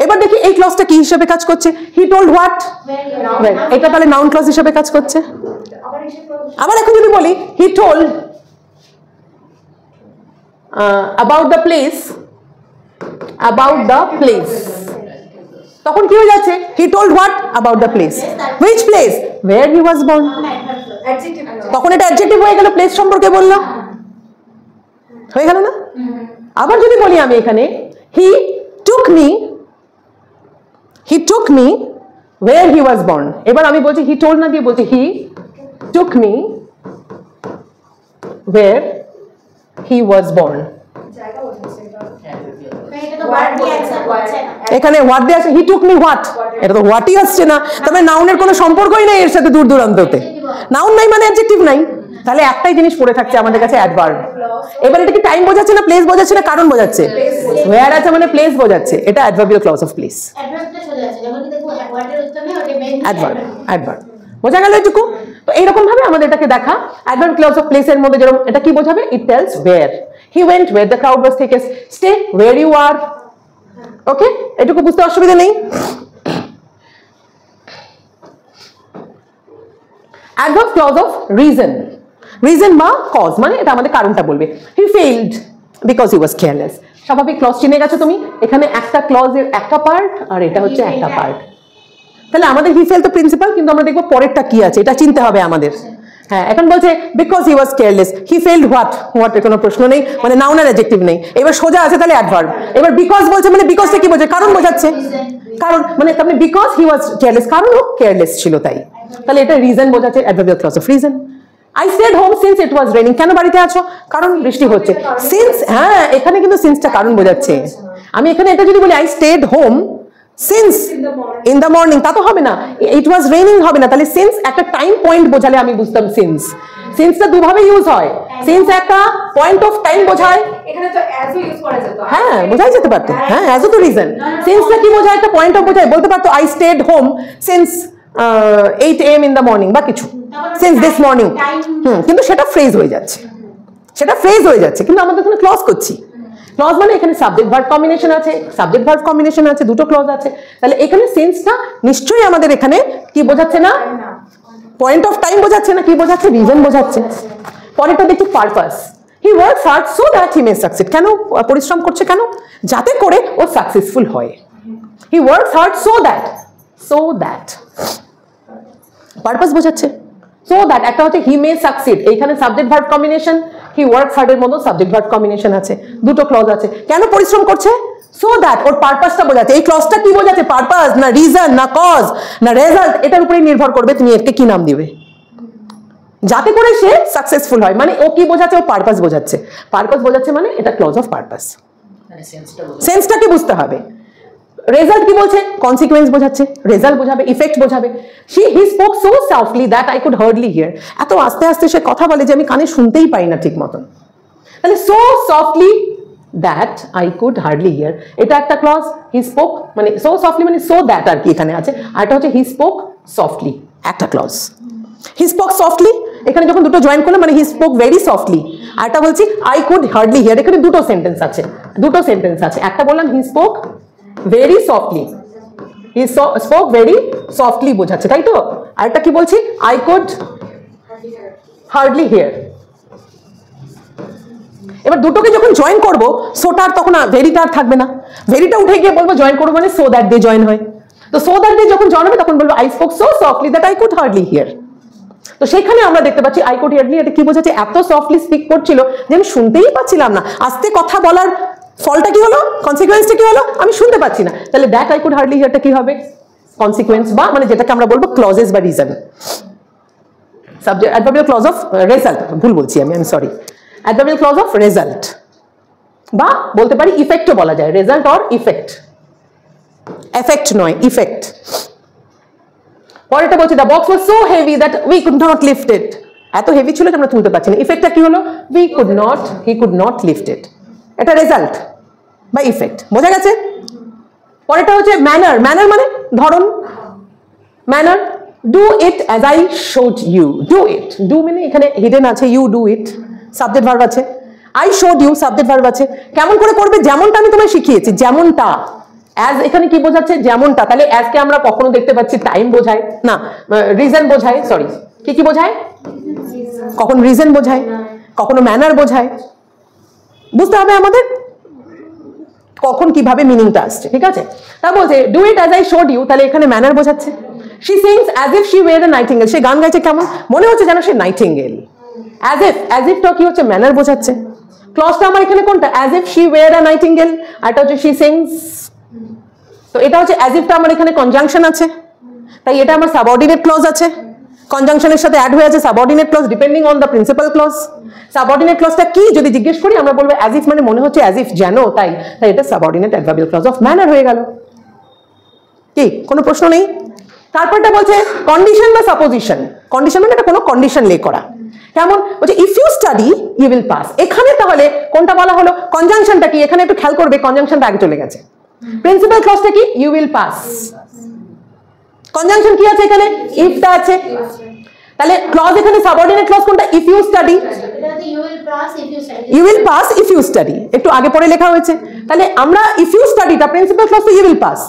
এবার দেখি এই ক্লজটা কি হিসেবে কাজ করছে, হি টোল্ড হোয়াট, এটা তাহলে নাউন ক্লজ হিসেবে কাজ করছে। আবার এখন যদি বলি he told about the place, তখন কি হয়ে যাচ্ছে, he told what about the place, which place, where he was born, তখন এটা অ্যাডজেক্টিভ হয়ে গেল, প্লেস সম্পর্কে বললো, হয়ে গেল না। আবার যদি বলি আমি এখানে he took me where he was born. এবার আমি বলছি he told না দিয়ে বলছি he took me where he was born. এটা তো ওয়ার্ড দিয়ে অ্যানসার করছে না। এখানে হোয়াট দিয়ে আছে, হি টুক মি হোয়াট, এটা তো হোয়াটই আসছে না, তবে নাউনের কোনো সম্পর্কই নেই এর সাথে দূর দূরান্ততে। নাউন নাই মানে অ্যাডজেক্টিভ নাই, তাহলে একটাই জিনিস পড়ে থাকছে আমাদের কাছে অ্যাডভার্ব। এবার এটা কি টাইম বোঝাচ্ছে না প্লেস বোঝাচ্ছে না কারণ বোঝাচ্ছে? ওয়্যার আছে মানে প্লেস বোঝাচ্ছে, এটা অ্যাডভার্বিয়াল ক্লজ অফ প্লেস। অ্যাডভার্বটা সোজা আছে, যখন দেখো ওয়ার্ডের উত্তর নেই ওটা মেইন অ্যাডভার্ব, অ্যাডভার্ব বোঝা গেল এটুকু? তো এইরকম ভাবে আমাদের এটাকে দেখা অ্যাডভার্ব ক্লজ অফ প্লেস এর মধ্যে যেরকম এটা কি বোঝাবে, it tells where he went, where the crowd was thickest, stay where you are. Okay, এটুকু বুঝতে অসুবিধা নেই। Adverb clause of reason, reason বা কজ মানে এটা আমাদের কারণটা বলবে। He failed because he was careless. স্বাভাবিক ক্লজ চিনে গেছো তুমি, এখানে একটা ক্লজের একটা পার্ট আর এটা হচ্ছে একটা পার্ট। তাহলে আমাদের হি ফেল তো প্রিন্সিপাল, কিন্তু আমরা দেখবো পরেরটা কি আছে এটা চিনতে হবে আমাদের। হ্যাঁ, এখন বলছে because he was careless, he failed what, হোয়াটের কোনো প্রশ্ন নেই, মানে নাউন আর অ্যাডজেক্টিভ নেই। এবার সোজা আছে তাহলে অ্যাডভার্ব। এবার বিকজ বলছে মানে বিকজটা কি বোঝায়, কারণ বোঝাচ্ছে, কারণ মানে তার মানে বিকজ হি ওয়াজ কেয়ারলেস, কারণ ও কেয়ারলেস ছিল তাই, তাহলে এটা রিজন বোঝাচ্ছে, adverbial clause of reason. I stayed home since it was raining, কেন বাড়িতে আছো, কারণ বৃষ্টি হচ্ছে। সিন্স, হ্যাঁ এখানে কিন্তু সিন্সটা কারণ বোঝাচ্ছে। আমি এখানে এটা যদি বলি I stayed home since in the morning, তা তো হবে না, it was raining হবে না, তাহলে since একটা টাইম পয়েন্ট বোঝালে আমি বুঝতাম since। সিন্সটা দুভাবে ইউজ হয়, সিন্স একটা পয়েন্ট অফ টাইম বোঝায়, এখানে তো অ্যাজ ও ইউজ করা যেত। হ্যাঁ বোঝাই যেতে পারতো, হ্যাঁ অ্যাজ তো রিজন। সিন্সটা কি বোঝায়, একটা পয়েন্ট অফ বোঝায়, বলতে পারতো I stayed home since 8 AM in the morning বা কিছু, সিন্স দিস মর্নিং। কিন্তু সেটা ফ্রেজ হয়ে যাচ্ছে, সেটা ফ্রেজ হয়ে যাচ্ছে, কিন্তু আমাদের এখানে ক্লজ করছি। ক্লজ মানে এখানে সাবজেক্ট ভার্ব কম্বিনেশন আছে, সাবজেক্ট ভার্ব কম্বিনেশন আছে, দুটো ক্লজ আছে, তাহলে এখানে সেন্সটা নিশ্চয়ই আমাদের এখানে কি বোঝাচ্ছে না, পয়েন্ট অফ টাইম বোঝাচ্ছে না, কি বোঝাচ্ছে, রিজন বোঝাচ্ছে। পরেরটা দেখি purpose, he works hard so that he May succeed, কেন পরিশ্রম করছে, কেন, যাতে করে ও সাকসেসফুল হয়। He works hard so that, so that purpose বোঝাচ্ছে। সো দ্যাট একটা হচ্ছে হি মে সাকসিড, এইখানে subject verb combination, he works hard এর মধ্যে সাবজেক্ট ভার্ব কম্বিনেশন আছে, দুটো ক্লজ আছে। কেন পরিশ্রম করছে, সো দ্যাট ওর পারপাসটা বোঝাচ্ছে। এই ক্লজটা কি বোঝাচ্ছে, পারপাস না রিজন না কজ না রেজাল্ট, এটার উপরেই নির্ভর করবে তুমি একে কি নাম দিবে, যাতে করে সে সাকসেসফুল হয়। মানে ও কি বোঝাচ্ছে, ও পারপাস বোঝাচ্ছে, পারপাস বোঝাচ্ছে মানে এটা ক্লজ অফ পারপাস। মানে সেন্সটা বলতে সেন্সটাকে বুঝতে হবে। রেজাল্ট কি বলছে, কনসিকুয়েন্স বোঝাচ্ছে, রেজাল্ট বোঝাবে, ইফেক্ট বোঝাবে। He spoke so softly that I could hardly here, এত আস্তে আস্তে সে কথা বলে যে আমি কানে শুনতেই পাই না ঠিক মতন। তাহলে so softly that I could hardly here, এটা একটা ক্লজ। হি স্পোক মানে সো সফটলি মানে সো দ্যাট আর কি এখানে আছে, আর এটা হচ্ছে হি স্পোক সফটলি একটা ক্লজ। হি স্পোক সফটলি এখানে যখন দুটো জয়েন করলো মানে হি স্পোক ভেরি সফটলি, আর একটা বলছি আই কুড হার্ডলি হিয়ার, এখানে দুটো সেন্টেন্স আছে, দুটো সেন্টেন্স আছে। একটা বললাম he spoke very softly, he spoke very softly বোঝাচ্ছে তাই তো, আরেকটা কি বলছি I could hardly hear। এবার দুটোকে যখন জয়েন করব সোটার তখন ভেরিটা আর থাকবে না, ভেরিটা উঠে গিয়ে বলবো জয়েন করবো মানে সো দ্যাট দিয়ে জয়েন হয়, তো সো দ্যাট দিয়ে যখন জয়েন হবে তখন বলবো I spoke so softly that I could hardly hear। তো সেখানে আমরা দেখতে পাচ্ছি I could hardly, এটা কি বোঝাচ্ছে, এত সফটলি স্পিক করছিল যে আমি শুনতেই পাচ্ছিলাম না, আস্তে কথা বলার ফলটা কি হলো, কনসিকুয়েন্সটা কি হলো, আমি শুনতে পাচ্ছি না। তাহলে দ্যাট আই কুড হার্ডলি হিয়ারটা কি হবে, কনসিকুয়েন্স বা মানে যেটাকে আমরা বলবো ক্লজেস বা reason. Subject adverbial clause of result, ভুল বলছি আমি sorry, adverbial clause of result বা বলতে পারি ইফেক্টও বলা যায়, রেজাল্ট অর ইফেক্ট, এফেক্ট নয় ইফেক্ট। পরেরটা বলছি the box was so heavy that we could not lift it, এত হেভি ছিল যে আমরা তুলতে পারছি না। ইফেক্টটা কি হলো, we could not, he could not lift it, এটা রেজাল্ট বা ইফেক্ট, বোঝা গেছে। পরেরটা হচ্ছে ম্যানার, ম্যানার মানে ধরন, manner do it as I showed you, do it, do মানে এখানে হিডেন আছে, you do it subject verb আছে, I showed you subject verb আছে। কেমন করে করবে, যেমনটা আমি তোমায় শিখিয়েছি, যেমনটা। অ্যাজ এখানে কি বোঝাচ্ছে, যেমনটা। তাহলে অ্যাজকে আমরা কখনো দেখতে পাচ্ছি টাইম বোঝায় না, রিজন বোঝায়, সরি কি কি বোঝায়, কখন রিজন বোঝায়, কখনো ম্যানার বোঝায়, বুঝতে হবে আমাদের কখন কিভাবে মিনিংটা আসছে, ঠিক আছে। তা বলছে do it as I showed you, তাহলে এখানে ম্যানার বোঝাচ্ছে। She sings as if she were a nightingale, সে গান গাইছে কেমন, মনে হচ্ছে যেন সে নাইটিঙ্গেল। অ্যাজ ইফটা কি হচ্ছে, ম্যানার বোঝাচ্ছে। ক্লজটা আমার এখানে কোনটা, as if she were a nightingale, আর এটা হচ্ছে শি সিংস, তো এটা হচ্ছে অ্যাজ ইফটা আমার এখানে কনজাংশন আছে। তাই এটা আমার সাবঅর্ডিনেট ক্লজ আছে, কনজাংশনের সাথে অ্যাড হয়ে আছে subordinate clause depending on the principal clause. Subordinate ক্লজটা কি যদি জিজ্ঞেস করি আমরা বলবো অ্যাজ ইফ, মানে মনে হচ্ছে অ্যাজ ইফ, যেন, তাই এটা subordinate adverbial clause of manner হয়ে গেল। কি কোনো প্রশ্ন নেই? তারপরটা বলছে কন্ডিশন বা সাপোজিশন। কন্ডিশন মানে এটা কোনো কন্ডিশন লে করা। কেমন বলছে if you study you will pass. এখানে তাহলে কোনটা বলা হলো? কনজাংশনটা কি? এখানে একটু খেয়াল করবে, কনজাংশনটা আগে চলে গেছে। প্রিন্সিপাল ক্লজটা কি? You will pass. কনজাংশন কি আছে এখানে? ইফটা আছে। তাহলে ক্লজ এখানে সাবঅর্ডিনেট ক্লজ কোনটা? If you study, you will pass if you study. You will pass if you study, একটু আগে পরে লেখা হয়েছে। তাহলে আমরা ইফ ইউ স্টাডিটা প্রিন্সিপাল ক্লজ তো ইউ উইল পাস।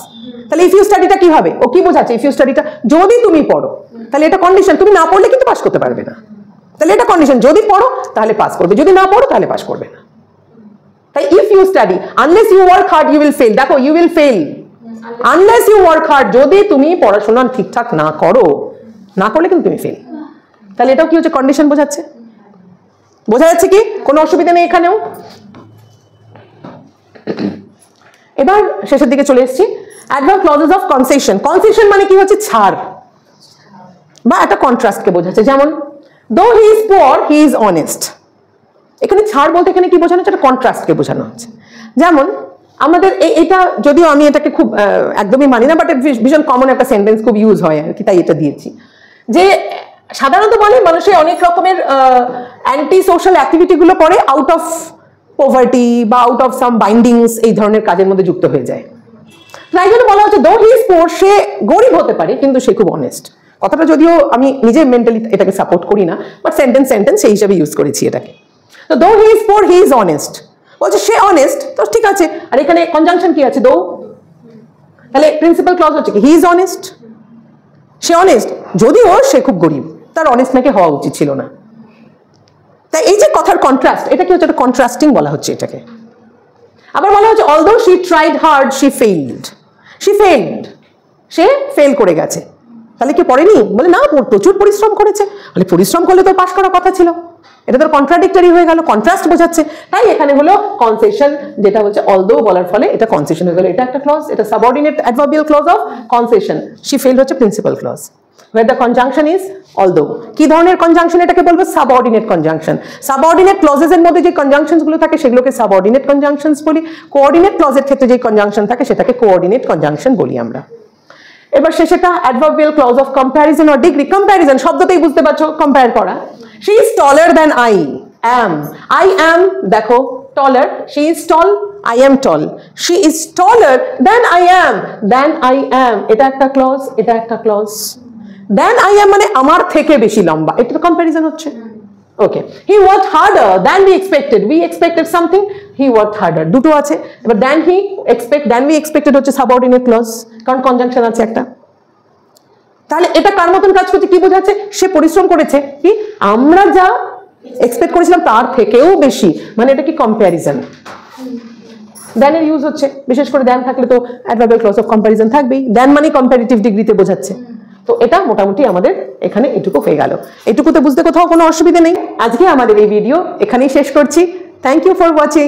তাহলে ইফ ইউ স্টাডিটা কি হবে? ও কি বোঝাচ্ছে? ইফ ইউ স্টাডিটা যদি তুমি পড়ো, তাহলে এটা কন্ডিশন। তুমি না পড়লে কিন্তু পাস করতে পারবে না, তাহলে এটা কন্ডিশন। যদি পড়ো তাহলে পাস করবে, যদি না পড়ো তাহলে পাস করবে না। তাই if you study unless you work hard you will fail. দেখো you will fail unless you work hard, যদি তুমি পড়াশোনা ঠিকঠাক না করো, না করলে কিন্তু তুমি ফেল। তাহলে এটাও কি হচ্ছে? কন্ডিশন বোঝাচ্ছে। বোঝা যাচ্ছে কি? কোনো অসুবিধা নেই এখানেও। এবার শেষের দিকে চলে এসেছি। Adverb clauses of concession. Concession মানে কি হচ্ছে? ছাড় বা একটা কন্ট্রাস্টকে বোঝাচ্ছে। যেমন দো he is poor he is honest. এখানে ছাড় বলতে এখানে কি বোঝানো হচ্ছে? একটা কন্ট্রাস্টকে বোঝানো হচ্ছে। যেমন আমাদের এটা, যদিও আমি এটাকে খুব একদমই মানি না, বাট ভীষণ কমন একটা সেন্টেন্স, খুব ইউজ হয় আর কি, তাই এটা দিয়েছি। যে সাধারণত বলে মানুষের অনেক রকমের অ্যান্টি সোশ্যাল অ্যাক্টিভিটিগুলো করে আউট অফ পভার্টি বা আউট অফ সাম বাইন্ডিংস, এই ধরনের কাজের মধ্যে যুক্ত হয়ে যায়। তাই জন্য বলা হচ্ছে দো হি ইজ পুয়ার, সে গরিব হতে পারে কিন্তু সে খুব অনেস্ট। কথাটা যদিও আমি নিজে মেন্টালি এটাকে সাপোর্ট করি না, বাট সেন্টেন্স সেই হিসাবে ইউজ করেছি এটাকে। তো দো he is poor he is honest, বলছে সে অনেস্ট, তো ঠিক আছে। আর এখানে কনজাংশন কি আছে? দো। তাহলে প্রিন্সিপাল ক্লজ হচ্ছে কি? হি ইজ অনেস্ট, সে অনেস্ট, যদিও সে খুব গরিব, তার অনেস্ট নাকি হওয়া উচিত ছিল না। তাই এই যে কথার কন্ট্রাস্ট, এটা কি হচ্ছে? কন্ট্রাস্টিং বলা হচ্ছে এটাকে। আবার বলা হচ্ছে although she tried hard she failed. She failed, say fail করে গেছে। তাহলে কি পড়েনি? বলে না, প্রচুর পরিশ্রম করেছে। তাহলে পরিশ্রম করলে তো পাস করার কথা ছিল। এটা তো কন্ট্রাডিক্টরি হয়ে গেল, কন্ট্রাস্ট বোঝাচ্ছে। তাই এখানে হলো কনসেশন, যেটা হচ্ছে অলদো বলার ফলে এটা কনসেশন হয়ে গেল। এটা একটা ক্লজ, এটা subordinate adverbial clause of concession. She failed হচ্ছে principal clause, where the conjunction is although। কি ধরনের কনজাংশন এটাকে বলবো? Subordinate conjunction. সাবঅর্ডিনেট ক্লজেস এর মধ্যে যে কনজাংশনস গুলো থাকে সেগুলোকে সাবঅর্ডিনেট কনজাংশনস বলি। কোঅর্ডিনেট ক্লজের ক্ষেত্রে যে কনজাংশন থাকে সেটাকে কোঅর্ডিনেট কনজাংশন বলি আমরা। এবার শেষেটা adverbial clause of comparison or degree. Comparison শব্দতেই বুঝতে পারছো, কম্পেয়ার করা। She is taller than I am. I am, দেখো taller, she is tall, I am tall. She is taller than I am. Than I am, এটা একটা clause, এটা একটা clause. Than I am মানে আমার থেকে বেশি লম্বা, এটা তো কম্প্যারিজন হচ্ছে। ওকে, he worked harder than we expected. We expected something, he worked harder, দুটো আছে। এবার than we expected হচ্ছে সাবঅর্ডিনেট ক্লজ, কারণ কনজাংশন আছে একটা। তাহলে এটা কার মতন কাজ করছে? কি বোঝাচ্ছে? সে পরিশ্রম করেছে, কি আমরা যা এক্সপেক্ট করেছিলাম তার থেকেও বেশি, মানে এটা কি কম্প্যারিজন। দেন এর ইউজ হচ্ছে, বিশেষ করে দেন থাকলে তো অ্যাডভার্বিয়াল ক্লজ অফ কম্প্যারিজন থাকবেই। দেন মানে কম্পারেটিভ ডিগ্রিতে বোঝাচ্ছে। তো এটা মোটামুটি আমাদের এখানে এটুকু হয়ে গেল। এটুকুতে বুঝতে কোথাও কোনো অসুবিধা নেই। আজকে আমাদের এই ভিডিও এখানেই শেষ করছি। Thank you for watching.